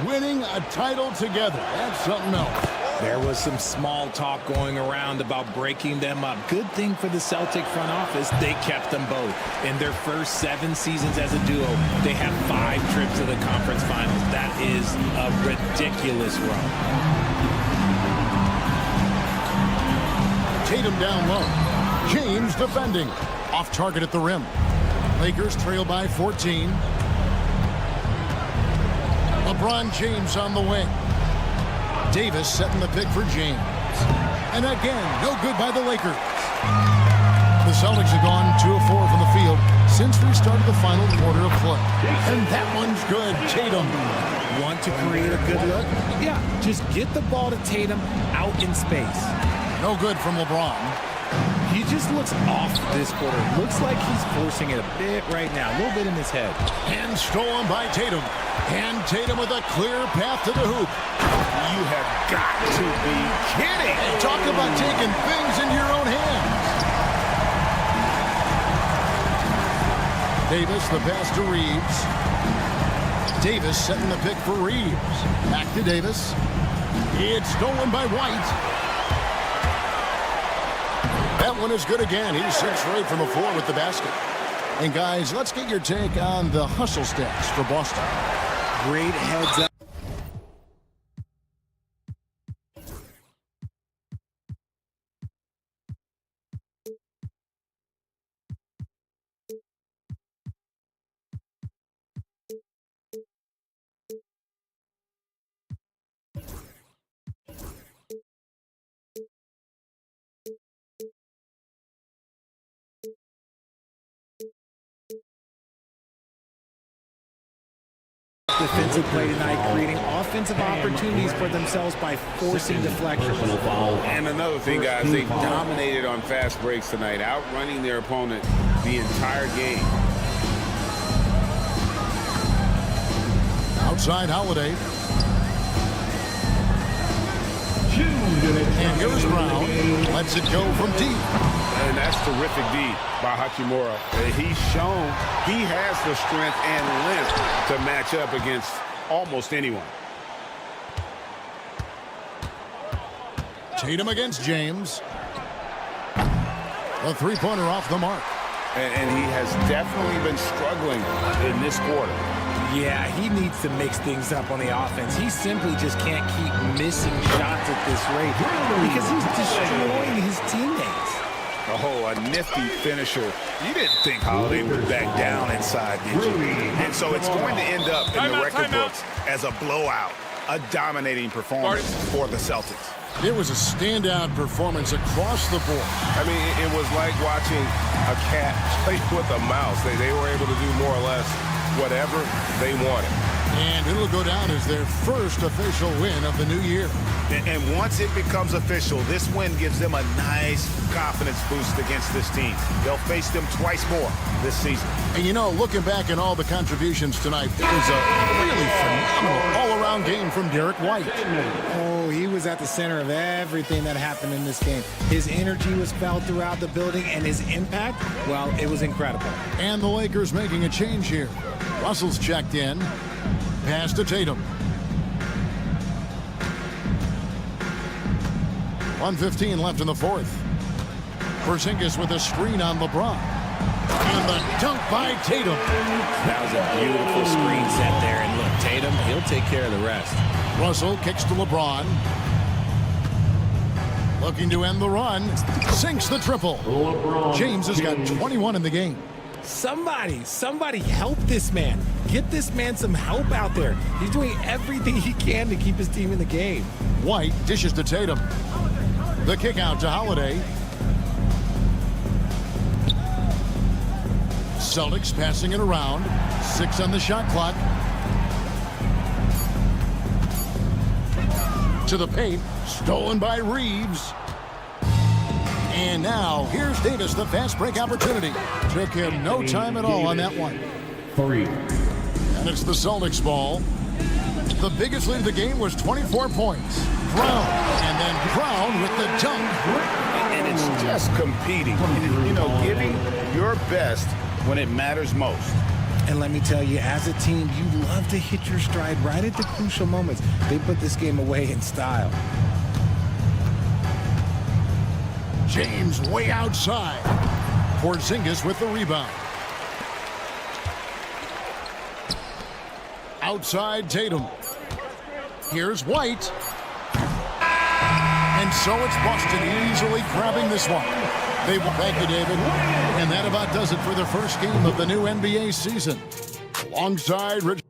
winning a title together. That's something else. There was some small talk going around about breaking them up. Good thing for the Celtic front office, they kept them both. In their first 7 seasons as a duo, they have 5 trips to the conference finals. That is a ridiculous run. Tatum down low. James defending. Off target at the rim. Lakers trail by 14. LeBron James on the wing. Davis setting the pick for James. And again, no good by the Lakers. The Celtics have gone 2 of 4 from the field. since we started the final quarter of play. And that one's good. Tatum. Want to create a good look? Yeah, just get the ball to Tatum out in space. No good from LeBron. He just looks off this quarter. Looks like he's forcing it a bit right now, a little bit in his head. And stolen by Tatum. And Tatum with a clear path to the hoop. You have got to be kidding. Hey, talk about taking things into your own hands. Davis, the pass to Reeves. Davis setting the pick for Reeves. Back to Davis. It's stolen by White. That one is good again. He's 6 for 8 from the floor with the basket. And guys, let's get your take on the hustle stats for Boston. Great heads up. Defensive play tonight, creating offensive opportunities for themselves by forcing deflections. And another thing, guys, they dominated on fast breaks tonight, outrunning their opponent the entire game. Outside Holiday. And here's Brown. Lets it go from deep. And that's terrific D by Hachimura. He's shown he has the strength and length to match up against almost anyone. Tatum against James. A three-pointer off the mark. And he has definitely been struggling in this quarter. Yeah, he needs to mix things up on the offense. He simply just can't keep missing shots at this rate because he's destroying his teammates. Oh, a nifty finisher. You didn't think Holiday would back down inside, did you? And so it's going to end up in the record books as a blowout, a dominating performance for the Celtics. It was a standout performance across the board. I mean, it was like watching a cat play with a mouse. They were able to do more or less whatever they wanted. And it'll go down as their first official win of the new year. And once it becomes official, this win gives them a nice confidence boost against this team. They'll face them twice more this season. And you know, looking back at all the contributions tonight, it was a really phenomenal all-around game from Derek White. Oh, he was at the center of everything that happened in this game. His energy was felt throughout the building, and his impact, well, it was incredible. And the Lakers making a change here. Russell's checked in. Pass to Tatum. 1:15 left in the fourth. Porzingis with a screen on LeBron. And the dunk by Tatum. That was a beautiful screen set there. And look, Tatum, he'll take care of the rest. Russell kicks to LeBron. Looking to end the run. Sinks the triple. James has got 21 in the game. Somebody help this man. Get this man some help out there. He's doing everything he can to keep his team in the game. White dishes to Tatum. The kick out to Holiday. Celtics passing it around. 6 on the shot clock. To the paint. Stolen by Reeves. And now, here's Davis, the fast break opportunity. Took him no time at all on that one. 3. And it's the Celtics ball. The biggest lead of the game was 24 points. Brown, and then Brown with the dunk. And it's just competing. You know, giving your best when it matters most. And let me tell you, as a team, you love to hit your stride right at the crucial moments. They put this game away in style. James way outside. Porzingis with the rebound. Outside Tatum. Here's White. And so it's Boston easily grabbing this one. Thank you, David. And that about does it for the first game of the new NBA season. Alongside Rich.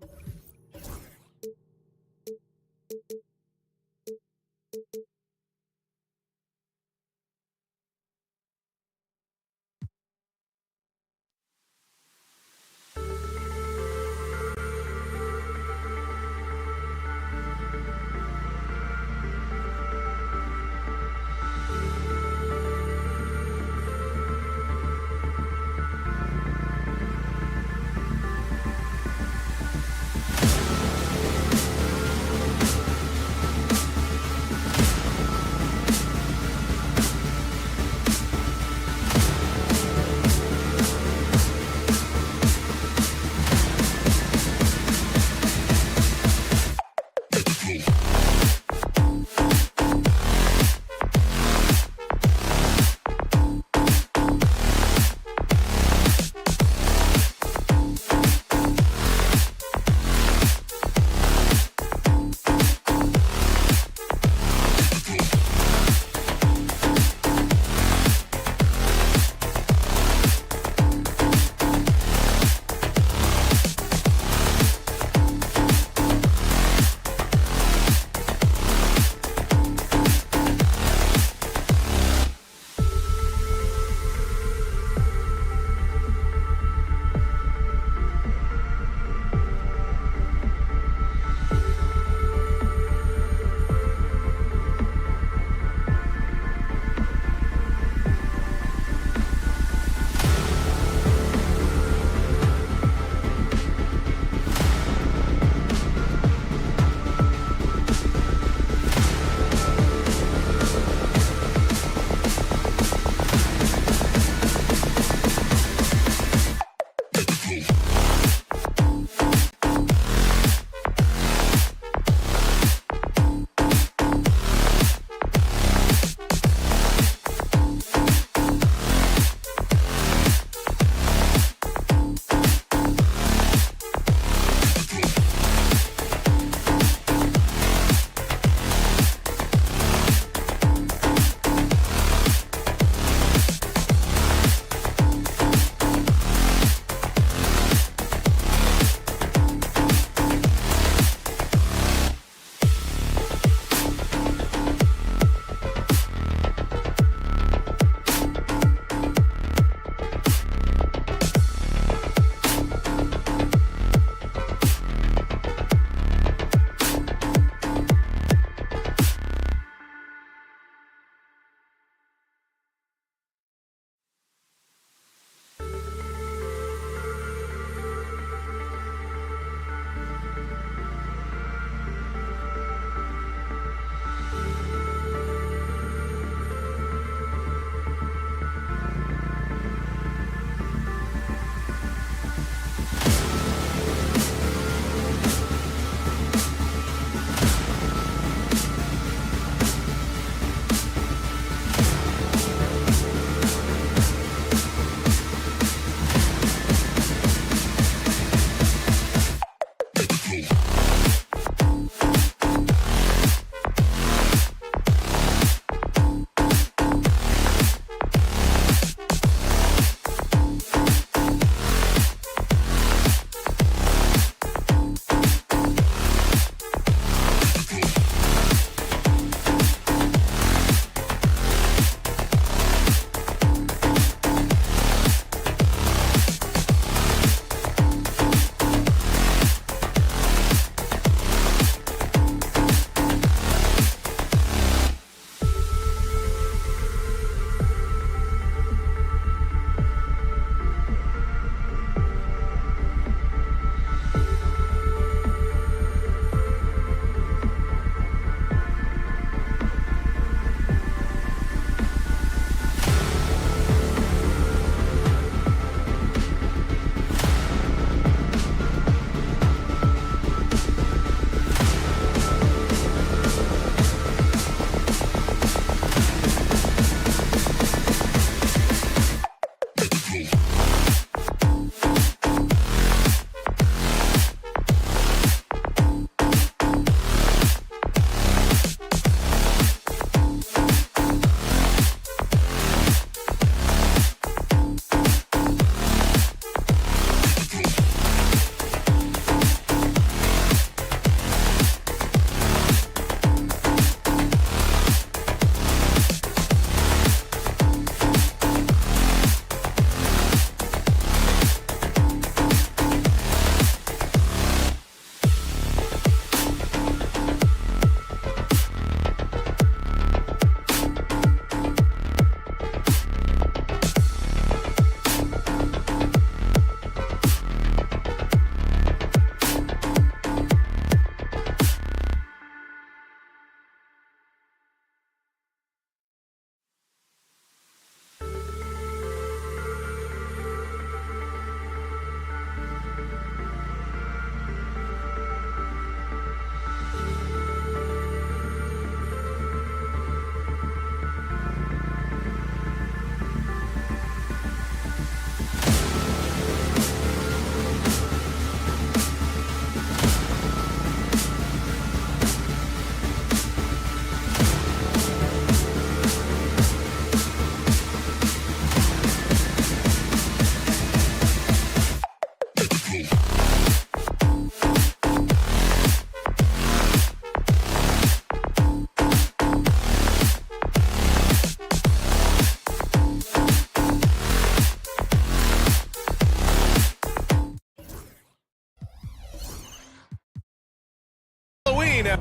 15.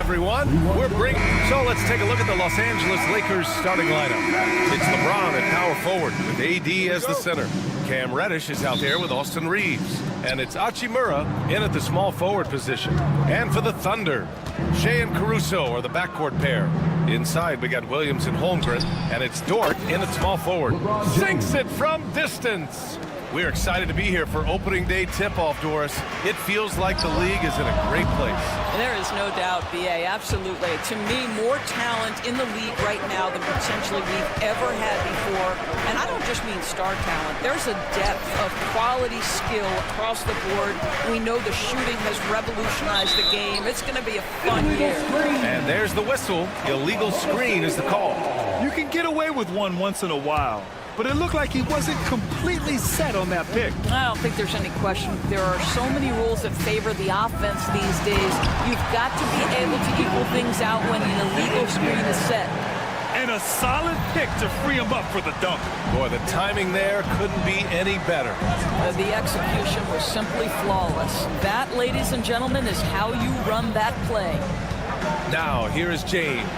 Everyone, so let's take a look at the Los Angeles Lakers starting lineup. It's LeBron at power forward with AD as the center. Cam Reddish is out there with Austin Reeves. And it's Hachimura in at the small forward position. And for the Thunder, Shea and Caruso are the backcourt pair. Inside, we got Williams and Holmgren, and it's Dort in at small forward. Sinks it from distance. We're excited to be here for opening day tip-off, Doris. It feels like the league is in a great place. There is no doubt, BA, absolutely. To me, more talent in the league right now than potentially we've ever had before. And I don't just mean star talent. There's a depth of quality skill across the board. We know the shooting has revolutionized the game. It's going to be a fun year. And there's the whistle. Illegal screen is the call. You can get away with one once in a while, but it looked like he wasn't completely set on that pick. I don't think there's any question. There are so many rules that favor the offense these days. You've got to be able to equal things out when an illegal screen is set. And a solid pick to free him up for the dunk. Boy, the timing there couldn't be any better. The execution was simply flawless. That, ladies and gentlemen, is how you run that play. Now, here is James.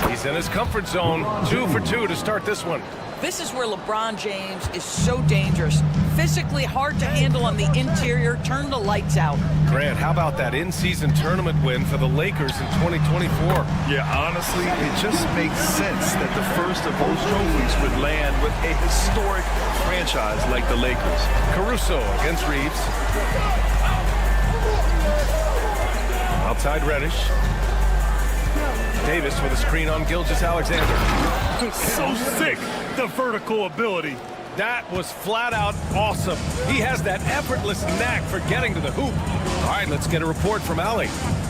He's in his comfort zone. 2 for 2 to start this one. This is where LeBron James is so dangerous. Physically hard to handle on the interior. Turn the lights out. Grant, how about that in-season tournament win for the Lakers in 2024? Yeah, honestly, it just makes sense that the first of those trophies would land with a historic franchise like the Lakers. Caruso against Reeves. Outside Reddish. Davis with a screen on Gilgeous-Alexander. So sick, the vertical ability. That was flat out awesome. He has that effortless knack for getting to the hoop. All right, let's get a report from Allie.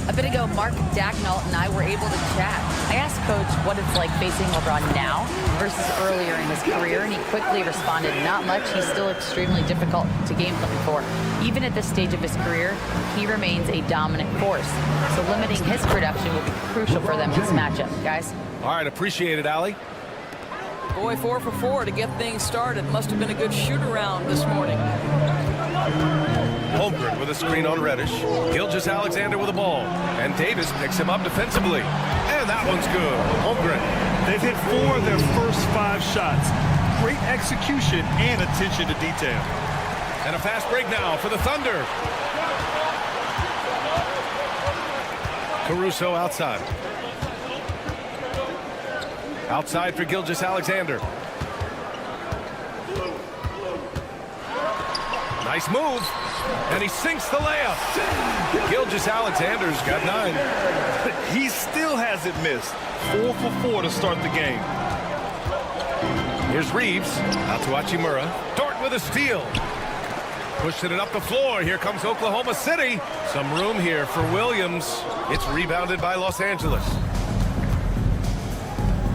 A bit ago, Mark Dagnall and I were able to chat. I asked Coach what it's like facing LeBron now versus earlier in his career, and he quickly responded, not much. He's still extremely difficult to game plan for. Even at this stage of his career, he remains a dominant force. So limiting his production will be crucial for them in this matchup, guys. All right, appreciate it, Allie. Boy, 4 for 4 to get things started. Must have been a good shoot-around this morning. Holmgren with a screen on Reddish. Gilgeous-Alexander with the ball. And Davis picks him up defensively. And that one's good. Holmgren. They've hit 4 of their first 5 shots. Great execution and attention to detail. And a fast break now for the Thunder. Caruso outside. Outside for Gilgeous-Alexander. Nice move. And he sinks the layup. Gilgeous-Alexander's got 9. He still hasn't missed. 4 for 4 to start the game. Here's Reeves. Out to Hachimura. Dort with a steal. Pushing it up the floor. Here comes Oklahoma City. Some room here for Williams. It's rebounded by Los Angeles.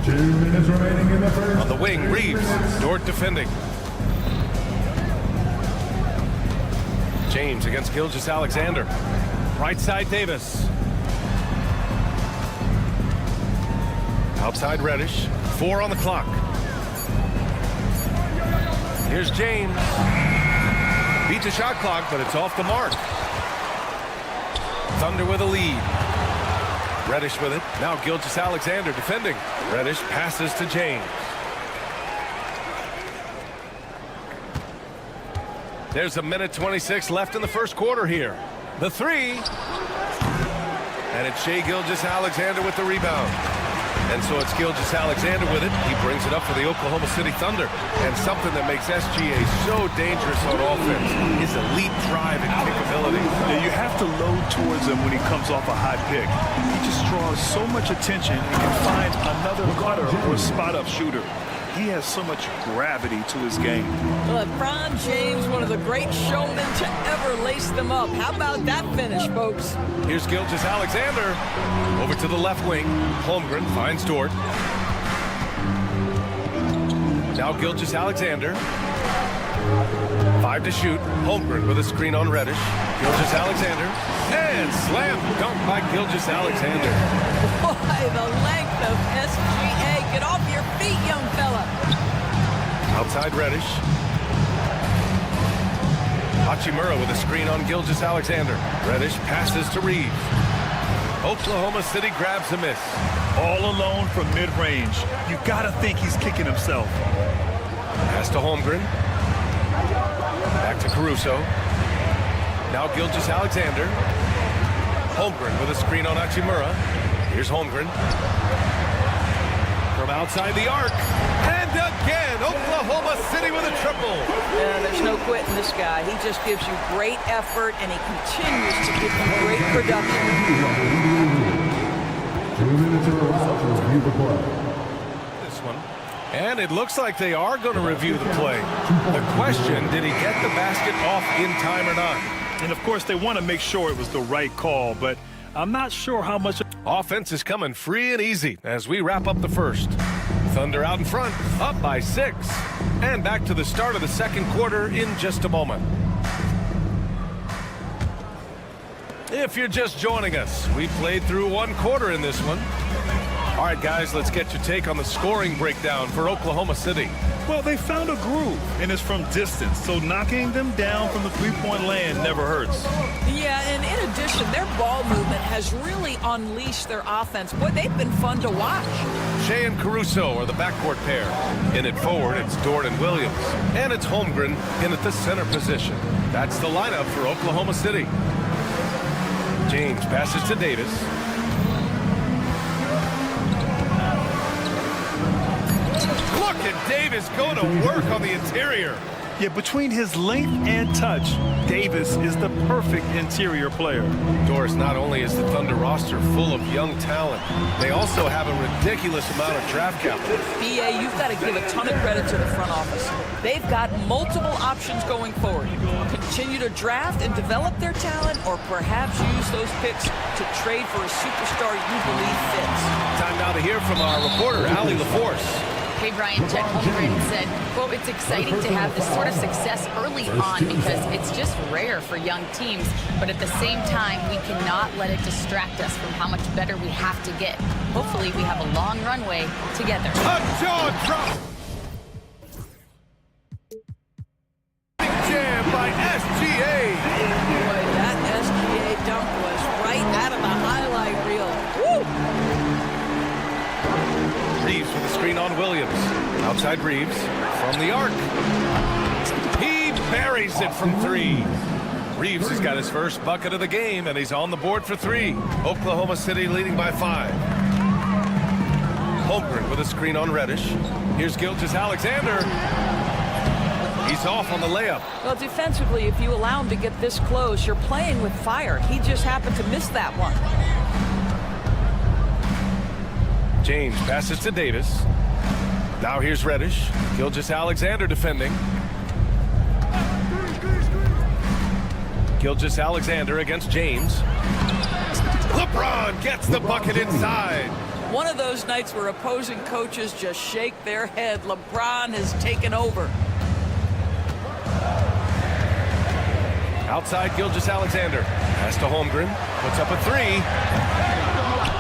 2 minutes remaining in the first. On the wing, Reeves. Dort defending. James against Gilgeous-Alexander. Right side, Davis. Outside Reddish. 4 on the clock. Here's James. Beats the shot clock, but it's off the mark. Thunder with a lead. Reddish with it. Now Gilgeous-Alexander defending. Reddish passes to James. There's a minute 26 left in the first quarter here. The 3. And it's Shai Gilgeous-Alexander with the rebound. And so it's Gilgeous-Alexander with it. He brings it up for the Oklahoma City Thunder. And something that makes SGA so dangerous on offense is elite drive and kickability. Yeah, you have to load towards him when he comes off a high pick. He just draws so much attention and can find another cutter or spot-up shooter. He has so much gravity to his game. LeBron James, one of the great showmen to ever lace them up. How about that finish, folks? Here's Gilgeous-Alexander. Over to the left wing. Holmgren finds Dort. Now Gilgeous-Alexander. 5 to shoot. Holmgren with a screen on Reddish. Gilgeous-Alexander. And slam dunk by Gilgeous-Alexander. Boy, the length of SGA. Get off your feet, young fella. Outside Reddish. Hachimura with a screen on Gilgeous-Alexander. Reddish passes to Reeves. Oklahoma City grabs a miss. All alone from mid-range. You gotta think he's kicking himself. Pass to Holmgren. Back to Caruso. Now Gilgeous-Alexander. Holmgren with a screen on Hachimura. Here's Holmgren. From outside the arc. And again, Oklahoma City with a triple. Yeah, there's no quitting this guy. He just gives you great effort, and he continues to give you great production. 2 minutes in a row to review the play. This one. And it looks like they are going to review the play. The question, did he get the basket off in time or not? And of course, they want to make sure it was the right call, but I'm not sure how much. Offense is coming free and easy as we wrap up the first. Thunder out in front, up by 6. And back to the start of the second quarter in just a moment. If you're just joining us, we played through 1 quarter in this one. All right, guys, let's get your take on the scoring breakdown for Oklahoma City. Well, they found a groove, and it's from distance, so knocking them down from the three-point land never hurts. Yeah, and in addition, their ball movement has really unleashed their offense. Boy, they've been fun to watch. Shai and Caruso are the backcourt pair. In it forward, it's Dort and Williams. And it's Holmgren in at the center position. That's the lineup for Oklahoma City. James passes to Davis. Look at Davis go to work on the interior. Yeah, between his length and touch, Davis is the perfect interior player. Doris, not only is the Thunder roster full of young talent, they also have a ridiculous amount of draft capital. BA, you've got to give a ton of credit to the front office. They've got multiple options going forward. Continue to draft and develop their talent, or perhaps use those picks to trade for a superstar you believe fits. Time now to hear from our reporter, Allie LaForce. Hey, Brian, Chet Holmgren said, quote, it's exciting to have this sort of success early on because it's just rare for young teams. But at the same time, we cannot let it distract us from how much better we have to get. Hopefully, we have a long runway together. A jaw drop. Jam by SGA. Boy, that SGA dunk was right out of the highlight reel. Woo! Reeves with a screen on Williams. Outside Reeves from the arc. He buries it from 3. Reeves has got his first bucket of the game, and he's on the board for 3. Oklahoma City leading by 5. Holmgren with a screen on Reddish. Here's Gilgeous-Alexander. He's off on the layup. Well, defensively, if you allow him to get this close, you're playing with fire. He just happened to miss that one. James passes to Davis. Now here's Reddish. Gilgeous-Alexander defending. Gilgeous-Alexander against James. LeBron gets the bucket inside. One of those nights where opposing coaches just shake their head. LeBron has taken over. Outside Gilgeous-Alexander. Pass to Holmgren. Puts up a 3.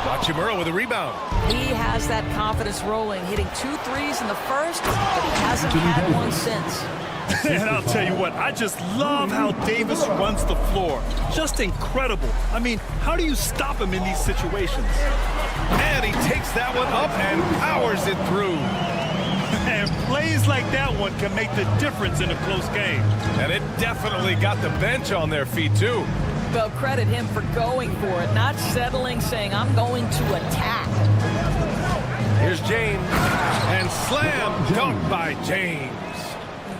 Hachimura with a rebound. He has that confidence rolling, hitting 2 threes in the first, but he hasn't had one since. And I'll tell you what, I just love how Davis runs the floor. Just incredible. I mean, how do you stop him in these situations? And he takes that one up and powers it through. And plays like that one can make the difference in a close game. And it definitely got the bench on their feet, too. Vanderbilt, credit him for going for it, not settling, saying, I'm going to attack. Here's James, and slam dunk by James.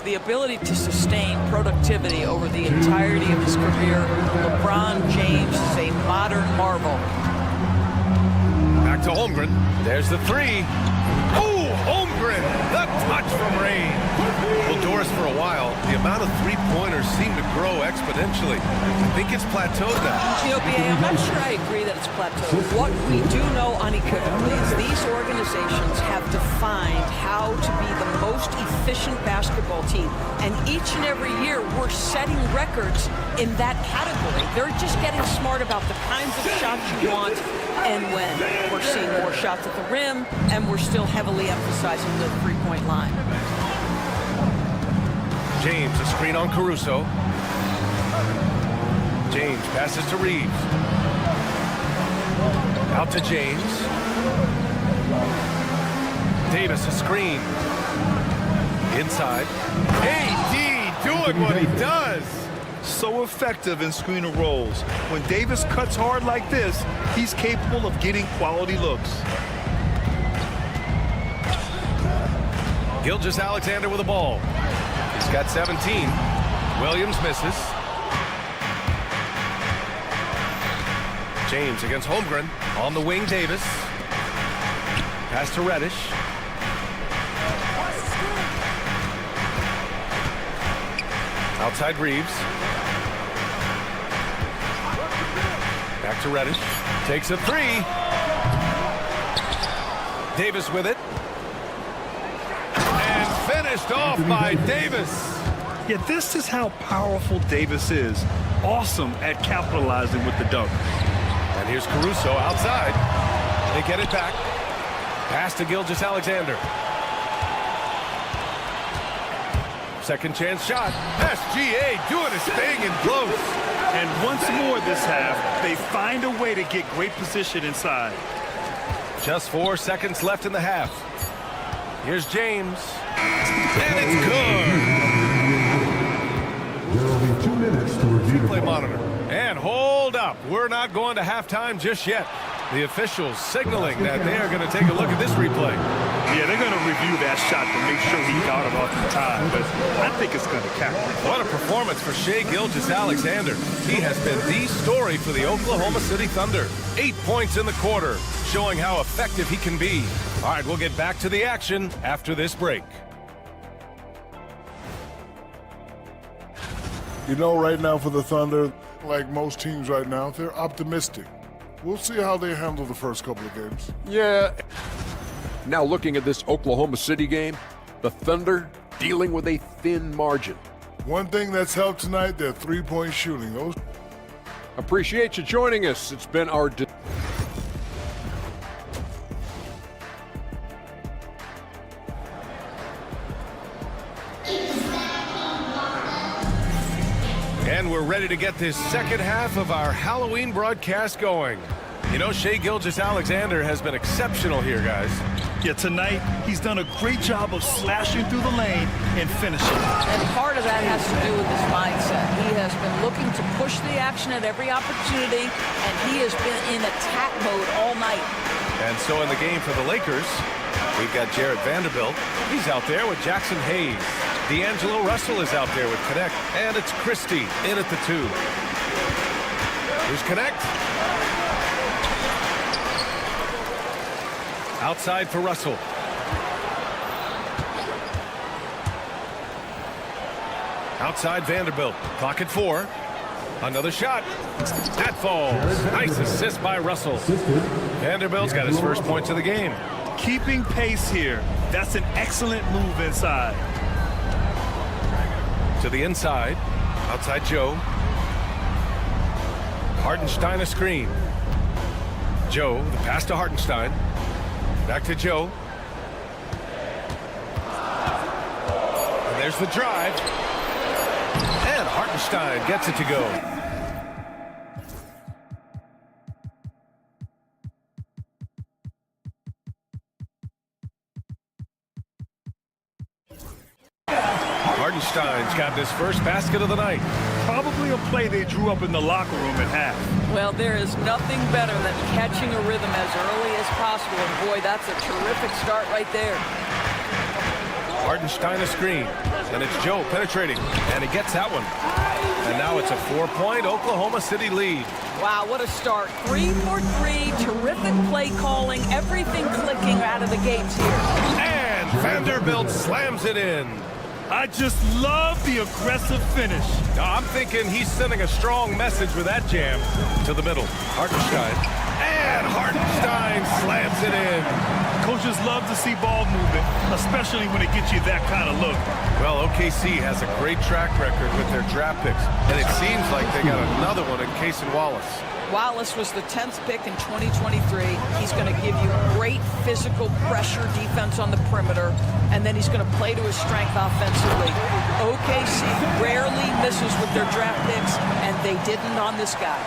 The ability to sustain productivity over the entirety of his career, LeBron James is a modern marvel. Back to Holmgren. There's the three. Oh, Holmgren, the touch from Rain. Well, Doris, for a while, the amount of three-pointers seemed to grow exponentially. I think it's plateaued now. You know, BA, I'm not sure I agree that it's plateaued. What we do know unequivocally is these organizations have defined how to be the most efficient basketball team. And each and every year, we're setting records in that category. They're just getting smart about the kinds of shots you want and when. We're seeing more shots at the rim, and we're still heavily emphasizing the three-point line. James, a screen on Caruso. James passes to Reeves. Out to James. Davis, a screen. Inside. AD doing what he does. So effective in screen and rolls. When Davis cuts hard like this, he's capable of getting quality looks. Gilgeous-Alexander with the ball. He's got 17. Williams misses. James against Holmgren. On the wing, Davis. Pass to Reddish. Outside Reeves. Back to Reddish. Takes a three. Davis with it. And finished off by Davis. Yeah, this is how powerful Davis is. Awesome at capitalizing with the dunk. And here's Caruso outside. They get it back. Pass to Gilgeous-Alexander. Second chance shot. SGA doing his thing in close. And once more this half, they find a way to get great position inside. Just 4 seconds left in the half. Here's James. And it's good. There will be 2 minutes to review the Play monitor. And hold up. We're not going to halftime just yet. The officials signaling that they are going to take a look at this replay. Yeah, they're going to review that shot to make sure he got it off the time, but I think it's going to count. What a performance for Shai Gilgeous-Alexander. He has been the story for the Oklahoma City Thunder. 8 points in the quarter, showing how effective he can be. All right, we'll get back to the action after this break. You know, right now for the Thunder, like most teams right now, they're optimistic. We'll see how they handle the first couple of games. Yeah. Now looking at this Oklahoma City game, the Thunder dealing with a thin margin. One thing that's helped tonight, their three-point shooting. Those. Appreciate you joining us. It's been our... And we're ready to get this second half of our Halloween broadcast going. You know, Shai Gilgeous-Alexander has been exceptional here, guys. Yeah, tonight he's done a great job of slashing through the lane and finishing. And part of that has to do with his mindset. He has been looking to push the action at every opportunity, and he has been in attack mode all night. And so in the game for the Lakers, we've got Jarrett Vanderbilt. He's out there with Jackson Hayes. D'Angelo Russell is out there with Connect. And it's Christie in at the 2. Here's Connect. Outside for Russell. Outside Vanderbilt. Clock at 4. Another shot. That falls. Nice assist by Russell. Vanderbilt's got his first points of the game. Keeping pace here. That's an excellent move inside. To the inside. Outside Joe. Hartenstein a screen. Joe, the pass to Hartenstein. Back to Joe. And there's the drive. And Hartenstein gets it to go. Hartenstein's gotten his first basket of the night. Probably a play they drew up in the locker room at half. Well, there is nothing better than catching a rhythm as early as possible. And boy, that's a terrific start right there. Hartenstein a screen. And it's Joe penetrating. And he gets that one. And now it's a 4-point Oklahoma City lead. Wow, what a start. 3 for 3. Terrific play calling. Everything clicking out of the gates here. And Vanderbilt slams it in. I just love the aggressive finish. I'm thinking he's sending a strong message with that jam to the middle. Hartenstein. And Hartenstein slams it in. Coaches love to see ball movement, especially when it gets you that kind of look. Well, OKC has a great track record with their draft picks, and it seems like they got another one in Cason Wallace. Wallace was the 10th pick in 2023. He's going to give you great physical pressure defense on the perimeter, and then he's going to play to his strength offensively. OKC rarely misses with their draft picks, and they didn't on this guy.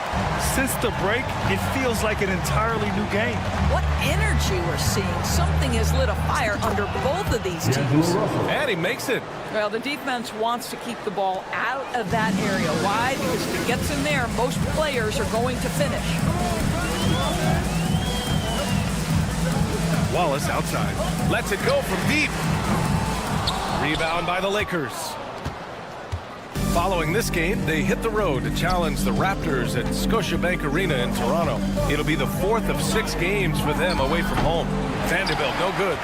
Since the break, it feels like an entirely new game. What energy we're seeing. Something has lit a fire under both of these teams. And he makes it. Well, the defense wants to keep the ball out of that area. Why? Because if it gets in there, most players are going to finish. Wallace outside. Lets it go from deep. Rebound by the Lakers. Following this game, they hit the road to challenge the Raptors at Scotiabank Arena in Toronto. It'll be the 4th of 6 games for them away from home. Vanderbilt, no good.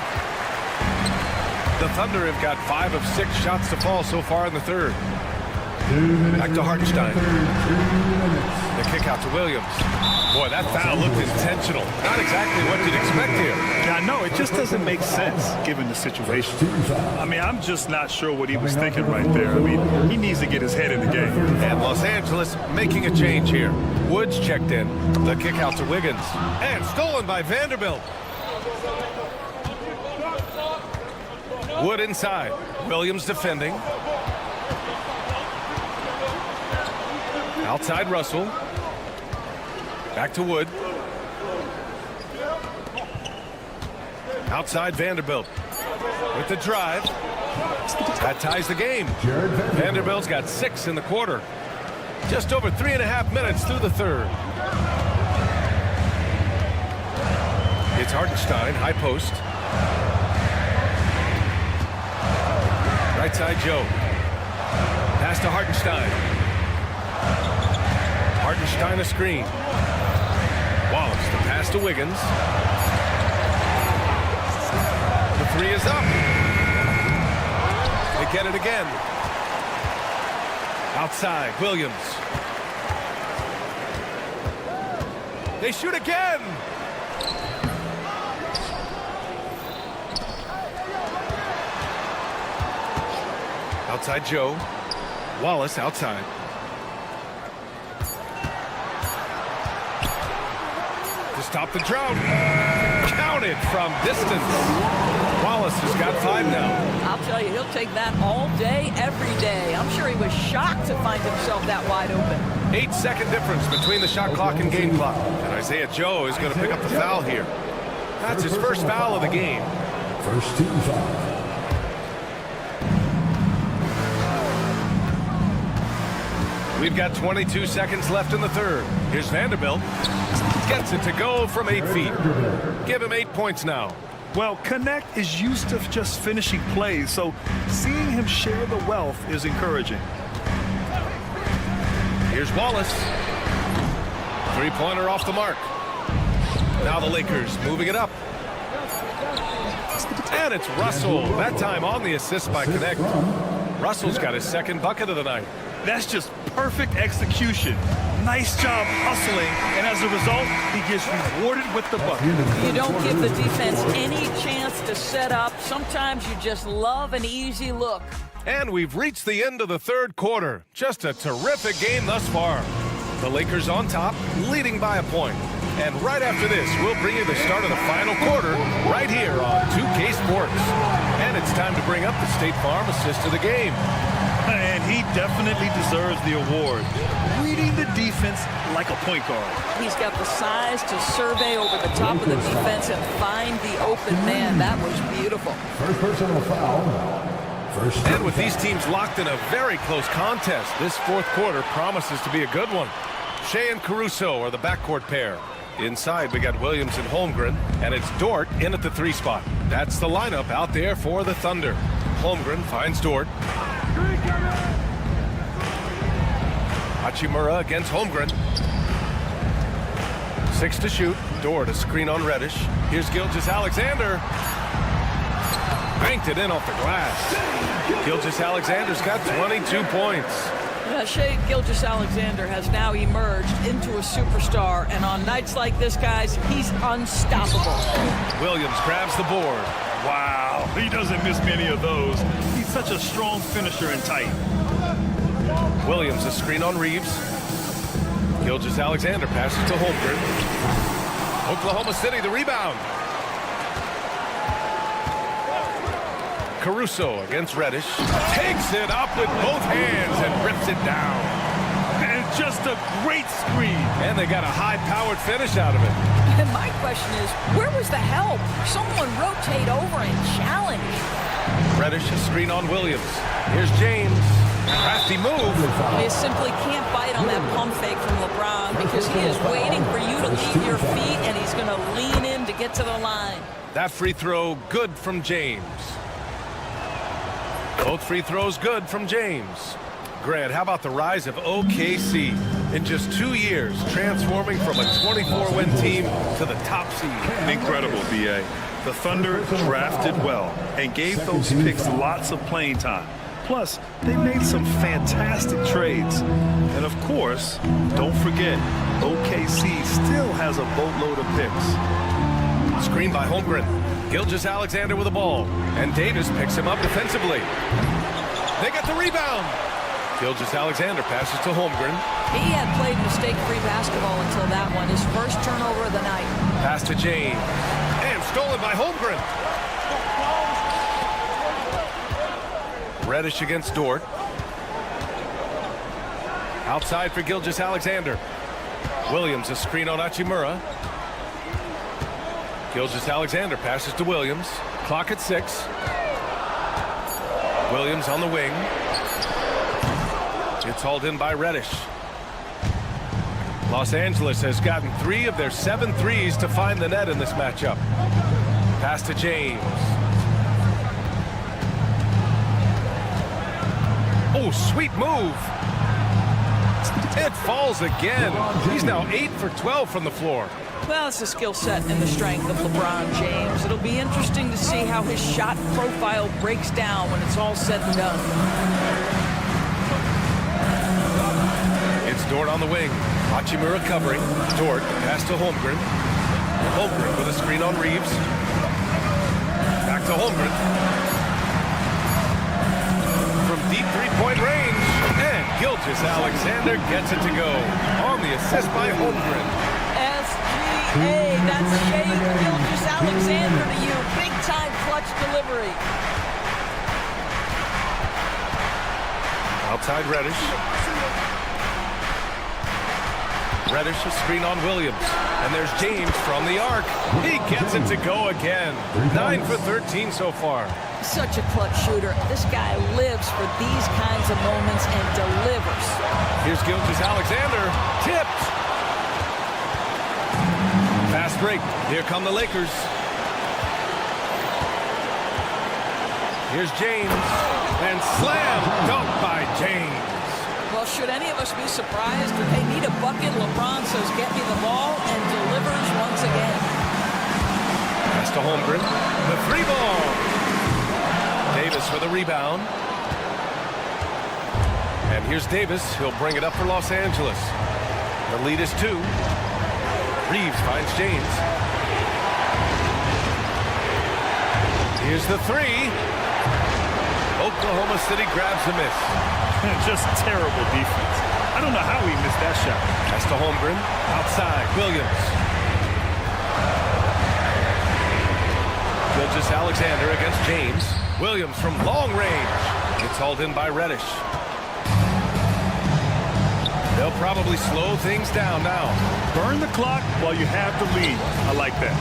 The Thunder have got 5 of 6 shots to fall so far in the third. Back to Hartenstein. The kick out to Williams. Boy, that foul looked intentional. Not exactly what you'd expect here. Yeah, no, it just doesn't make sense given the situation. I mean, I'm just not sure what he was thinking right there. I mean, he needs to get his head in the game. And Los Angeles making a change here. Woods checked in. The kick out to Wiggins. And stolen by Vanderbilt. Wood inside. Williams defending. Outside Russell. Back to Wood. Outside Vanderbilt. With the drive. That ties the game. Vanderbilt's got 6 in the quarter. Just over 3.5 minutes through the third. It's Hartenstein, high post. Right side Joe. Pass to Hartenstein. Hartenstein a screen. Wallace, the pass to Wiggins. The 3 is up. They get it again. Outside, Williams. They shoot again. Outside Joe. Wallace outside. To stop the drought. Counted from distance. Wallace has got 5 now. I'll tell you, he'll take that all day, every day. I'm sure he was shocked to find himself that wide open. 8-second difference between the shot clock and game clock. And Isaiah Joe is going to pick up the foul here. That's his first foul of the game. First team foul. We've got 22 seconds left in the third. Here's Vanderbilt. Gets it to go from 8 feet. Give him 8 points now. Well, Connect is used to just finishing plays, so seeing him share the wealth is encouraging. Here's Wallace. 3-pointer off the mark. Now the Lakers moving it up. And it's Russell. That time on the assist by Connect. Russell's got his second bucket of the night. That's just perfect execution. Nice job hustling, and as a result, he gets rewarded with the bucket. You don't give the defense any chance to set up. Sometimes you just love an easy look. And we've reached the end of the third quarter. Just a terrific game thus far. The Lakers on top, leading by a point. And right after this, we'll bring you the start of the final quarter right here on 2K Sports. And it's time to bring up the State Farm assist of the game. And he definitely deserves the award. Reading the defense like a point guard. He's got the size to survey over the top of the defense and find the open man. That was beautiful. First personal foul. And with these teams locked in a very close contest, this fourth quarter promises to be a good one. Shea and Caruso are the backcourt pair. Inside, we got Williams and Holmgren, and it's Dort in at the 3 spot. That's the lineup out there for the Thunder. Holmgren finds Dort. Hachimura against Holmgren. 6 to shoot. Dort a screen on Reddish. Here's Gilgeous-Alexander. Banked it in off the glass. Gilgeous-Alexander's got 22 points. Shea Gilgeous-Alexander has now emerged into a superstar, and on nights like this, guys, he's unstoppable. Williams grabs the board. Wow, he doesn't miss many of those. He's such a strong finisher and tight. Williams a screen on Reeves. Gilgeous-Alexander passes to Holmgren. Oklahoma City the rebound. Caruso against Reddish. Takes it up with both hands and rips it down. And just a great screen. And they got a high-powered finish out of it. And my question is, where was the help? Someone rotate over and challenge. Reddish a screen on Williams. Here's James. Crafty move. You simply can't bite on that pump fake from LeBron because he is waiting for you to leave your feet, and he's going to lean in to get to the line. That free throw good from James. Both free throws good from James. Grant, how about the rise of OKC? In just 2 years, transforming from a 24-win team to the top seed. Incredible, B.A. The Thunder drafted well and gave those picks lots of playing time. Plus, they made some fantastic trades. And of course, don't forget, OKC still has a boatload of picks. Screen by Holmgren. Gilgeous-Alexander with the ball. And Davis picks him up defensively. They got the rebound. Gilgeous-Alexander passes to Holmgren. He had played mistake-free basketball until that one. His first turnover of the night. Pass to James. And stolen by Holmgren. Reddish against Dort. Outside for Gilgeous-Alexander. Williams a screen on Hachimura. Gilgeous-Alexander passes to Williams. Clock at 6. Williams on the wing. It's hauled in by Reddish. Los Angeles has gotten 3 of their 7 threes to find the net in this matchup. Pass to James. Oh, sweet move. It falls again. He's now 8 for 12 from the floor. Well, it's the skill set and the strength of LeBron James. It'll be interesting to see how his shot profile breaks down when it's all said and done. It's Dort on the wing. Hachimura covering. Dort, pass to Holmgren. Holmgren with a screen on Reeves. Back to Holmgren. From deep three-point range. And Gilgeous-Alexander gets it to go. On the assist by Holmgren. Hey, that's Shea Gilgeous-Alexander to you. Big-time clutch delivery. Outside Reddish. Reddish a screen on Williams. And there's James from the arc. He gets it to go again. 9 for 13 so far. Such a clutch shooter. This guy lives for these kinds of moments and delivers. Here's Gilgeous-Alexander. Tipped. Fast break. Here come the Lakers. Here's James. And slam dunk by James. Well, should any of us be surprised that they need a bucket? LeBron says, get me the ball, and delivers once again. Pass to Holmgren. The 3-ball. Davis for the rebound. And here's Davis. He'll bring it up for Los Angeles. The lead is 2. Reeves finds James. Here's the 3. Oklahoma City grabs a miss. Just terrible defense. I don't know how he missed that shot. Pass to Holmgren. Outside, Williams. Gilgeous-Alexander against James. Williams from long range. It's hauled in by Reddish. They'll probably slow things down now. Burn the clock while you have the lead. I like that.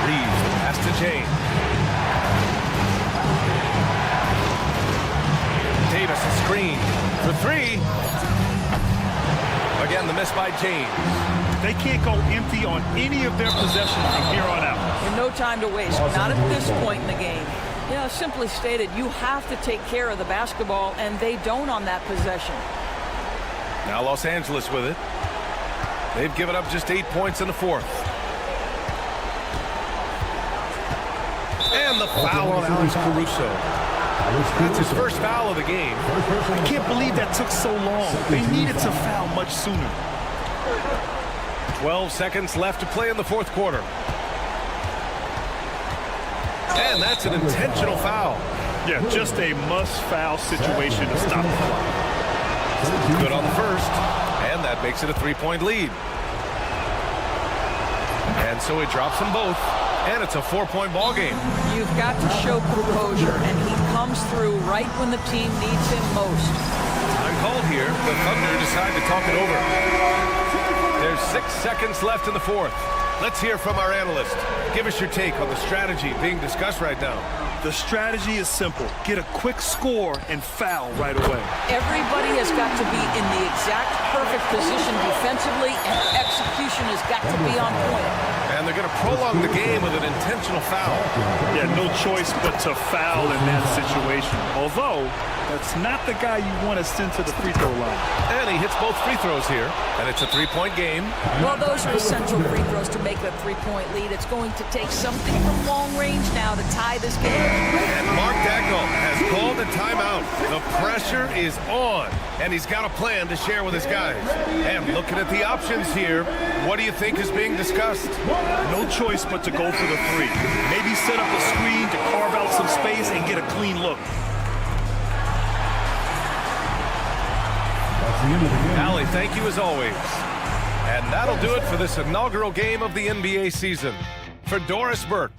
Reeves, pass to James. screen for three. Again, the miss by James. They can't go empty on any of their possessions from here on out. And no time to waste, not at this point in the game. You know, simply stated, you have to take care of the basketball, and they don't on that possession. Now Los Angeles with it. They've given up just 8 points in the fourth. And the foul on Alex Caruso. That's his first foul of the game. I can't believe that took so long. They needed to foul much sooner. 12 seconds left to play in the fourth quarter. And that's an intentional foul. Yeah, just a must-foul situation to stop the clock. Good on the first, and that makes it a 3-point lead. And so he drops them both, and it's a 4-point ball game. You've got to show composure, and he comes through right when the team needs him most. Time called here. The Thunder decide to talk it over. There's 6 seconds left in the fourth. Let's hear from our analyst. Give us your take on the strategy being discussed right now. The strategy is simple. Get a quick score and foul right away. Everybody has got to be in the exact perfect position defensively, and execution has got to be on point. And they're going to prolong the game with an intentional foul. Yeah, no choice but to foul in that situation. Although, that's not the guy you want to send to the free throw line. And he hits both free throws here, and it's a 3-point game. Well, those are essential free throws to make it a 3-point lead. It's going to take something from long range now to tie this game. And Mark Dagnall has called a timeout. The pressure is on, and he's got a plan to share with his guys. And looking at the options here, what do you think is being discussed? No choice but to go for the three. Maybe set up a screen to carve out some space and get a clean look. Allie, thank you as always. And that'll do it for this inaugural game of the NBA season. For Doris Burke.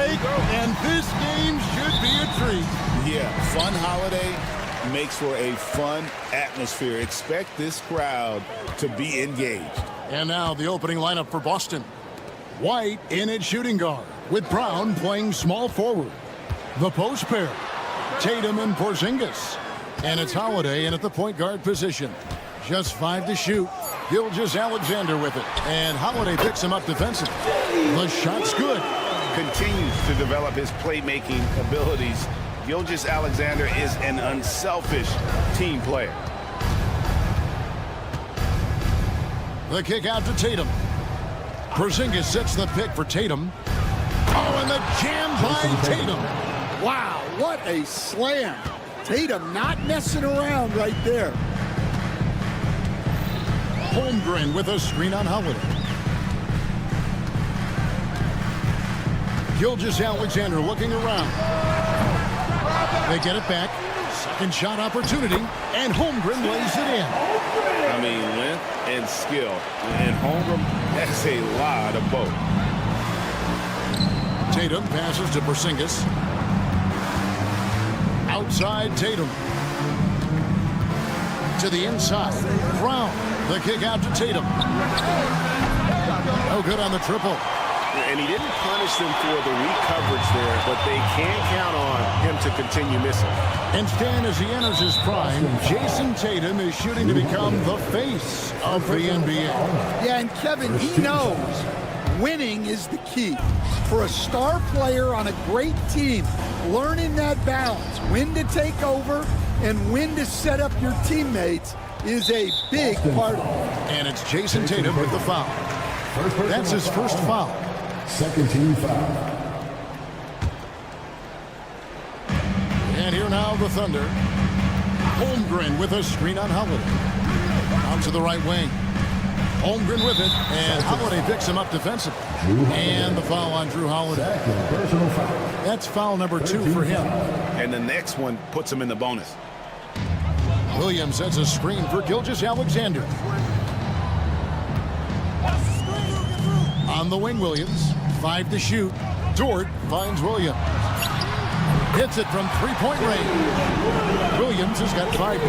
break, and this game should be a treat. Yeah, fun holiday makes for a fun atmosphere. Expect this crowd to be engaged. And now the opening lineup for Boston. White in at shooting guard, with Brown playing small forward. The post pair, Tatum and Porzingis. And it's Holiday in at the point guard position. Just 5 to shoot. Gilgeous-Alexander with it. And Holiday picks him up defensively. The shot's good. Continues to develop his playmaking abilities. Gilgeous-Alexander is an unselfish team player. The kick out to Tatum. Porzingis sets the pick for Tatum. Oh, and the jam by Tatum. Wow, what a slam. Tatum not messing around right there. Holmgren with a screen on Holiday. Gilgeous-Alexander looking around. They get it back. Second shot opportunity, and Holmgren lays it in. I mean, length and skill. And Holmgren, that's a lot of both. Tatum passes to Porzingis. Outside Tatum. To the inside. Brown. The kick out to Tatum. No good on the triple. And he didn't punish them for the weak coverage there, but they can count on him to continue missing. And Stan, as he enters his prime, Jason Tatum is shooting to become the face of the NBA. Yeah, and Kevin, he knows winning is the key. For a star player on a great team, learning that balance, when to take over and when to set up your teammates, is a big part of it. And it's Jason Tatum with the foul. That's his first foul. Second team foul. And here now the Thunder. Holmgren with a screen on Holiday. Out to the right wing. Holmgren with it, and Holiday picks him up defensively. And the foul on Drew Holiday. Personal foul. That's foul number 2 for him. And the next one puts him in the bonus. Williams sets a screen for Gilgeous-Alexander. On the wing, Williams. 5 to shoot. Dort finds Williams. Hits it from three-point range. Williams has got 5 now.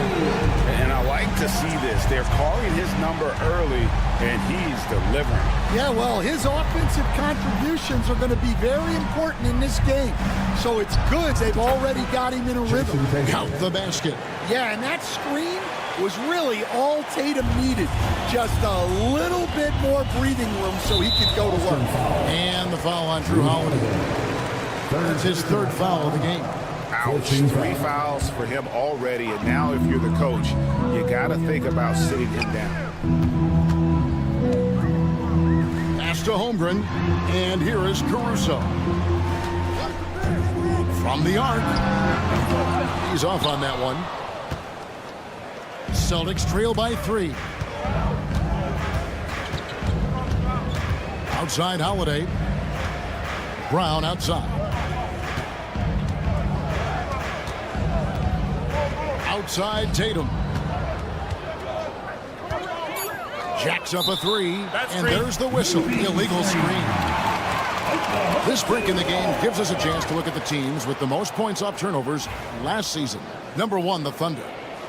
And I like to see this. They're calling his number early, and he's delivering. Yeah, well, his offensive contributions are going to be very important in this game. So it's good they've already got him in a rhythm. Count the basket. Yeah, and that screen was really all Tatum needed. Just a little bit more breathing room so he could go to work. And the foul on Drew Holiday. That's his 3rd foul of the game. Ouch. 3 fouls for him already, and now if you're the coach, you got to think about sitting him down. Pass to Holmgren, and here is Caruso. From the arc. He's off on that one. Celtics trail by 3. Outside Holiday. Brown outside. Outside Tatum. Jacks up a 3, and there's the whistle. Illegal screen. This break in the game gives us a chance to look at the teams with the most points off turnovers last season. Number 1, the Thunder.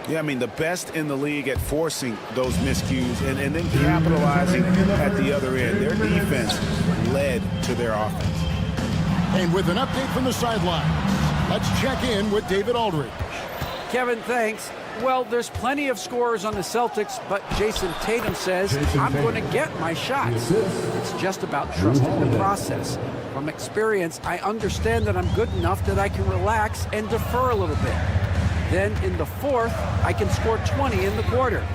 Yeah, I mean, the best in the league at forcing those miscues and then capitalizing at the other end. Their defense led to their offense. And with an update from the sideline, let's check in with David Aldridge. Kevin, thanks. Well, there's plenty of scorers on the Celtics, but Jason Tatum says, I'm going to get my shots. It's just about trusting the process. From experience, I understand that I'm good enough that I can relax and defer a little bit. Then in the 4th, I can score 20 in the quarter.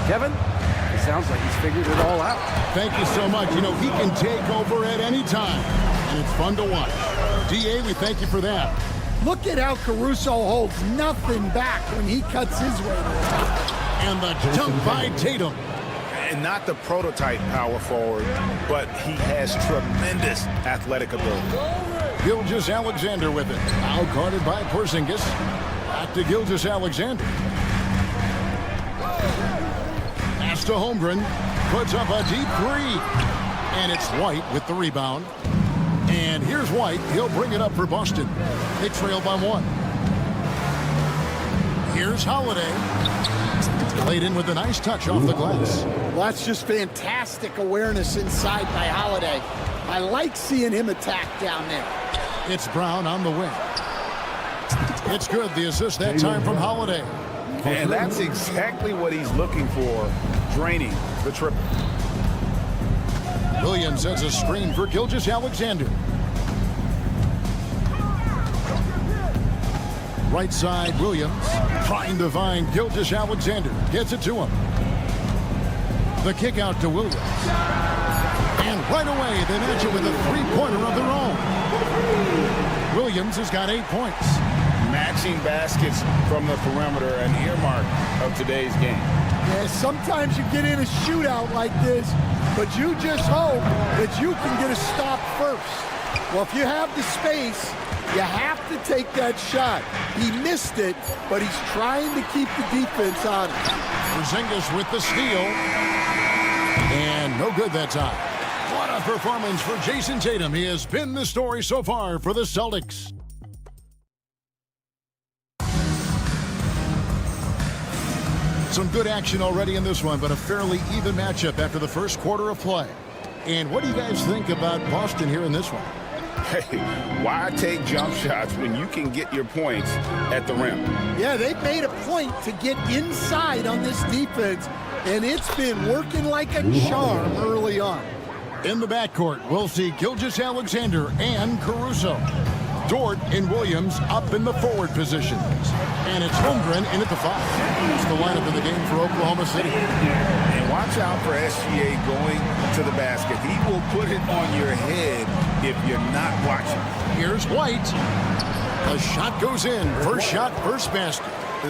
Kevin, it sounds like he's figured it all out. Thank you so much. You know, he can take over at any time, and it's fun to watch. DA, we thank you for that. Look at how Caruso holds nothing back when he cuts his way to the top. And the dunk by Tatum. And not the prototype power forward, but he has tremendous athletic ability. Gilgeous-Alexander with it. Now guarded by Porzingis. Back to Gilgeous-Alexander. Pass to Holmgren. Puts up a deep 3. And it's White with the rebound. And here's White. He'll bring it up for Boston. They trail by 1. Here's Holiday. Laid in with a nice touch off the glass. Well, that's just fantastic awareness inside by Holiday. I like seeing him attack down there. It's Brown on the wing. It's good. The assist that time from Holiday. And that's exactly what he's looking for, draining the triple. Williams has a screen for Gilgeous-Alexander. Right side, Williams trying to find Gilgeous-Alexander. Gets it to him. The kick out to Williams. And right away, they match it with a three-pointer of their own. Williams has got 8 points. Matching baskets from the perimeter, an earmark of today's game. Yeah, sometimes you get in a shootout like this, but you just hope that you can get a stop first. Well, if you have the space, you have to take that shot. He missed it, but he's trying to keep the defense on him. Porzingis with the steal. And no good that time. What a performance for Jason Tatum. He has been the story so far for the Celtics. Some good action already in this one, but a fairly even matchup after the first quarter of play. And what do you guys think about Boston here in this one? Hey, why take jump shots when you can get your points at the rim? Yeah, they've made a point to get inside on this defense, and it's been working like a charm early on. In the backcourt, we'll see Gilgeous-Alexander and Caruso. Dort and Williams up in the forward positions. And it's Holmgren in at the 5. It's the lineup in the game for Oklahoma City. And watch out for SGA going to the basket. He will put it on your head if you're not watching. Here's White. The shot goes in. First shot, first basket.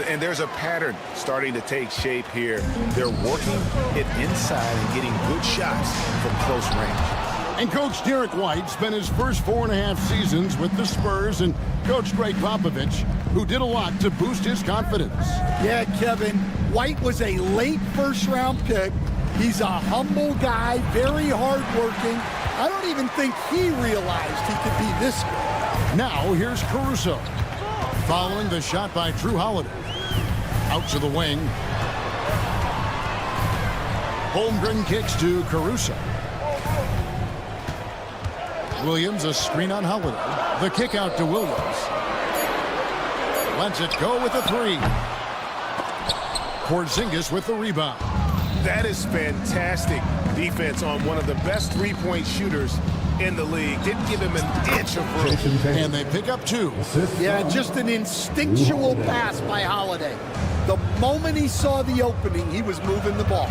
And there's a pattern starting to take shape here. They're working it inside and getting good shots from close range. And Coach Derek White spent his first 4.5 seasons with the Spurs and Coach Greg Popovich, who did a lot to boost his confidence. Yeah, Kevin, White was a late first-round pick. He's a humble guy, very hardworking. I don't even think he realized he could be this good. Now here's Caruso. Following the shot by Drew Holiday. Out to the wing. Holmgren kicks to Caruso. Williams, a screen on Holiday. The kick out to Williams. Lets it go with a 3. Porzingis with the rebound. That is fantastic defense on one of the best three-point shooters in the league. Didn't give him an inch of room. And they pick up 2. Yeah, just an instinctual pass by Holiday. The moment he saw the opening, he was moving the ball.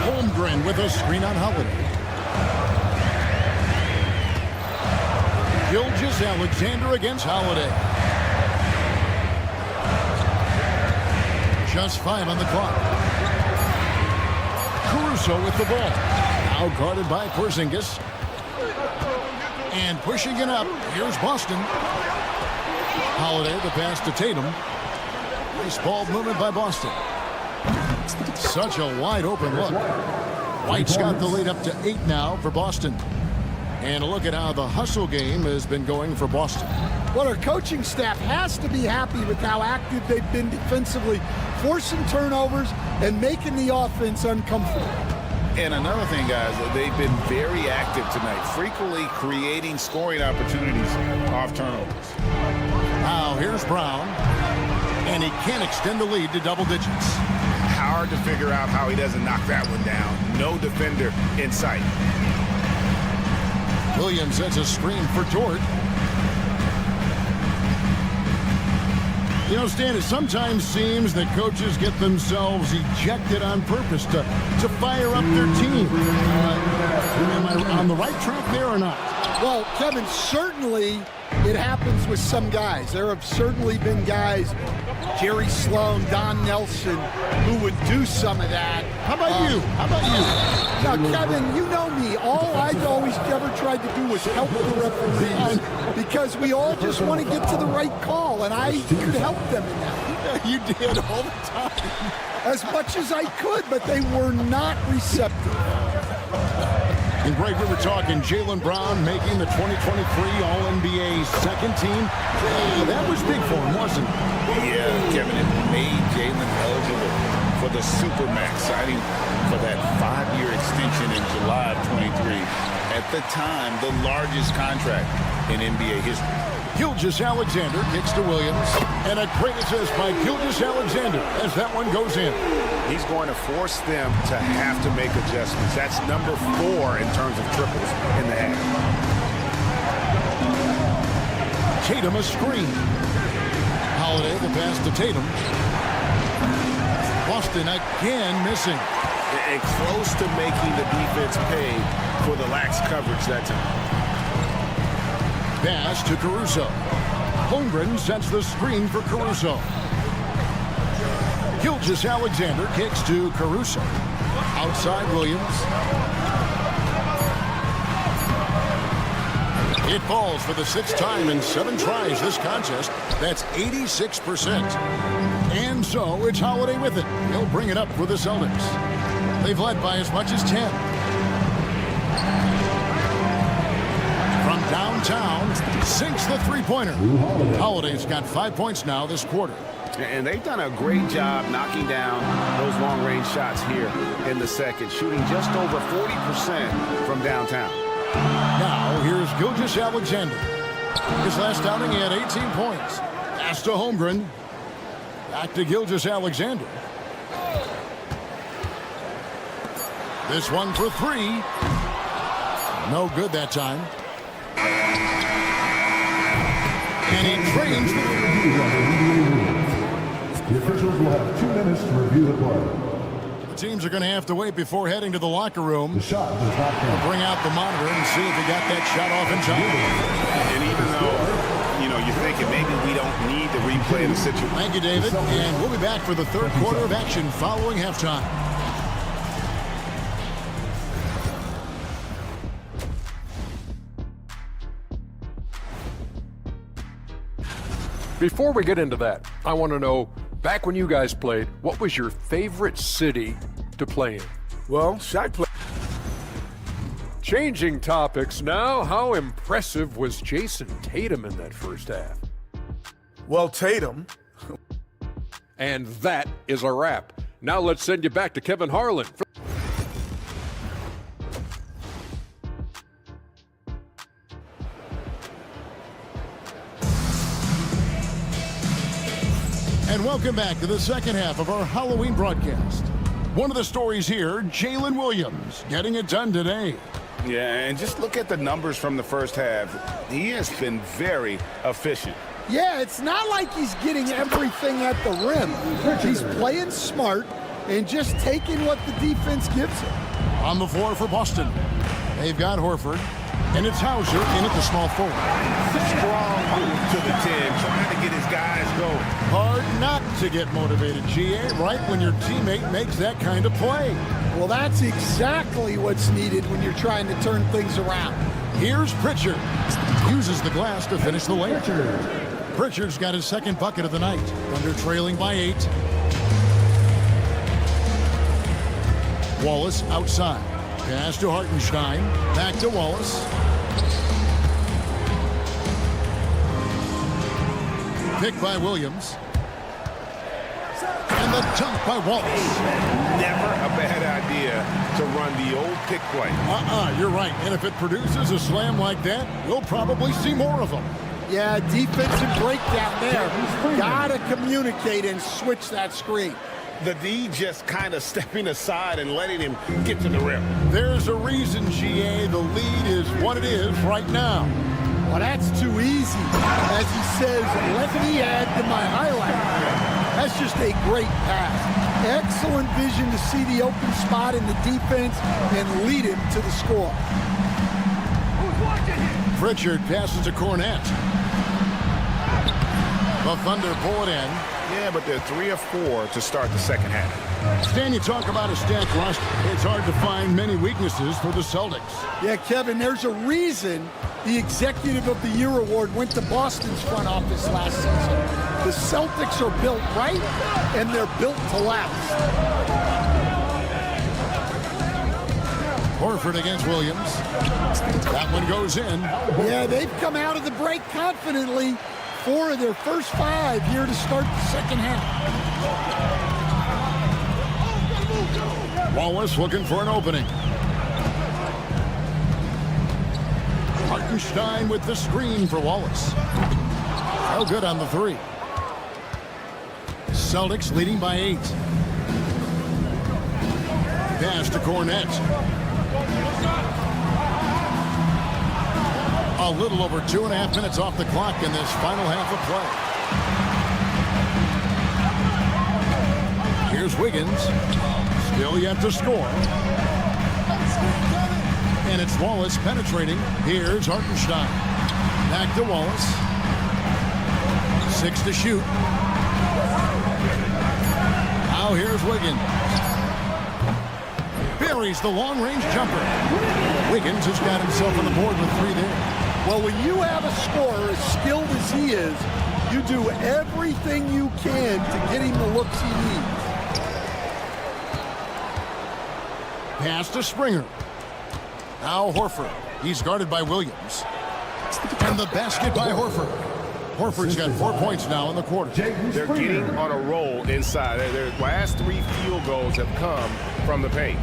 Holmgren with a screen on Holiday. Gilgeous-Alexander against Holiday. Just 5 on the clock. Caruso with the ball. Now guarded by Porzingis. And pushing it up. Here's Boston. Holiday, the pass to Tatum. Nice ball movement by Boston. Such a wide open look. White's got the lead up to 8 now for Boston. And a look at how the hustle game has been going for Boston. Well, our coaching staff has to be happy with how active they've been defensively, forcing turnovers and making the offense uncomfortable. And another thing, guys, they've been very active tonight, frequently creating scoring opportunities off turnovers. Now here's Brown, and he can't extend the lead to double digits. Hard to figure out how he doesn't knock that one down. No defender in sight. Williams sets a screen for Dort. You know, Stan, it sometimes seems that coaches get themselves ejected on purpose to fire up their team. Am I on the right track there or not? Well, Kevin, certainly it happens with some guys. There have certainly been guys, Jerry Sloan, Don Nelson, who would do some of that. How about you? How about you? Now, Kevin, you know me. All I've always ever tried to do was help the referees because we all just want to get to the right call, and I could help them in that. You did all the time. As much as I could, but they were not receptive. And Greg, we were talking Jaylen Brown making the 2023 All-NBA second team. That was big for him, wasn't it? Yeah, Kevin, it made Jaylen eligible for the Supermax signing for that 5-year extension in July of 23. At the time, the largest contract in NBA history. Gilgeous-Alexander kicks to Williams. And a great assist by Gilgeous-Alexander as that one goes in. He's going to force them to have to make adjustments. That's number 4 in terms of triples in the half. Tatum a screen. Holiday the pass to Tatum. Boston again missing. And close to making the defense pay for the lax coverage that time. Pass to Caruso. Holmgren sets the screen for Caruso. Gilgeous-Alexander kicks to Caruso. Outside Williams. It falls for the 6th time in 7 tries this contest. That's 86%. And so it's Holiday with it. He'll bring it up for the Celtics. They've led by as much as 10. From downtown, sinks the three-pointer. Holiday's got 5 points now this quarter. And they've done a great job knocking down those long-range shots here in the second, shooting just over 40% from downtown. Now, here's Gilgeous-Alexander. His last outing, he had 18 points. Pass to Holmgren. Back to Gilgeous-Alexander. This one for 3. No good that time. And he trains. The officials will have 2 minutes to review the play. The teams are going to have to wait before heading to the locker room. The shot does not count. Bring out the monitor and see if he got that shot off in time. And even though, you're thinking maybe we don't need the replay in the situation. Thank you, David. And we'll be back for the third quarter of action following halftime. Before we get into that, I want to know, back when you guys played, what was your favorite city to play in? Well, Shaq played. Changing topics now, how impressive was Jason Tatum in that first half? Well, Tatum. And that is a wrap. Now let's send you back to Kevin Harlan. And welcome back to the second half of our Halloween broadcast. One of the stories here, Jalen Williams getting it done today. Yeah, and just look at the numbers from the first half. He has been very efficient. Yeah, it's not like he's getting everything at the rim. He's playing smart and just taking what the defense gives him. On the floor for Boston, they've got Horford, and it's Hauser in at the small forward. Strong move to the 10, trying to get his guys going. Hard not to get motivated, GA, right when your teammate makes that kind of play. Well, that's exactly what's needed when you're trying to turn things around. Here's Pritchard. Uses the glass to finish the layup. Pritchard's got his second bucket of the night. Thunder trailing by 8. Wallace outside. Pass to Hartenstein. Back to Wallace. Pick by Williams. And the dunk by Wallace. Never a bad idea to run the old pick play. You're right. And if it produces a slam like that, we'll probably see more of them. Yeah, defensive breakdown there. Gotta communicate and switch that screen. The D just kind of stepping aside and letting him get to the rim. There's a reason, GA. The lead is what it is right now. Well, that's too easy. As he says, let me add to my highlight. That's just a great pass. Excellent vision to see the open spot in the defense and lead him to the score. Pritchard passes to Cornette. The Thunder pull it in. Yeah, but they're 3 of 4 to start the second half. Stan, you talk about a stacked roster. It's hard to find many weaknesses for the Celtics. Yeah, Kevin, there's a reason the Executive of the Year award went to Boston's front office last season. The Celtics are built right, and they're built to last. Horford against Williams. That one goes in. Yeah, they've come out of the break confidently. 4 of their first 5 here to start the second half. Wallace looking for an opening. Hartenstein with the screen for Wallace. No good on the 3. Celtics leading by 8. Pass to Cornette. A little over 2.5 minutes off the clock in this final half of play. Here's Wiggins. Still yet to score. And it's Wallace penetrating. Here's Hartenstein. Back to Wallace. 6 to shoot. Now here's Wiggins. Buries the long-range jumper. Wiggins has got himself on the board with 3 there. Well, when you have a scorer as skilled as he is, you do everything you can to get him the looks he needs. Pass to Springer. Now Horford. He's guarded by Williams. And the basket by Horford. Horford's got 4 points now in the quarter. They're getting on a roll inside. Their last 3 field goals have come from the paint.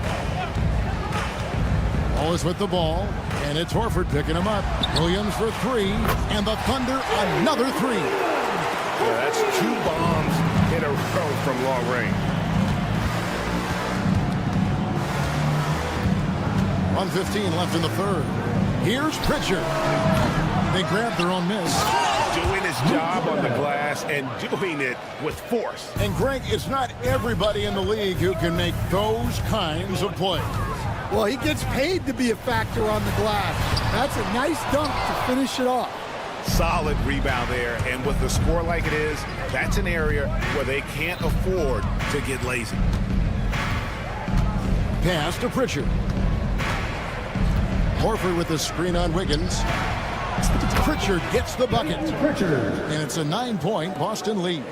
Wallace with the ball, and it's Horford picking him up. Williams for 3, and the Thunder another 3. Yeah, that's 2 bombs in a row from long range. 1:15 left in the third. Here's Pritchard. They grab their own miss. Doing his job on the glass and doing it with force. And Greg, it's not everybody in the league who can make those kinds of plays. Well, he gets paid to be a factor on the glass. That's a nice dunk to finish it off. Solid rebound there, and with the score like it is, that's an area where they can't afford to get lazy. Pass to Pritchard. Horford with the screen on Wiggins. Pritchard gets the bucket. And it's a 9-point Boston lead.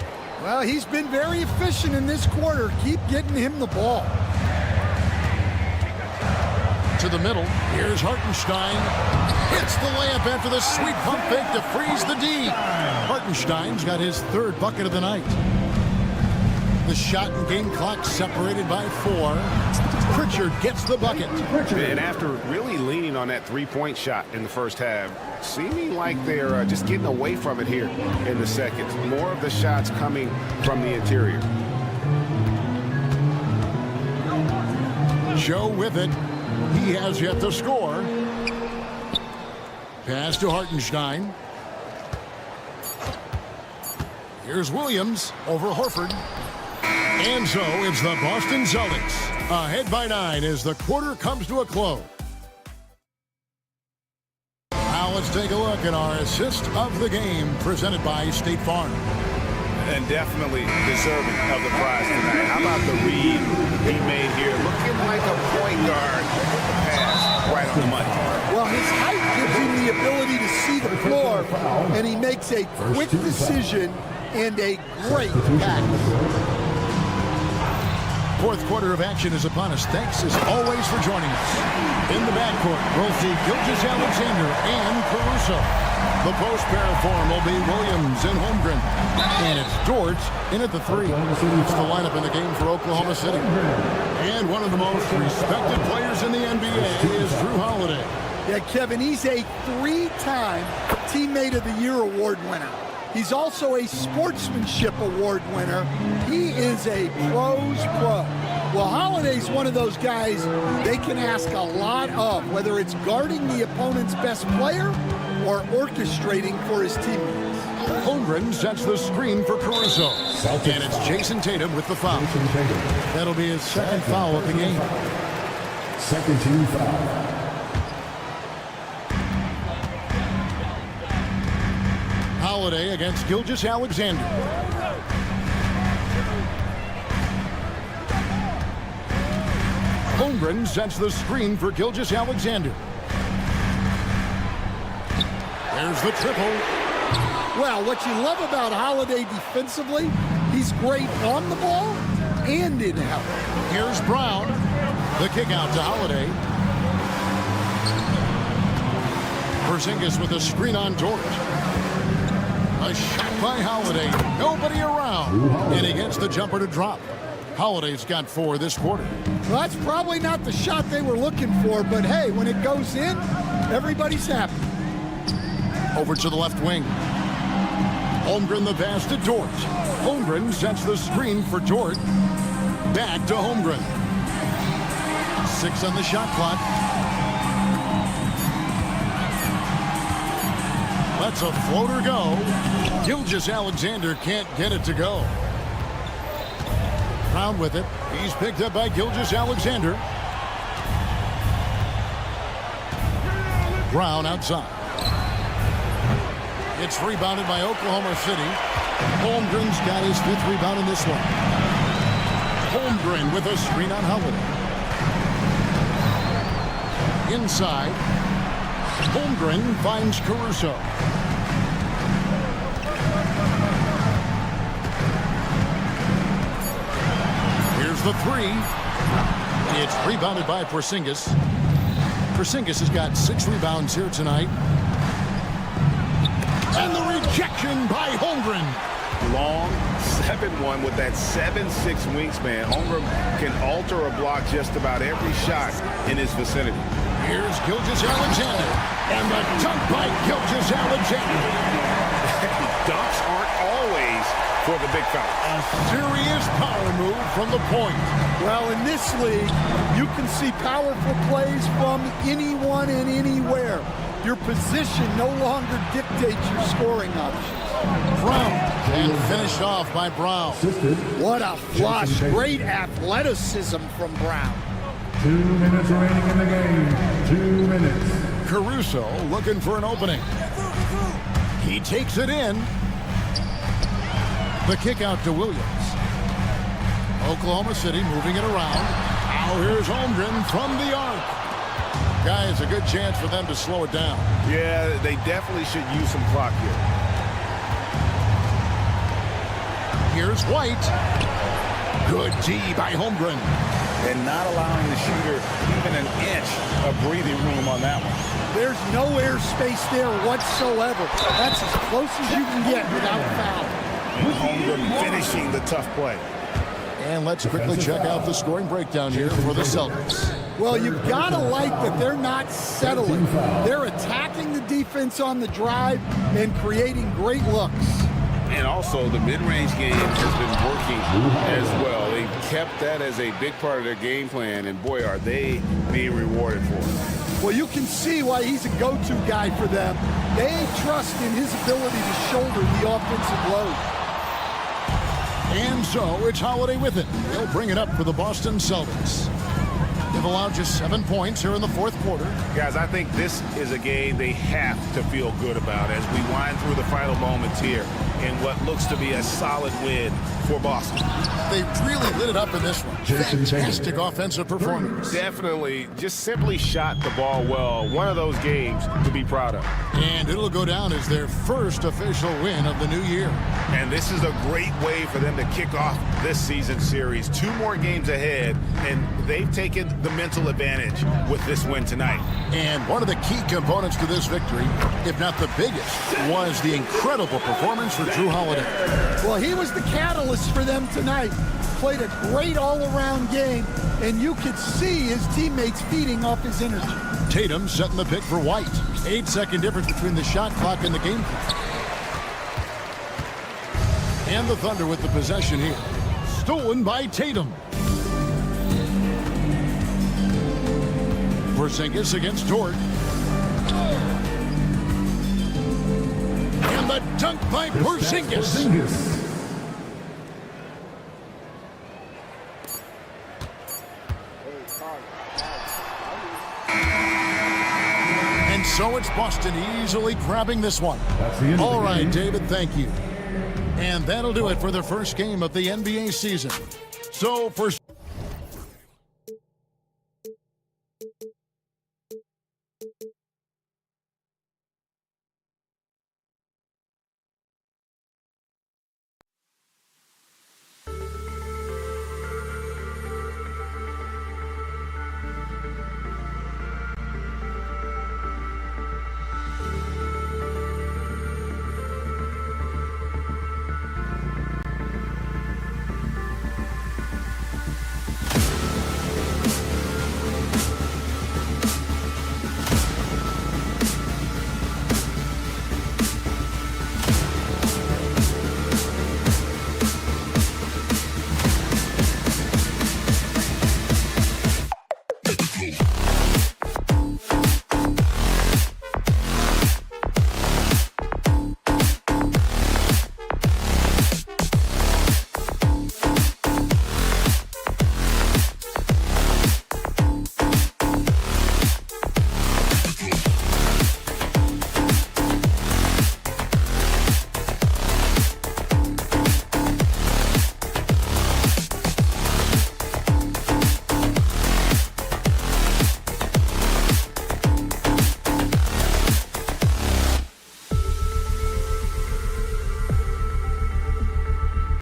Well, he's been very efficient in this quarter. Keep getting him the ball. To the middle. Here's Hartenstein. Hits the layup after the sweet pump fake to freeze the D. Hartenstein's got his 3rd bucket of the night. The shot and game clock separated by 4. Pritchard gets the bucket. And after really leaning on that 3-point shot in the first half, seeming like they're just getting away from it here in the second. More of the shots coming from the interior. Joe with it. He has yet to score. Pass to Hartenstein. Here's Williams over Horford. And so it's the Boston Celtics ahead by 9 as the quarter comes to a close. Now let's take a look at our assist of the game presented by State Farm. And definitely deserving of the prize tonight. How about the read he made here? Looking like a point guard. Pass right on the money. Well, his height gives him the ability to see the floor, and he makes a quick decision and a great pass. 4th quarter of action is upon us. Thanks as always for joining us. In the backcourt, we'll see Gilgeous-Alexander and Caruso. The post pair form will be Williams and Holmgren. And it's George in at the 3. It's the lineup in the game for Oklahoma City. And one of the most respected players in the NBA is Drew Holiday. Yeah, Kevin, he's a 3-time Teammate of the Year award winner. He's also a Sportsmanship Award winner. He is a pro's pro. Well, Holiday's one of those guys they can ask a lot of, whether it's guarding the opponent's best player or orchestrating for his teammates. Holmgren sets the screen for Caruso. And it's Jason Tatum with the foul. That'll be his 2nd foul of the game. 2nd team foul. Holiday against Gilgeous-Alexander. Holmgren sets the screen for Gilgeous-Alexander. There's the triple. Well, what you love about Holiday defensively, he's great on the ball and in help. Here's Brown. The kick out to Holiday. Porzingis with a screen on Dort. A shot by Holiday. Nobody around. And he gets the jumper to drop. Holiday's got 4 this quarter. Well, that's probably not the shot they were looking for, but hey, when it goes in, everybody's happy. Over to the left wing. Holmgren the pass to Dort. Holmgren sets the screen for Dort. Back to Holmgren. 6 on the shot clock. Lets a floater go. Gilgeous-Alexander can't get it to go. Brown with it. He's picked up by Gilgeous-Alexander. Brown outside. It's rebounded by Oklahoma City. Holmgren's got his 5th rebound in this one. Holmgren with a screen on Holiday. Inside. Holmgren finds Caruso. Here's the 3. It's rebounded by Porzingis. Porzingis has got 6 rebounds here tonight. And the rejection by Holmgren. Long 7-1 with that 7'6" wingspan. Holmgren can alter a block just about every shot in his vicinity. Here's Gilgeous-Alexander. And the dunk by Gilgeous-Alexander. Dunks aren't always for the big fella. A serious power move from the point. Well, in this league, you can see powerful plays from anyone and anywhere. Your position no longer dictates your scoring options. Brown, and finished off by Brown. What a flush. Great athleticism from Brown. 2 minutes remaining in the game. 2 minutes. Caruso looking for an opening. He takes it in. The kick out to Williams. Oklahoma City moving it around. Now here's Holmgren from the arc. Guys, a good chance for them to slow it down. Yeah, they definitely should use some clock here. Here's White. Good D by Holmgren. And not allowing the shooter even an inch of breathing room on that one. There's no airspace there whatsoever. That's as close as you can get without foul. Holmgren finishing the tough play. And let's quickly check out the scoring breakdown here for the Celtics. Well, you've got to like that they're not settling. They're attacking the defense on the drive and creating great looks. And also, the mid-range game has been working as well. They kept that as a big part of their game plan, and boy, are they being rewarded for it. Well, you can see why he's a go-to guy for them. They trust in his ability to shoulder the offensive load. And so it's Holiday with it. They'll bring it up for the Boston Celtics. They've allowed just 7 points here in the 4th quarter. Guys, I think this is a game they have to feel good about as we wind through the final moments here in what looks to be a solid win for Boston. They really lit it up in this one. Fantastic offensive performance. Definitely just simply shot the ball well. One of those games to be proud of. And it'll go down as their first official win of the new year. And this is a great way for them to kick off this season series. 2 more games ahead, and they've taken the mental advantage with this win tonight. And one of the key components to this victory, if not the biggest, was the incredible performance for Drew Holiday. Well, he was the catalyst for them tonight. Played a great all-around game, and you could see his teammates feeding off his energy. Tatum setting the pick for White. 8-second difference between the shot clock and the game clock. And the Thunder with the possession here. Stolen by Tatum. Porzingis against Dort. And the dunk by Porzingis. And so it's Boston easily grabbing this one. All right, David, thank you. And that'll do it for the first game of the NBA season. So for